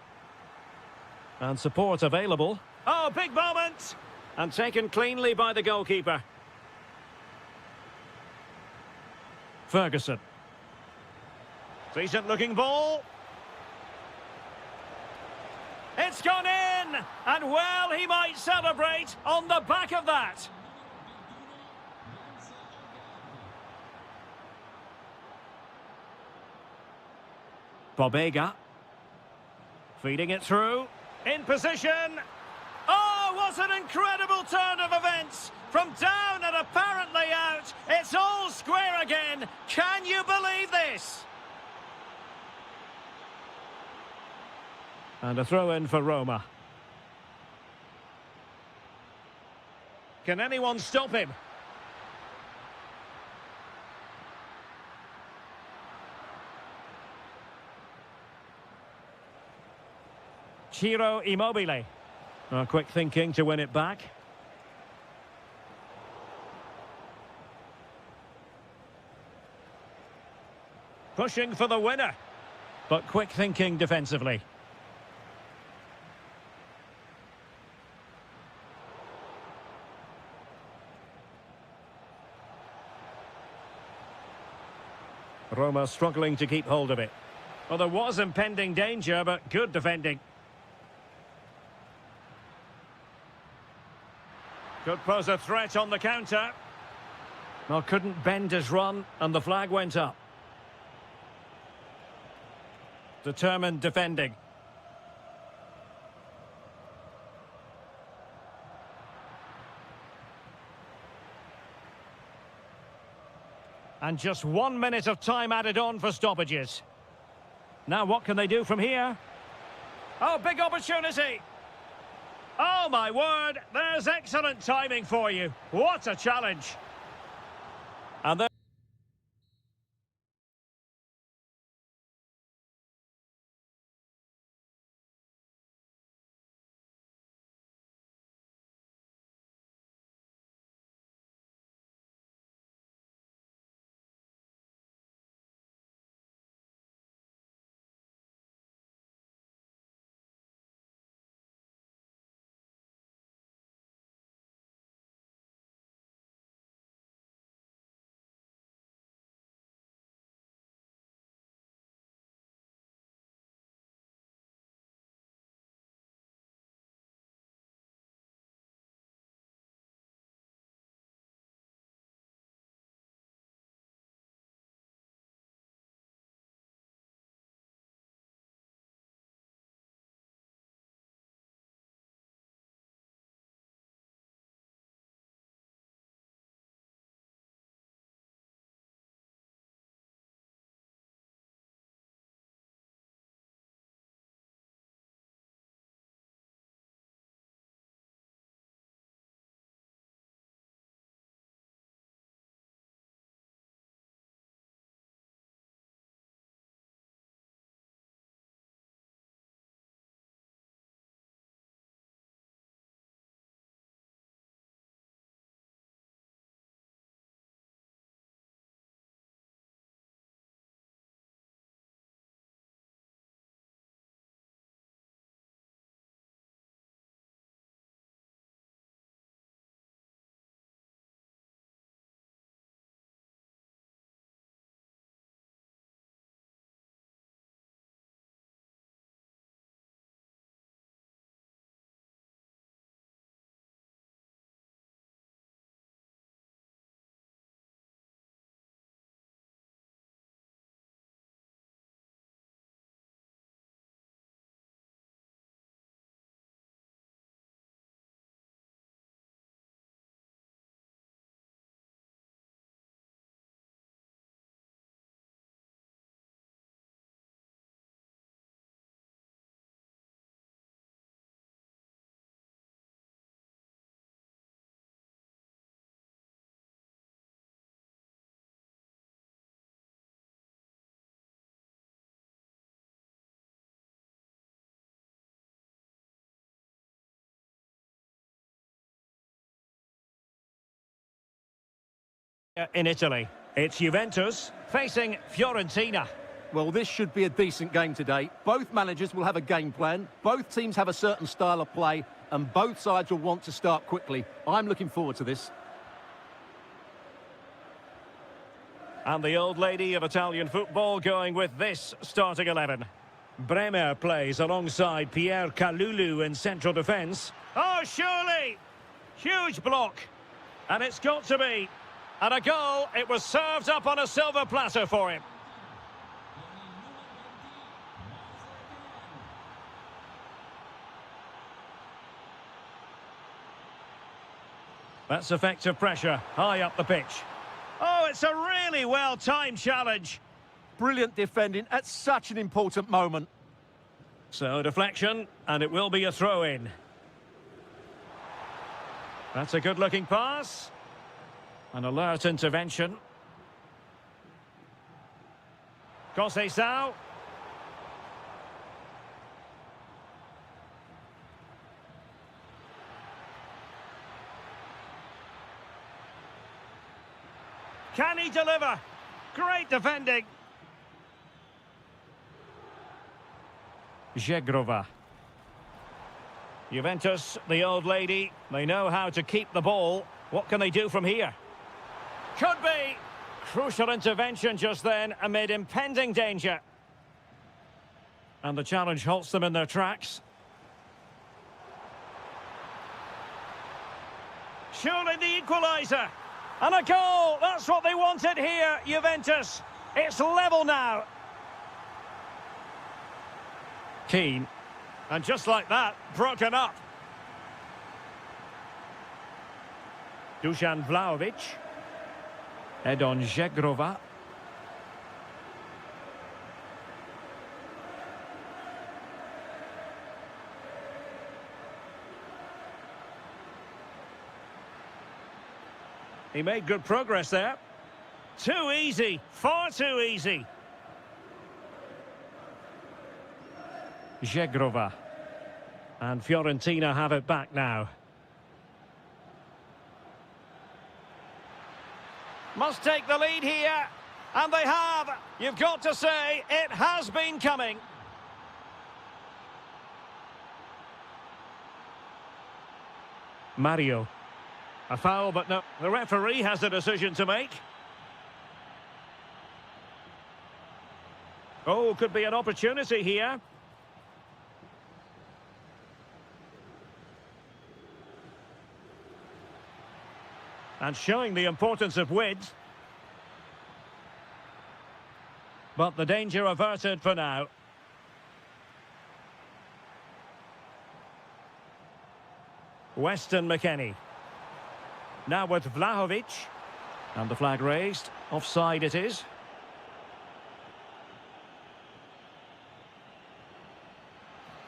And support available. Oh, big moment! And taken cleanly by the goalkeeper. Ferguson. Decent looking ball. It's gone in! And well, he might celebrate on the back of that. Bobega. Feeding it through. In position. Oh, what an incredible turn of events. From down and apparently out, it's all square again. Can you believe this? And a throw-in for Roma. Can anyone stop him? Ciro Immobile. Quick thinking to win it back. Pushing for the winner. But quick thinking defensively. Roma struggling to keep hold of it. Well, there was impending danger, but good defending. Could pose a threat on the counter. Well, couldn't bend his run, and the flag went up. Determined defending. And just 1 minute of time added on for stoppages. Now what can they do from here? Oh, big opportunity! Oh, my word, there's excellent timing for you. What a challenge. And there In Italy, it's Juventus facing Fiorentina. Well, this should be a decent game today. Both managers will have a game plan. Both teams have a certain style of play, and both sides will want to start quickly. I'm looking forward to this. And the old lady of Italian football going with this starting 11. Bremer plays alongside Pierre Kalulu in central defence. Oh, surely! Huge block. And it's got to be. And a goal, it was served up on a silver platter for him. That's effective pressure, high up the pitch. Oh, it's a really well-timed challenge. Brilliant defending at such an important moment. So, deflection, and it will be a throw-in. That's a good-looking pass. An alert intervention. Conceição. Can he deliver? Great defending. Żegrova. Juventus, the old lady, they know how to keep the ball. What can they do from here? Could be. Crucial intervention just then amid impending danger. And the challenge halts them in their tracks. Surely the equaliser. And a goal! That's what they wanted here, Juventus. It's level now. Keane. And just like that, broken up. Dusan Vlahovic. Edon Żegrova. He made good progress there. Too easy, far too easy. Żegrova. And Fiorentina have it back now. Must take the lead here. And they have. You've got to say, it has been coming. Mario. A foul, but no. The referee has a decision to make. Oh, could be an opportunity here. And showing the importance of width. But the danger averted for now. Weston McKennie. Now with Vlahovic. And the flag raised. Offside it is.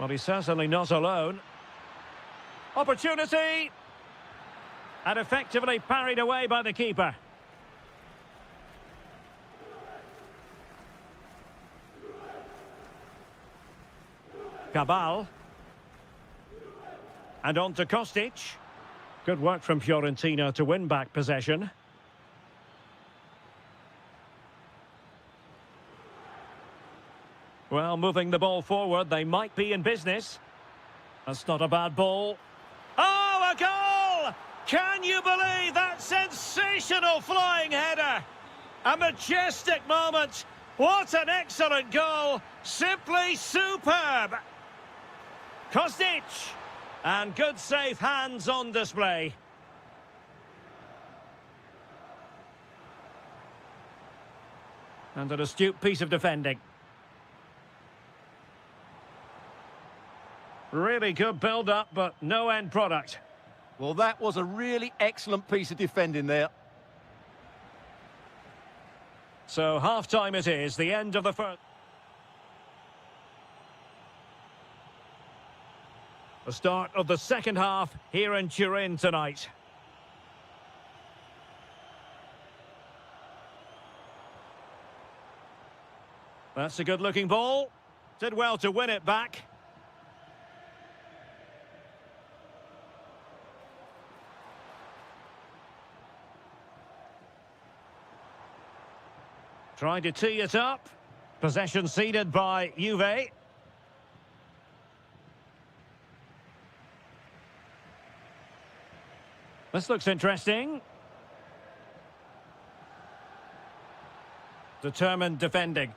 Well, he's certainly not alone. Opportunity! And effectively parried away by the keeper. Cabal. And on to Kostic. Good work from Fiorentina to win back possession. Well, moving the ball forward, they might be in business. That's not a bad ball. Oh, a goal! Can you believe that sensational flying header? A majestic moment. What an excellent goal. Simply superb. Kostic. And good safe hands on display. And an astute piece of defending. Really good build-up, but no end product. Well, that was a really excellent piece of defending there. So half-time it is, the end of the first. The start of the second half here in Turin tonight. That's a good-looking ball. Did well to win it back. Trying to tee it up. Possession ceded by Juve. This looks interesting. Determined defending.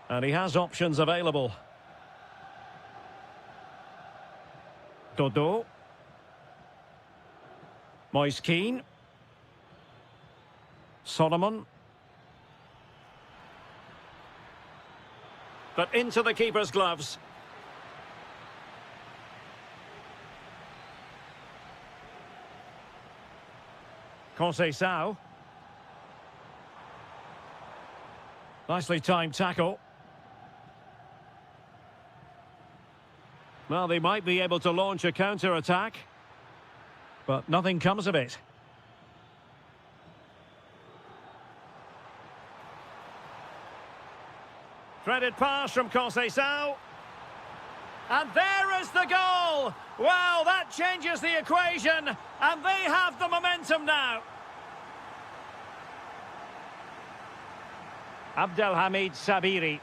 And he has options available. Dodo. Moise Keane. Solomon. But into the keeper's gloves. Conceição. Nicely timed tackle. Well, they might be able to launch a counter-attack, but nothing comes of it. Threaded pass from Conceição. And there is the goal! Well, that changes the equation, and they have the momentum now. Abdelhamid Sabiri.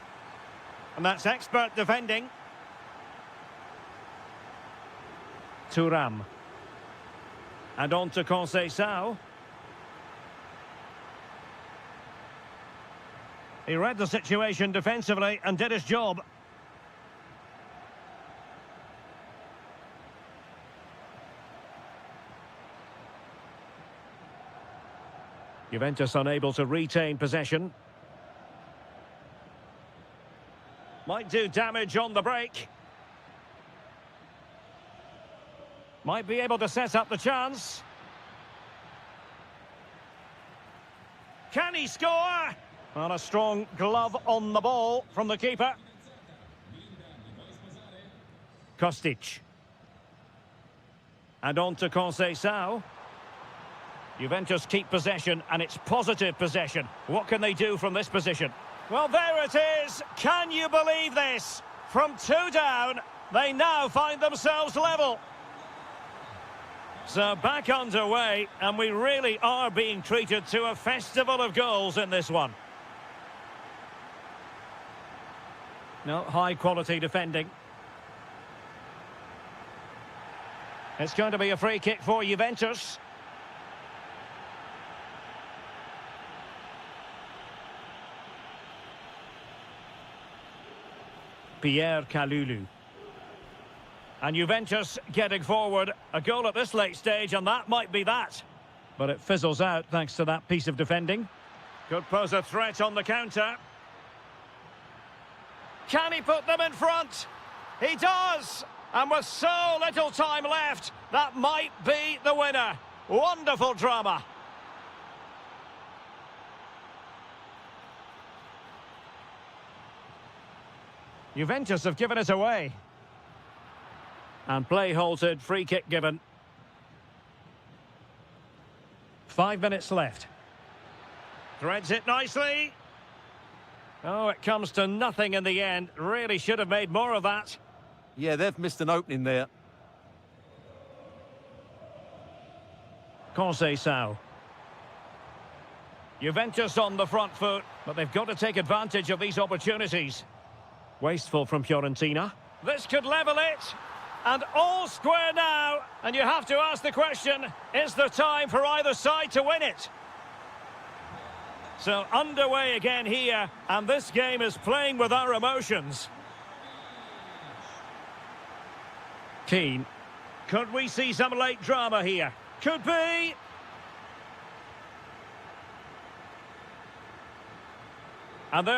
And that's expert defending. Thuram. And on to Conceição. He read the situation defensively and did his job. Juventus unable to retain possession. Might do damage on the break. Might be able to set up the chance. Can he score? On a strong glove on the ball from the keeper. Kostic. And on to Conceição. Juventus keep possession, and it's positive possession. What can they do from this position? Well, there it is. Can you believe this? From 2 down, they now find themselves level. So back underway, and we really are being treated to a festival of goals in this one. No, high-quality defending. It's going to be a free kick for Juventus. Pierre Kalulu. And Juventus getting forward. A goal at this late stage, and that might be that. But it fizzles out thanks to that piece of defending. Could pose a threat on the counter. Can he put them in front? He does! And with so little time left, that might be the winner. Wonderful drama. Juventus have given it away. And play halted, free kick given. 5 minutes left. Threads it nicely. Oh, it comes to nothing in the end. Really should have made more of that. Yeah, they've missed an opening there. Conceição. Juventus on the front foot, but they've got to take advantage of these opportunities. Wasteful from Fiorentina. This could level it. And all square now. And you have to ask the question, is there time for either side to win it? So underway again here, and this game is playing with our emotions. Keane. Could we see some late drama here? Could be. And there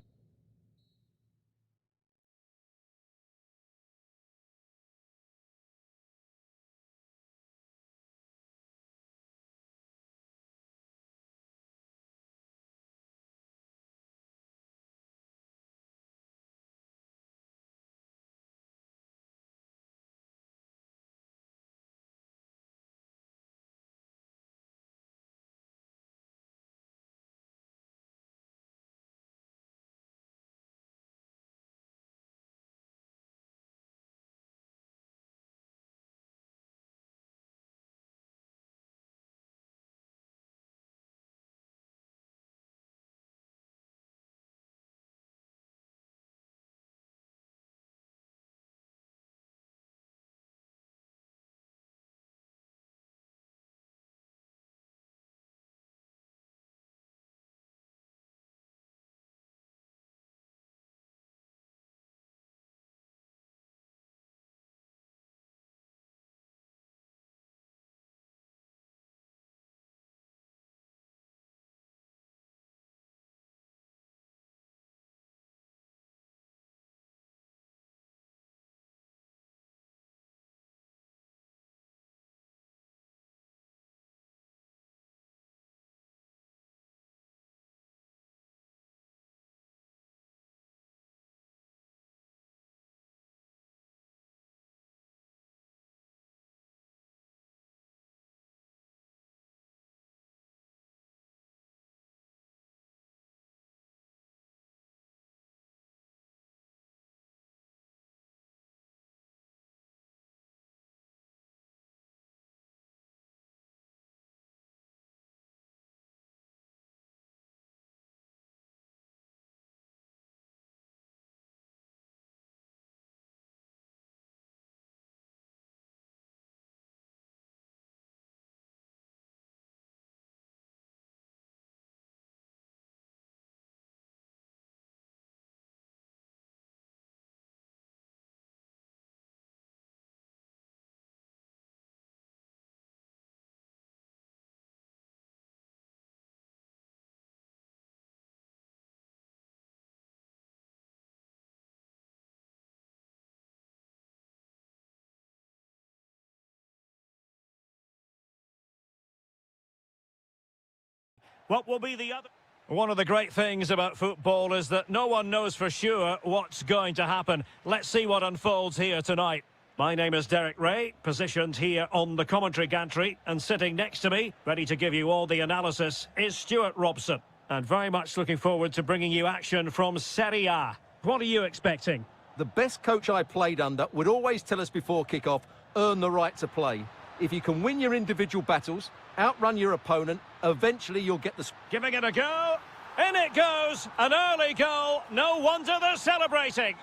What will be the other? One of the great things about football is that no one knows for sure what's going to happen. Let's see what unfolds here tonight. My name is Derek Ray, positioned here on the commentary gantry, and sitting next to me, ready to give you all the analysis, is Stuart Robson. And very much looking forward to bringing you action from Serie A. What are you expecting? The best coach I played under would always tell us before kick-off, earn the right to play. If you can win your individual battles, outrun your opponent, eventually you'll get the... Giving it a go. In it goes. An early goal. No wonder they're celebrating.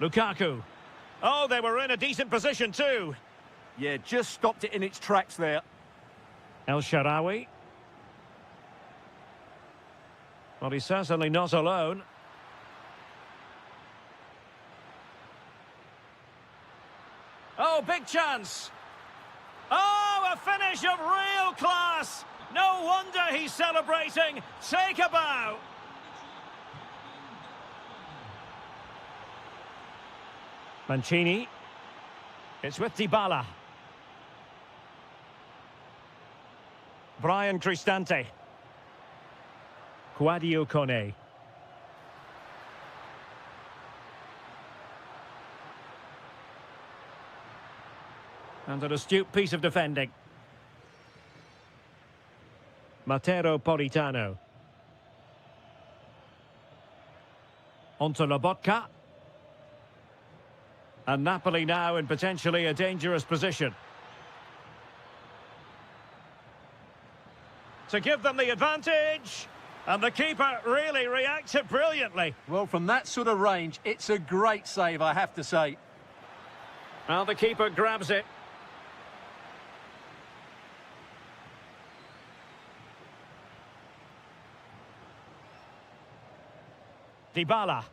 Lukaku. Oh, they were in a decent position too. Yeah, just stopped it in its tracks there. El Shaarawy. Well, he's certainly not alone. Oh, big chance. Oh, a finish of real class. No wonder he's celebrating. Take a bow. Mancini. It's with Dybala. Brian Cristante. Quadio Kone. And an astute piece of defending. Matteo Politano. Onto Lobotka. And Napoli now in potentially a dangerous position. To give them the advantage. And the keeper really reacted brilliantly. Well, from that sort of range, it's a great save, I have to say. Well, the keeper grabs it. Dybala.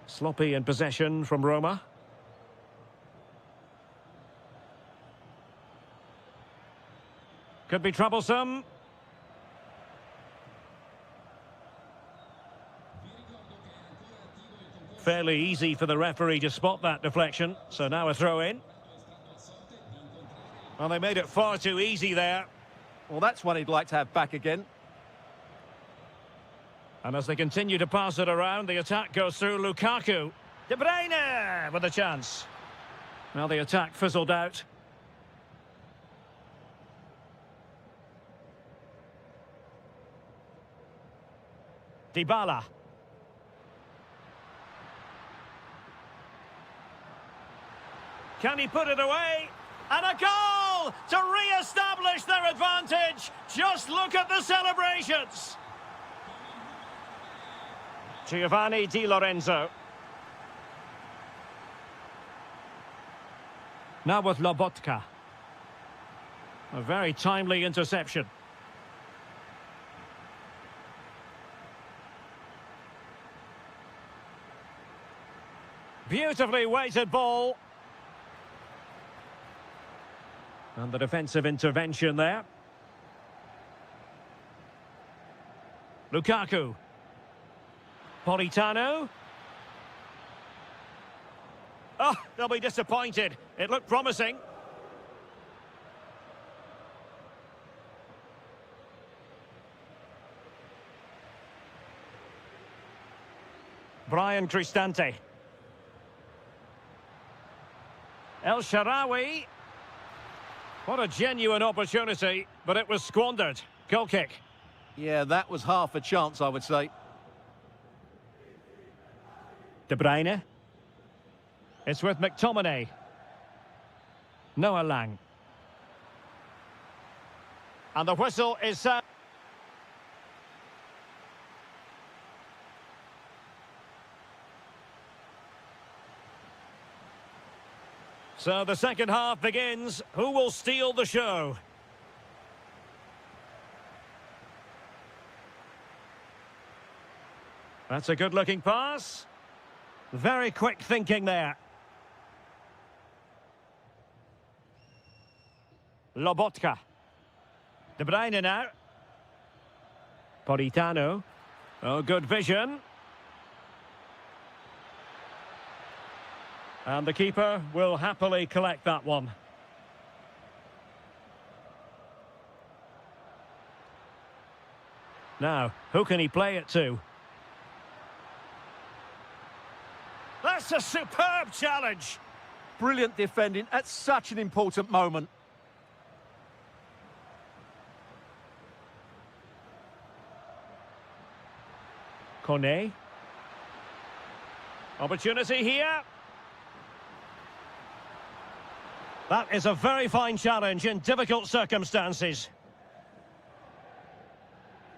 Sloppy in possession from Roma. Could be troublesome. Fairly easy for the referee to spot that deflection. So now a throw in. Well, they made it far too easy there. Well, that's one he'd like to have back again. And as they continue to pass it around, the attack goes through Lukaku. De Bruyne with a chance. Well, the attack fizzled out. Dybala. Can he put it away? And a goal to re-establish their advantage. Just look at the celebrations. Giovanni Di Lorenzo. Now with Lobotka. A very timely interception. Beautifully weighted ball. And the defensive intervention there. Lukaku. Politano. Oh, they'll be disappointed. It looked promising. Brian Cristante. El Shaarawy. What a genuine opportunity, but it was squandered. Goal kick. Yeah, that was half a chance, I would say. De Bruyne. It's with McTominay. Noah Lang. And the whistle is sound. So the second half begins. Who will steal the show? That's a good-looking pass. Very quick thinking there. Lobotka. De Bruyne now. Politano. Oh, good vision. And the keeper will happily collect that one. Now, who can he play it to? That's a superb challenge. Brilliant defending at such an important moment. Kone. Opportunity here. That is a very fine challenge in difficult circumstances.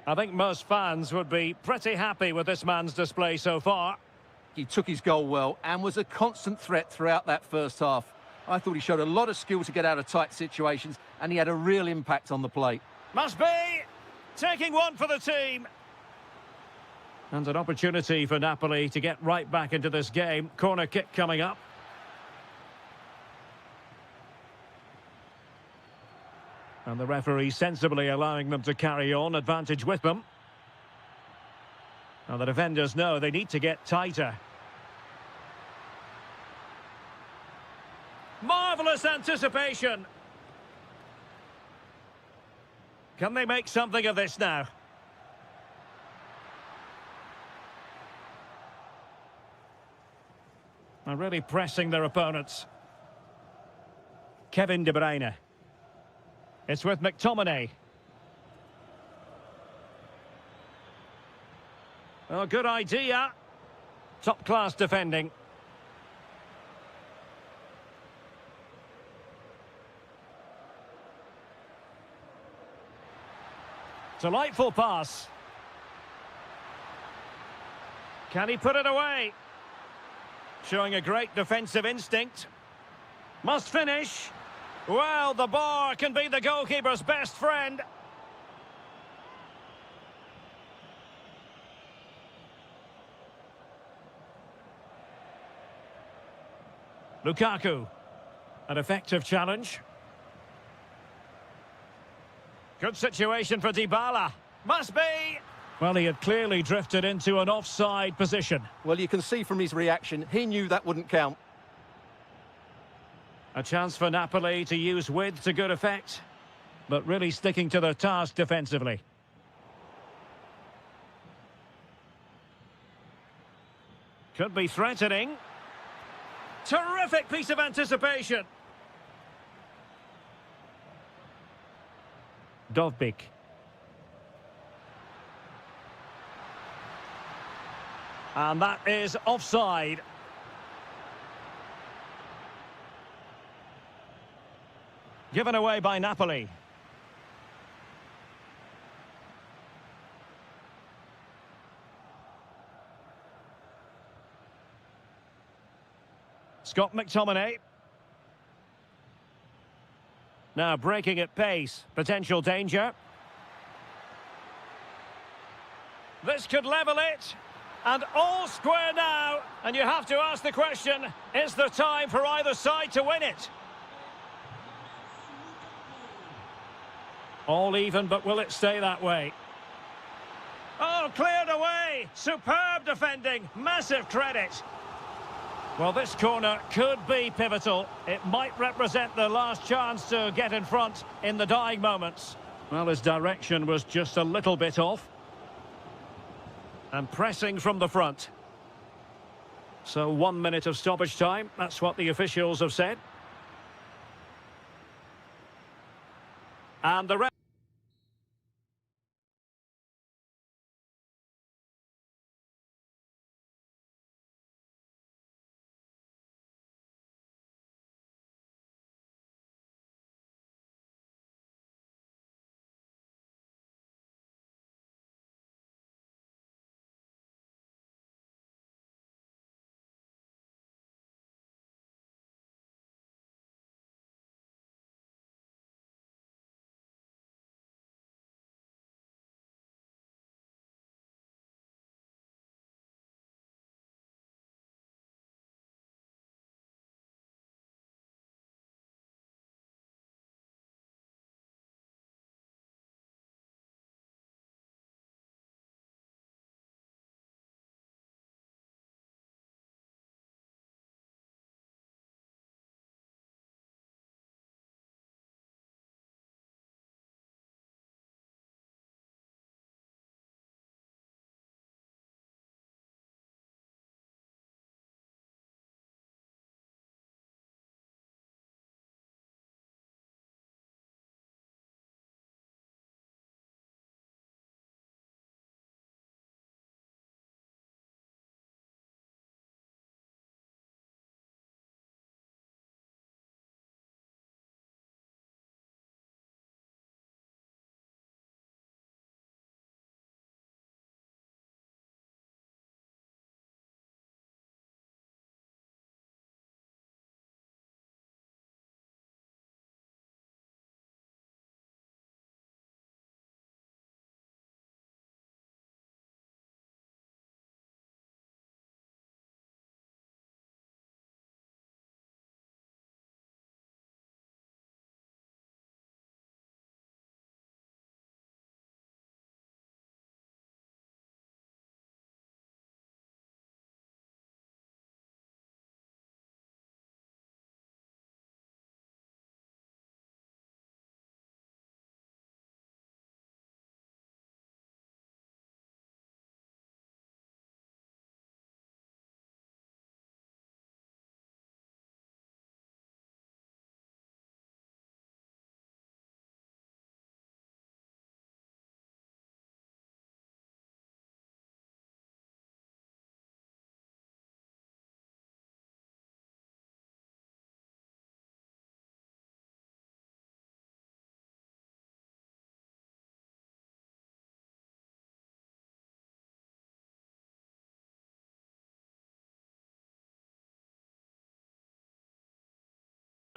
I think most fans would be pretty happy with this man's display so far. He took his goal well and was a constant threat throughout that first half. I thought he showed a lot of skill to get out of tight situations, and he had a real impact on the plate. Must be taking one for the team. And an opportunity for Napoli to get right back into this game. Corner kick coming up. And the referee sensibly allowing them to carry on, advantage with them. Now the defenders know they need to get tighter. Marvellous anticipation. Can they make something of this now? They're really pressing their opponents. Kevin De Bruyne. It's with McTominay. Oh, good idea. Top-class defending. Delightful pass. Can he put it away? Showing a great defensive instinct. Must finish. Well, the bar can be the goalkeeper's best friend. Lukaku. An effective challenge. Good situation for Dybala. Must be. Well, he had clearly drifted into an offside position. Well, you can see from his reaction, he knew that wouldn't count. A chance for Napoli to use width to good effect, but really sticking to their task defensively. Could be threatening. Terrific piece of anticipation. Dovbyk. And that is offside. Given away by Napoli. Scott McTominay. Now breaking at pace. Potential danger. This could level it. And all square now. And you have to ask the question, is there time for either side to win it? All even, but will it stay that way? Oh, cleared away! Superb defending, massive credit. Well, this corner could be pivotal. It might represent the last chance to get in front in the dying moments. Well, his direction was just a little bit off. And pressing from the front. So 1 minute of stoppage time, that's what the officials have said. And the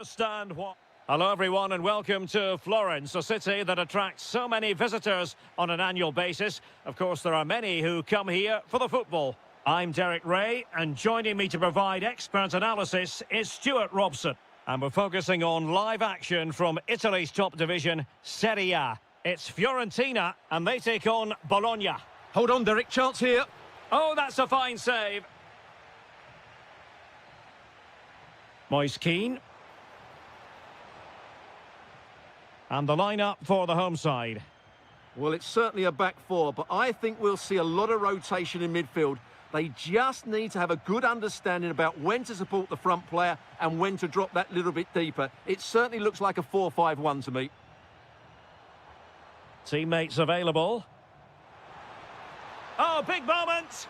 Understand what? Hello everyone and welcome to Florence, a city that attracts so many visitors on an annual basis. Of course, there are many who come here for the football. I'm Derek Ray, and joining me to provide expert analysis is Stuart Robson. And we're focusing on live action from Italy's top division, Serie A. It's Fiorentina, and they take on Bologna. Hold on, Derek, chance here. Oh, that's a fine save. Moise Keane. And the lineup for the home side. Well, it's certainly a back four, but I think we'll see a lot of rotation in midfield. They just need to have a good understanding about when to support the front player and when to drop that little bit deeper. It certainly looks like a 4-5-1 to me. Teammates available. Oh, big moment!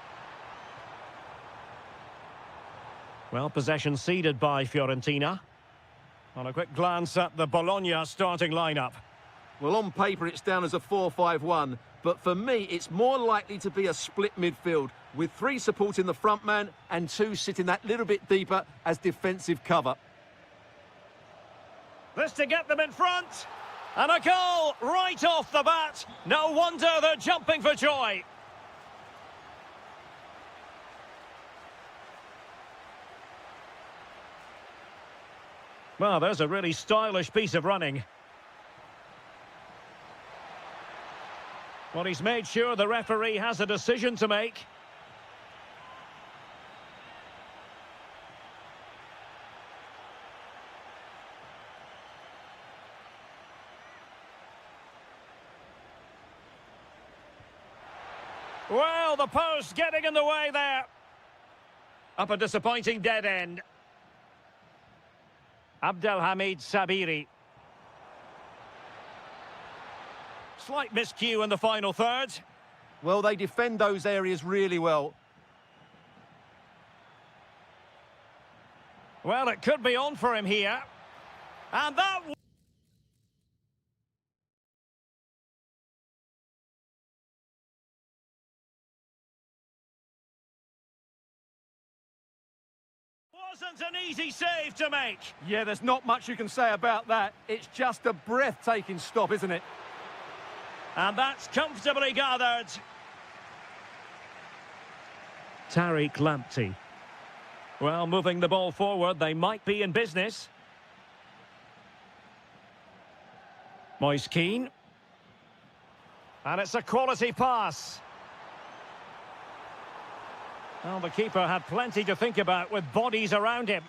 Well, possession ceded by Fiorentina. On a quick glance at the Bologna starting lineup. Well, on paper, it's down as a 4-5-1, but for me, it's more likely to be a split midfield, with 3 supporting the front man and 2 sitting that little bit deeper as defensive cover. This to get them in front. And a goal right off the bat. No wonder they're jumping for joy. Well, there's a really stylish piece of running. Well, he's made sure the referee has a decision to make. Well, the post getting in the way there. Up a disappointing dead end. Abdelhamid Sabiri. Slight miscue in the final third. Well, they defend those areas really well. Well, it could be on for him here. And that wasn't an easy save to make. Yeah, there's not much you can say about that. It's just a breathtaking stop, isn't it? And that's comfortably gathered. Tariq Lamptey. Well, moving the ball forward, they might be in business. Moise Keane. And it's a quality pass. Well, the keeper had plenty to think about with bodies around him.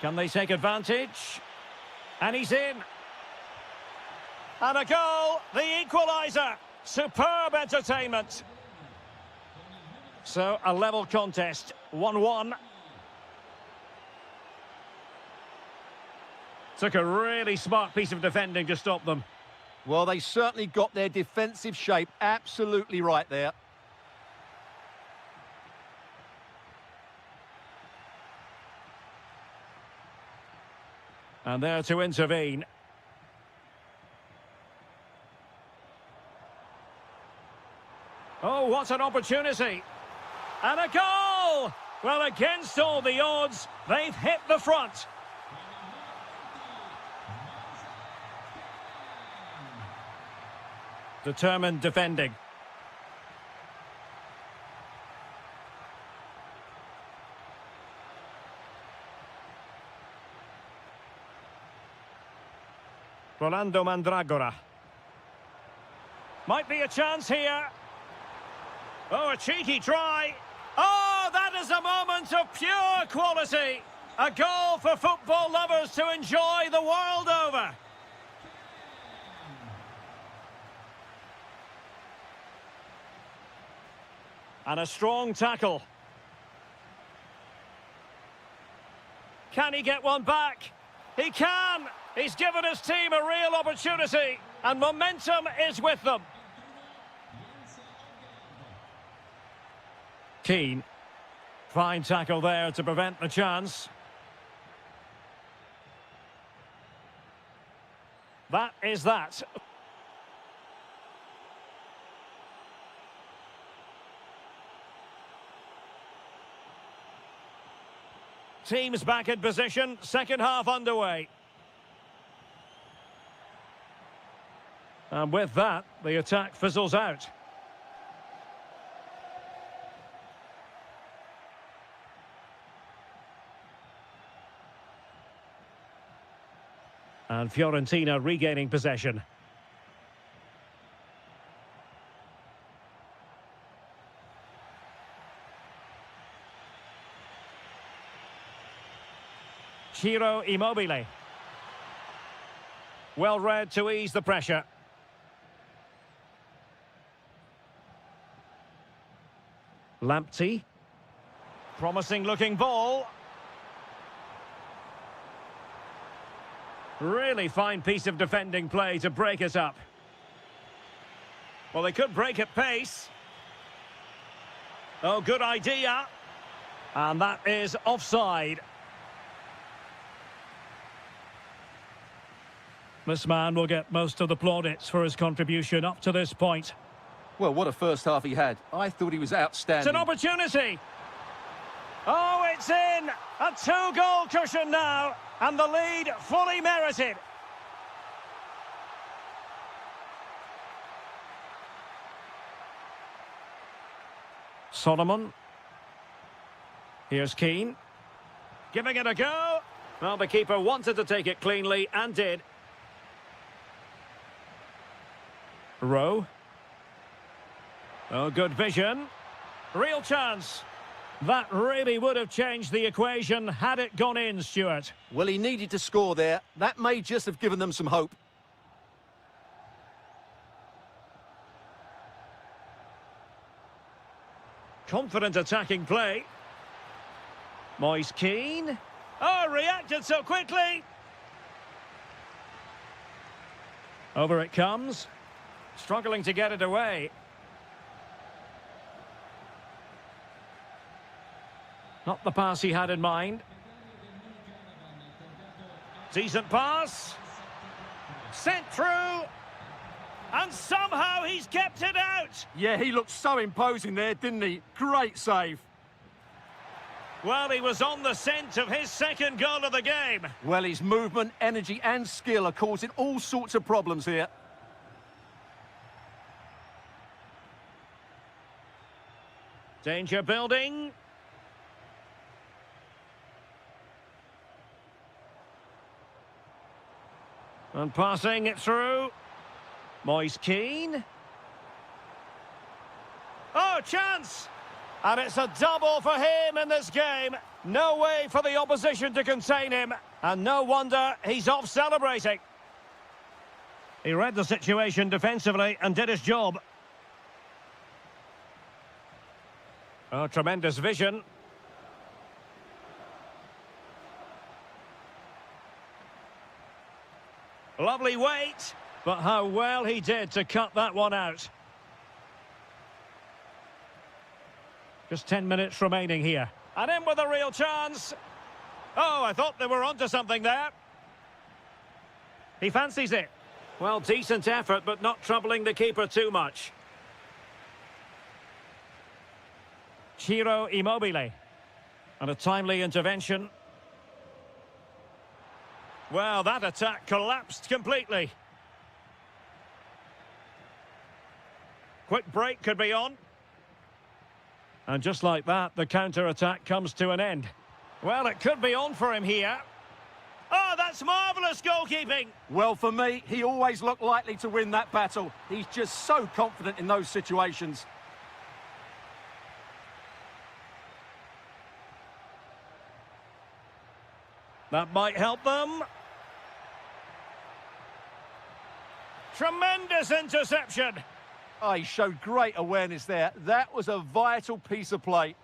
Can they take advantage? And he's in. And a goal, the equaliser. Superb entertainment. So, a level contest, 1-1. Took a really smart piece of defending to stop them. Well, they certainly got their defensive shape absolutely right there. And there to intervene. Oh, what an opportunity. And a goal! Well, against all the odds, they've hit the front. Determined defending. Rolando Mandragora. Might be a chance here. Oh, a cheeky try. Oh, that is a moment of pure quality. A goal for football lovers to enjoy the world over. And a strong tackle. Can he get one back? He can! He's given his team a real opportunity, and momentum is with them. Keane. Fine tackle there to prevent the chance. That is that. teams back in position. Second half underway. And with that, the attack fizzles out. And Fiorentina regaining possession. Ciro Immobile. Well read to ease the pressure. Lamptey. Promising looking ball. Really fine piece of defending play to break us up. Well, they could break at pace. Oh, good idea. And that is offside. This man will get most of the plaudits for his contribution up to this point. Well, what a first half he had. I thought he was outstanding. It's an opportunity. Oh, it's in. A two-goal cushion now. And the lead fully merited. Solomon. Here's Keane. Giving it a go. Well, the keeper wanted to take it cleanly and did. Rowe. Oh, good vision. Real chance. That really would have changed the equation had it gone in, Stuart. Well, he needed to score there. That may just have given them some hope. Confident attacking play. Moise Keane. Oh, reacted so quickly. Over it comes. Struggling to get it away. Not the pass he had in mind. Decent pass. Sent through. And somehow he's kept it out. Yeah, he looked so imposing there, didn't he? Great save. Well, he was on the scent of his second goal of the game. Well, his movement, energy and skill are causing all sorts of problems here. Danger building. And passing it through. Moise Keane. Oh, chance! And it's a double for him in this game. No way for the opposition to contain him. And no wonder he's off celebrating. He read the situation defensively and did his job. Oh, tremendous vision. Lovely weight, but how well he did to cut that one out. Just 10 minutes remaining here. And in with a real chance. Oh, I thought they were onto something there. He fancies it. Well, decent effort, but not troubling the keeper too much. Ciro Immobile. And a timely intervention. Well, that attack collapsed completely. Quick break could be on. And just like that, the counter-attack comes to an end. Well, it could be on for him here. Oh, that's marvellous goalkeeping. Well, for me, he always looked likely to win that battle. He's just so confident in those situations. That might help them. Tremendous interception. Oh, he showed great awareness there. That was a vital piece of play.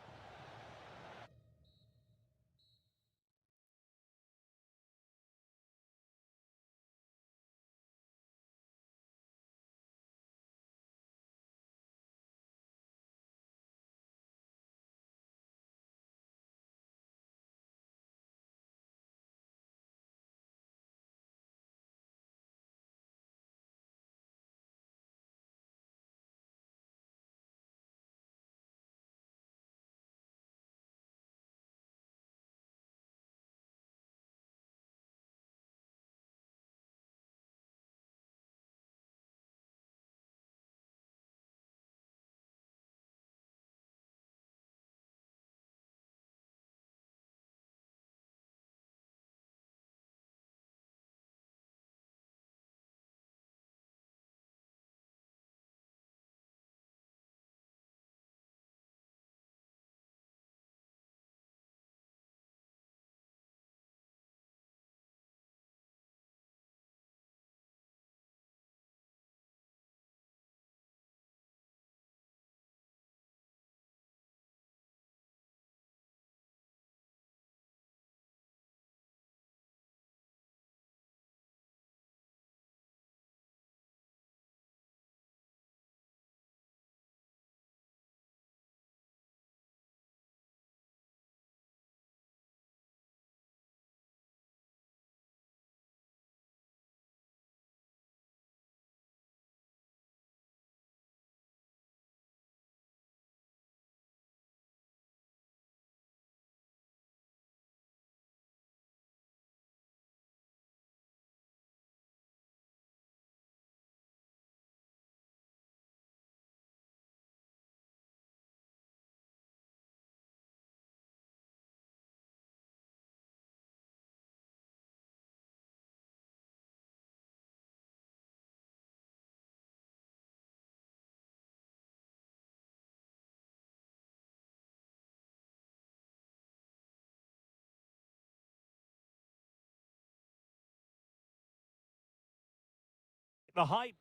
the hype.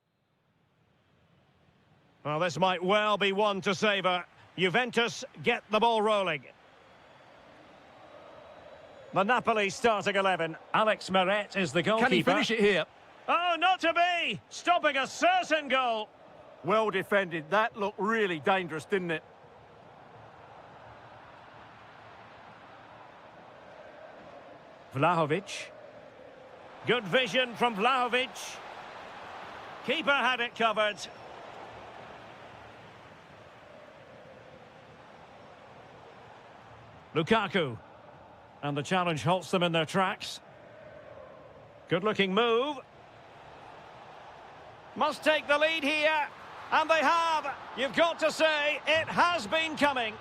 Well, this might well be one to savour. Juventus get the ball rolling. The Napoli starting 11. Alex Meret is the goalkeeper. Can he finish it here? Oh, not to be! Stopping a certain goal. Well defended. That looked really dangerous, didn't it? Vlahovic. Good vision from Vlahovic. Keeper had it covered. Lukaku. And the challenge halts them in their tracks. Good-looking move. Must take the lead here. And they have. You've got to say, it has been coming.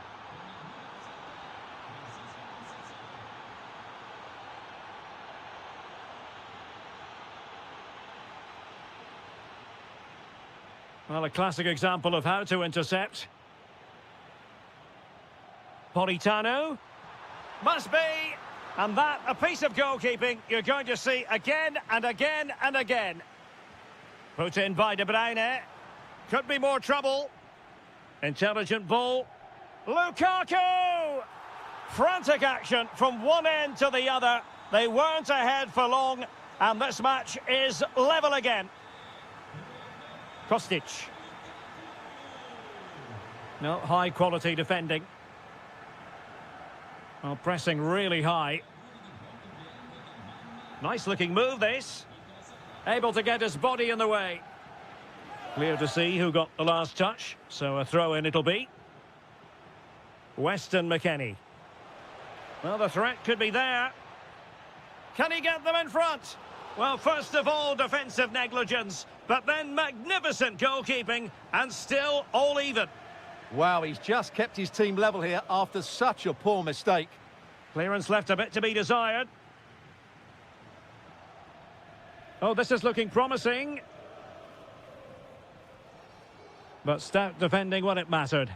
Well, a classic example of how to intercept. Politano. Must be. And that, a piece of goalkeeping you're going to see again and again and again. Put in by De Bruyne. Could be more trouble. Intelligent ball. Lukaku! Frantic action from one end to the other. They weren't ahead for long. And this match is level again. Kostic. No, high quality defending. Well, pressing really high. Nice looking move this. Able to get his body in the way. Clear to see who got the last touch. So a throw in it'll be. Weston McKennie. Well, the threat could be there. Can he get them in front? Well, first of all, defensive negligence, but then magnificent goalkeeping, and still all even. Wow, he's just kept his team level here after such a poor mistake. Clearance left a bit to be desired. Oh, this is looking promising. But stout defending when it mattered.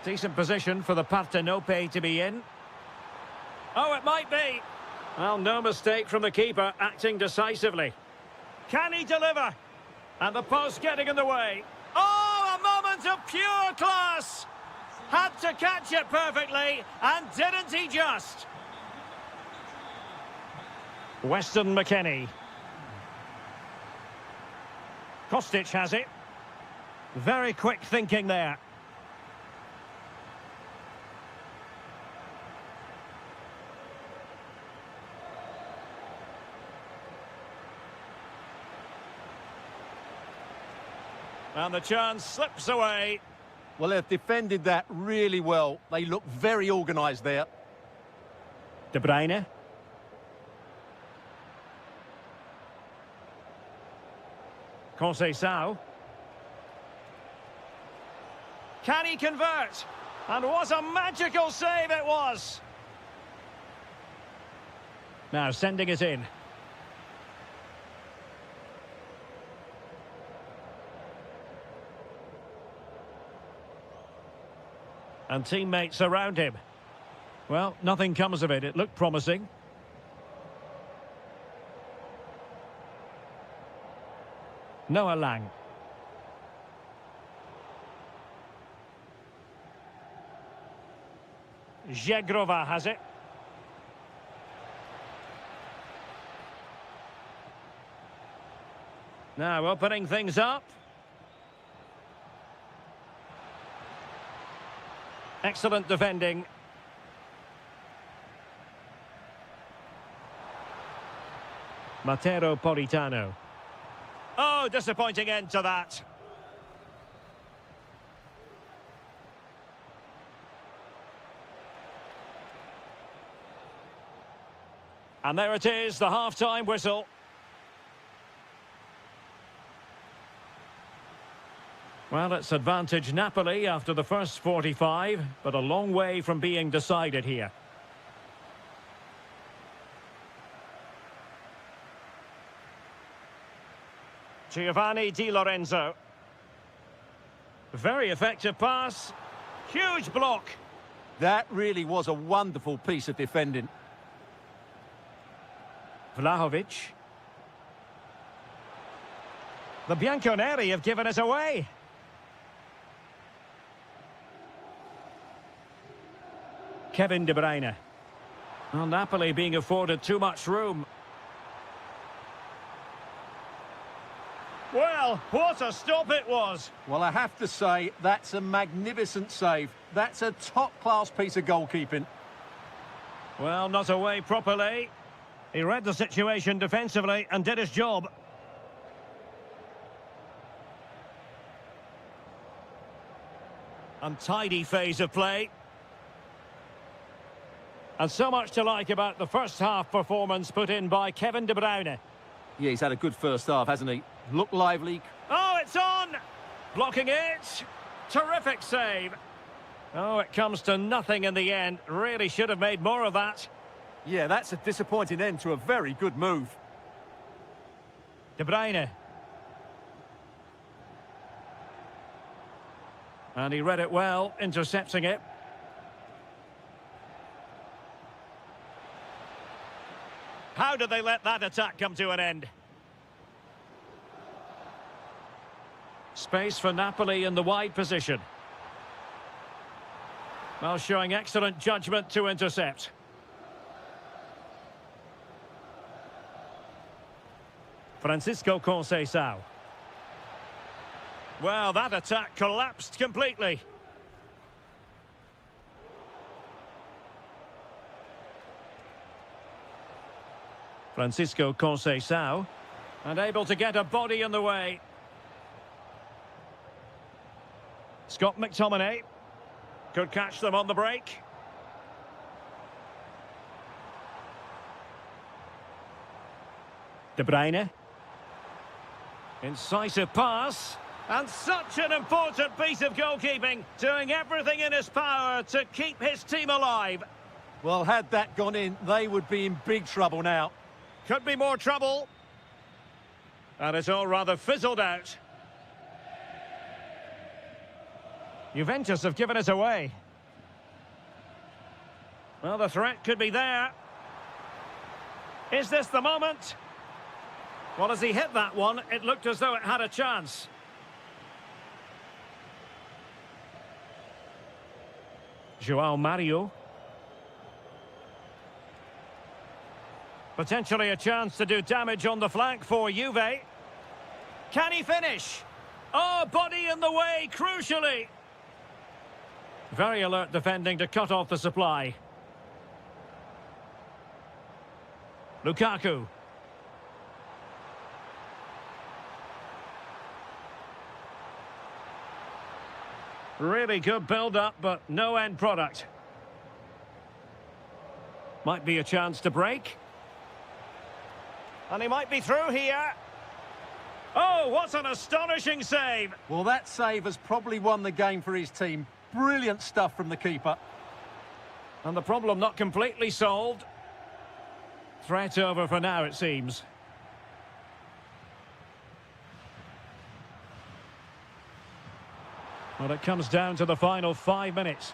Decent position for the Partenope to be in. Oh, it might be. Well, no mistake from the keeper, acting decisively. Can he deliver? And the post getting in the way. Oh, a moment of pure class! Had to catch it perfectly, and didn't he just? Weston McKennie. Kostic has it. Very quick thinking there. And the chance slips away. Well, they've defended that really well. They look very organised there. De Bruyne. Conceição. Can he convert? And what a magical save it was. Now sending it in. And teammates around him. Well, nothing comes of it. It looked promising. Noah Lang. Żegrova has it. Now opening things up. Excellent defending. Matteo Politano. Oh, disappointing end to that. And there it is, the half-time whistle. Well, it's advantage Napoli after the first 45, but a long way from being decided here. Giovanni Di Lorenzo. Very effective pass. Huge block. That really was a wonderful piece of defending. Vlahovic. The Bianconeri have given us away. Kevin De Bruyne. Well, Napoli being afforded too much room. Well, what a stop it was. Well, I have to say, that's a magnificent save. That's a top-class piece of goalkeeping. Well, not away properly. He read the situation defensively and did his job. Untidy phase of play. And so much to like about the first half performance put in by Kevin De Bruyne. Yeah, he's had a good first half, hasn't he? Looked lively. Oh, it's on! Blocking it. Terrific save. Oh, it comes to nothing in the end. Really should have made more of that. Yeah, that's a disappointing end to a very good move. De Bruyne. And he read it well, intercepting it. How did they let that attack come to an end? Space for Napoli in the wide position. Well, showing excellent judgment to intercept. Francisco Conceição. Well, that attack collapsed completely. Francisco Conceição, and able to get a body in the way. Scott McTominay could catch them on the break. De Bruyne. Incisive pass. And such an important piece of goalkeeping, doing everything in his power to keep his team alive. Well, had that gone in, they would be in big trouble now. Could be more trouble. And it's all rather fizzled out. Juventus have given us away. Well, the threat could be there. Is this the moment? Well, as he hit that one, it looked as though it had a chance. João Mario. Potentially a chance to do damage on the flank for Juve. Can he finish? Oh, body in the way, crucially. Very alert defending to cut off the supply. Lukaku. Really good build-up, but no end product. Might be a chance to break. And he might be through here. Oh, what an astonishing save. Well, that save has probably won the game for his team. Brilliant stuff from the keeper. And the problem not completely solved. Threat over for now, it seems. Well, it comes down to the final 5 minutes.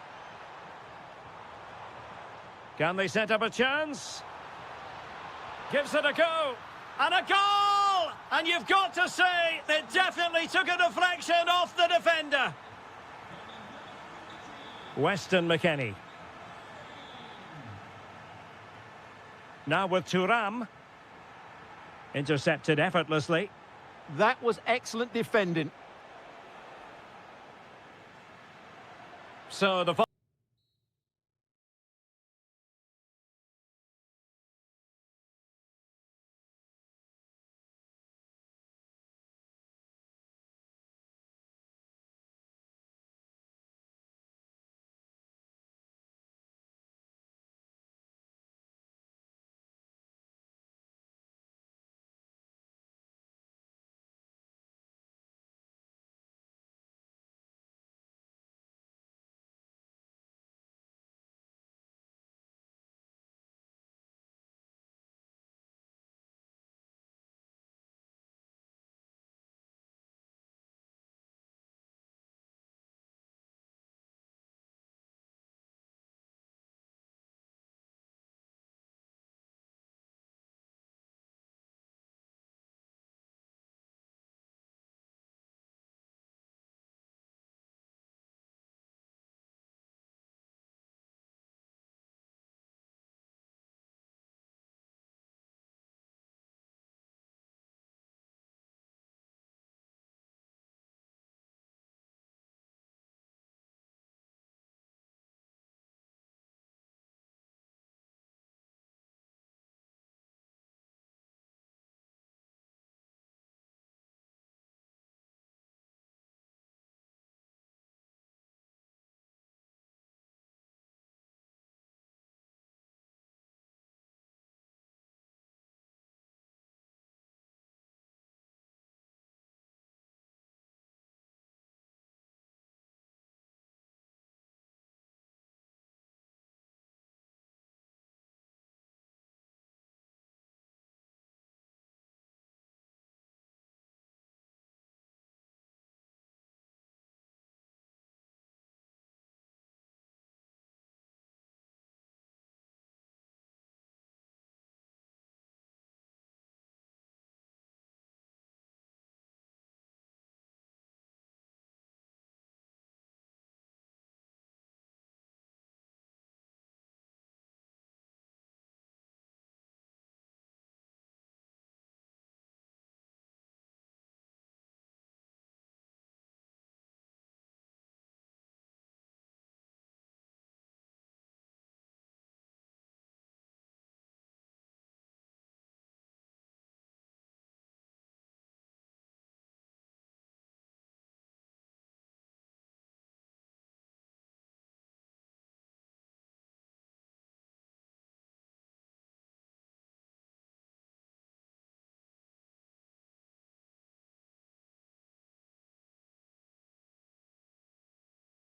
Can they set up a chance? Gives it a go. And a goal! And you've got to say, they definitely took a deflection off the defender. Weston McKennie. Now with Thuram. Intercepted effortlessly. That was excellent defending. So the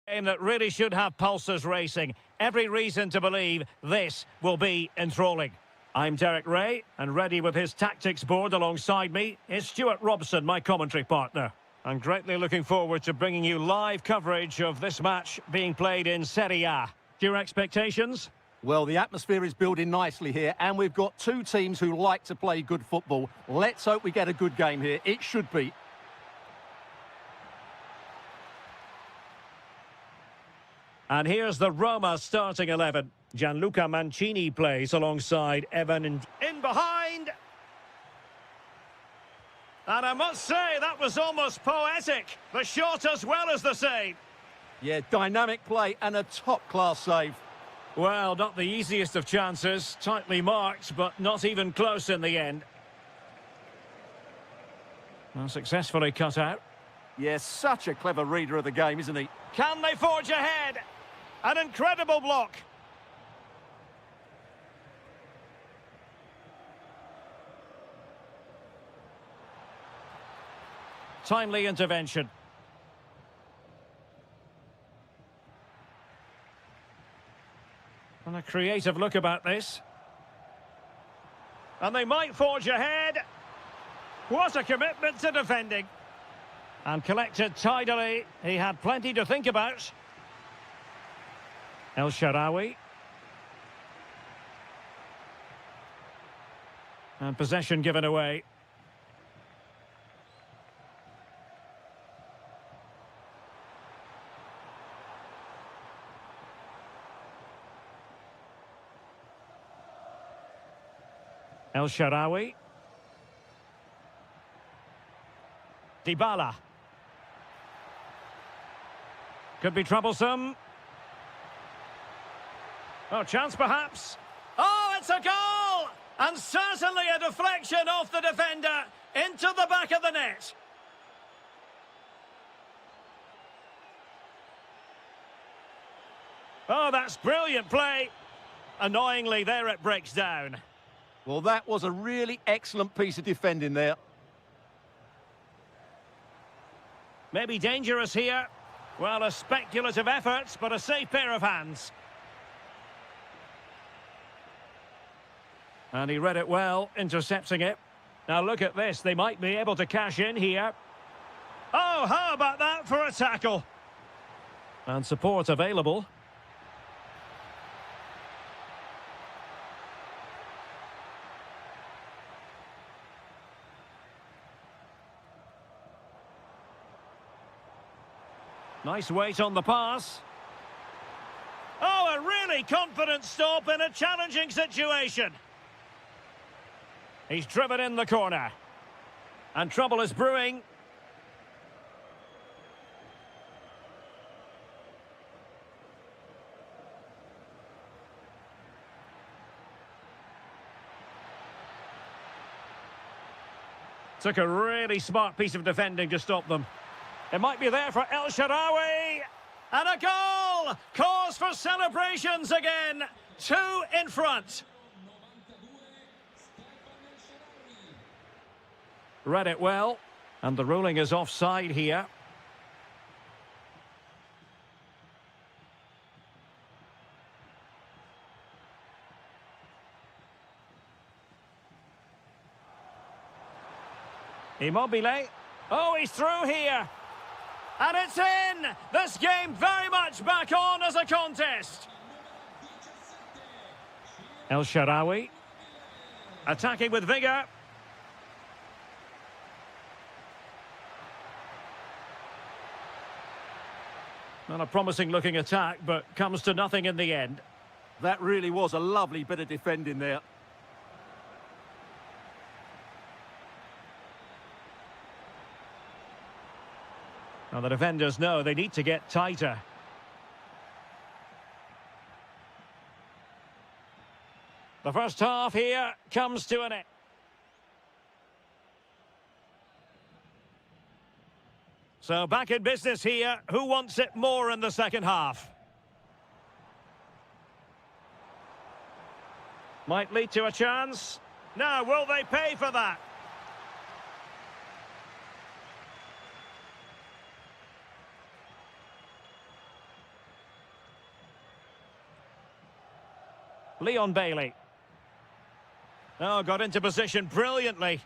Game that really should have pulses racing. Every reason to believe this will be enthralling. I'm Derek Ray, and ready with his tactics board alongside me is Stuart Robson, my commentary partner. I'm greatly looking forward to bringing you live coverage of this match being played in Serie A. Your expectations? Well, the atmosphere is building nicely here, and we've got two teams who like to play good football. Let's hope we get a good game here. It should be. And here's the Roma starting 11. Gianluca Mancini plays alongside Evan and in behind. And I must say, that was almost poetic. The shot as well as the save. Yeah, dynamic play and a top-class save. Well, not the easiest of chances. Tightly marked, but not even close in the end. Well, successfully cut out. Yeah, such a clever reader of the game, isn't he? Can they forge ahead? An incredible block. Timely intervention. And a creative look about this. And they might forge ahead. What a commitment to defending. And collected tidily. He had plenty to think about. El Shaarawy. And possession given away. El Shaarawy. Dybala. Could be troublesome. Oh, chance perhaps. Oh, it's a goal! And certainly a deflection off the defender into the back of the net. Oh, that's brilliant play. Annoyingly, there it breaks down. Well, that was a really excellent piece of defending there. Maybe dangerous here. Well, a speculative effort, but a safe pair of hands. And he read it well, intercepting it. Now look at this, they might be able to cash in here. Oh, how about that for a tackle? And support available. Nice weight on the pass. Oh, a really confident stop in a challenging situation. He's driven in the corner. And trouble is brewing. Took a really smart piece of defending to stop them. It might be there for El Shaarawy. And a goal! Cause for celebrations again. 2 in front. Read it well. And the ruling is offside here. Immobile. Oh, he's through here. And it's in! This game very much back on as a contest. El Shaarawy. Attacking with vigour. Not a promising looking attack, but comes to nothing in the end. That really was a lovely bit of defending there. Now the defenders know they need to get tighter. The first half here comes to an end. So back in business here. Who wants it more in the second half? Might lead to a chance. Now, will they pay for that? Leon Bailey. Oh, got into position brilliantly.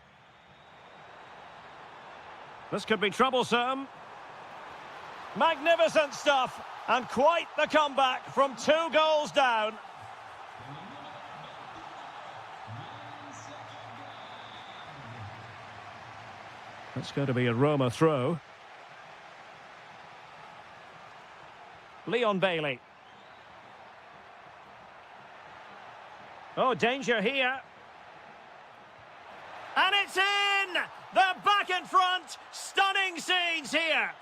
This could be troublesome. Magnificent stuff. And quite the comeback from 2 goals down. That's going to be a Roma throw. Leon Bailey. Oh, danger here. And it's in! They're back in front! Stunning scenes here!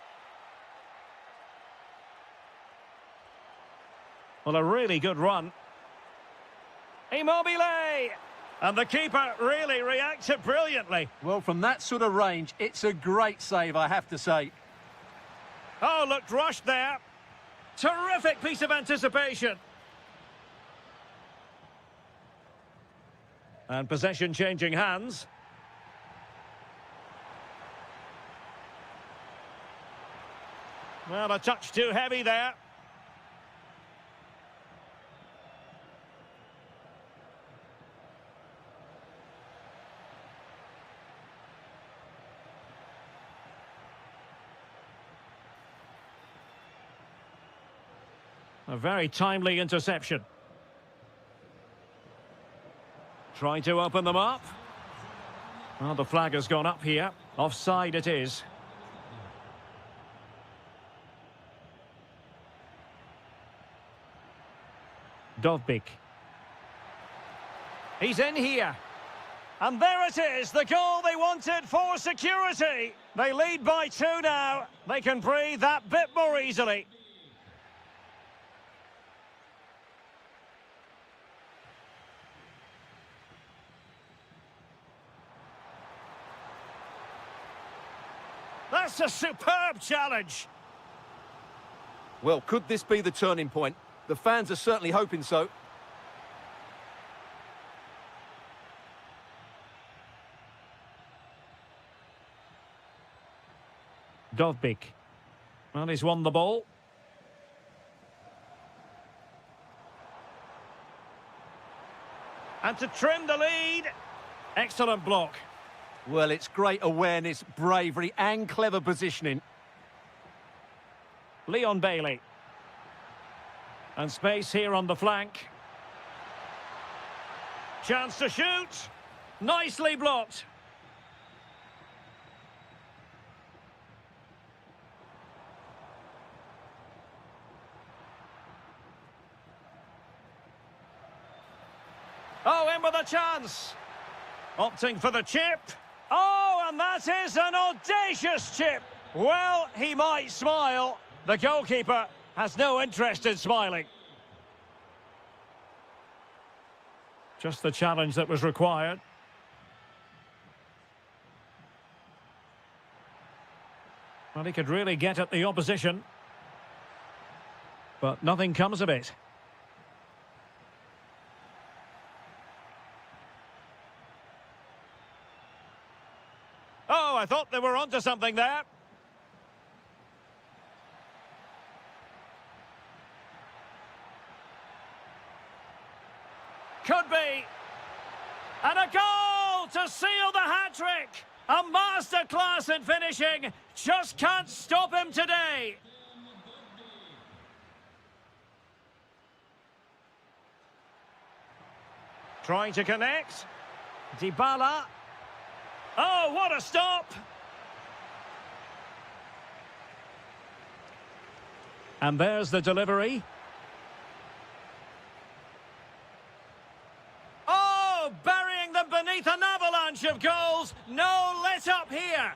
Well, a really good run. Immobile! And the keeper really reacted brilliantly. Well, from that sort of range, it's a great save, I have to say. Oh, looked rushed there. Terrific piece of anticipation. And possession changing hands. Well, a touch too heavy there. A very timely interception. Trying to open them up. Well, the flag has gone up here. Offside it is. Dovbik. He's in here. And there it is, the goal they wanted for security. They lead by 2 now. They can breathe that bit more easily. That's a superb challenge. Well, could this be the turning point? The fans are certainly hoping so. Dovbik. Well, he's won the ball. And to trim the lead. Excellent block. Well, it's great awareness, bravery and clever positioning. Leon Bailey. And space here on the flank. Chance to shoot. Nicely blocked. Oh, in with a chance. Opting for the chip. Oh, and that is an audacious chip. Well, he might smile. The goalkeeper has no interest in smiling. Just the challenge that was required. Well, he could really get at the opposition. But nothing comes of it. Oh, I thought they were onto something there. Could be. And a goal to seal the hat-trick. A masterclass in finishing. Just can't stop him today. Trying to connect. Dybala. Oh, what a stop! And there's the delivery. Oh, burying them beneath an avalanche of goals. No let up here.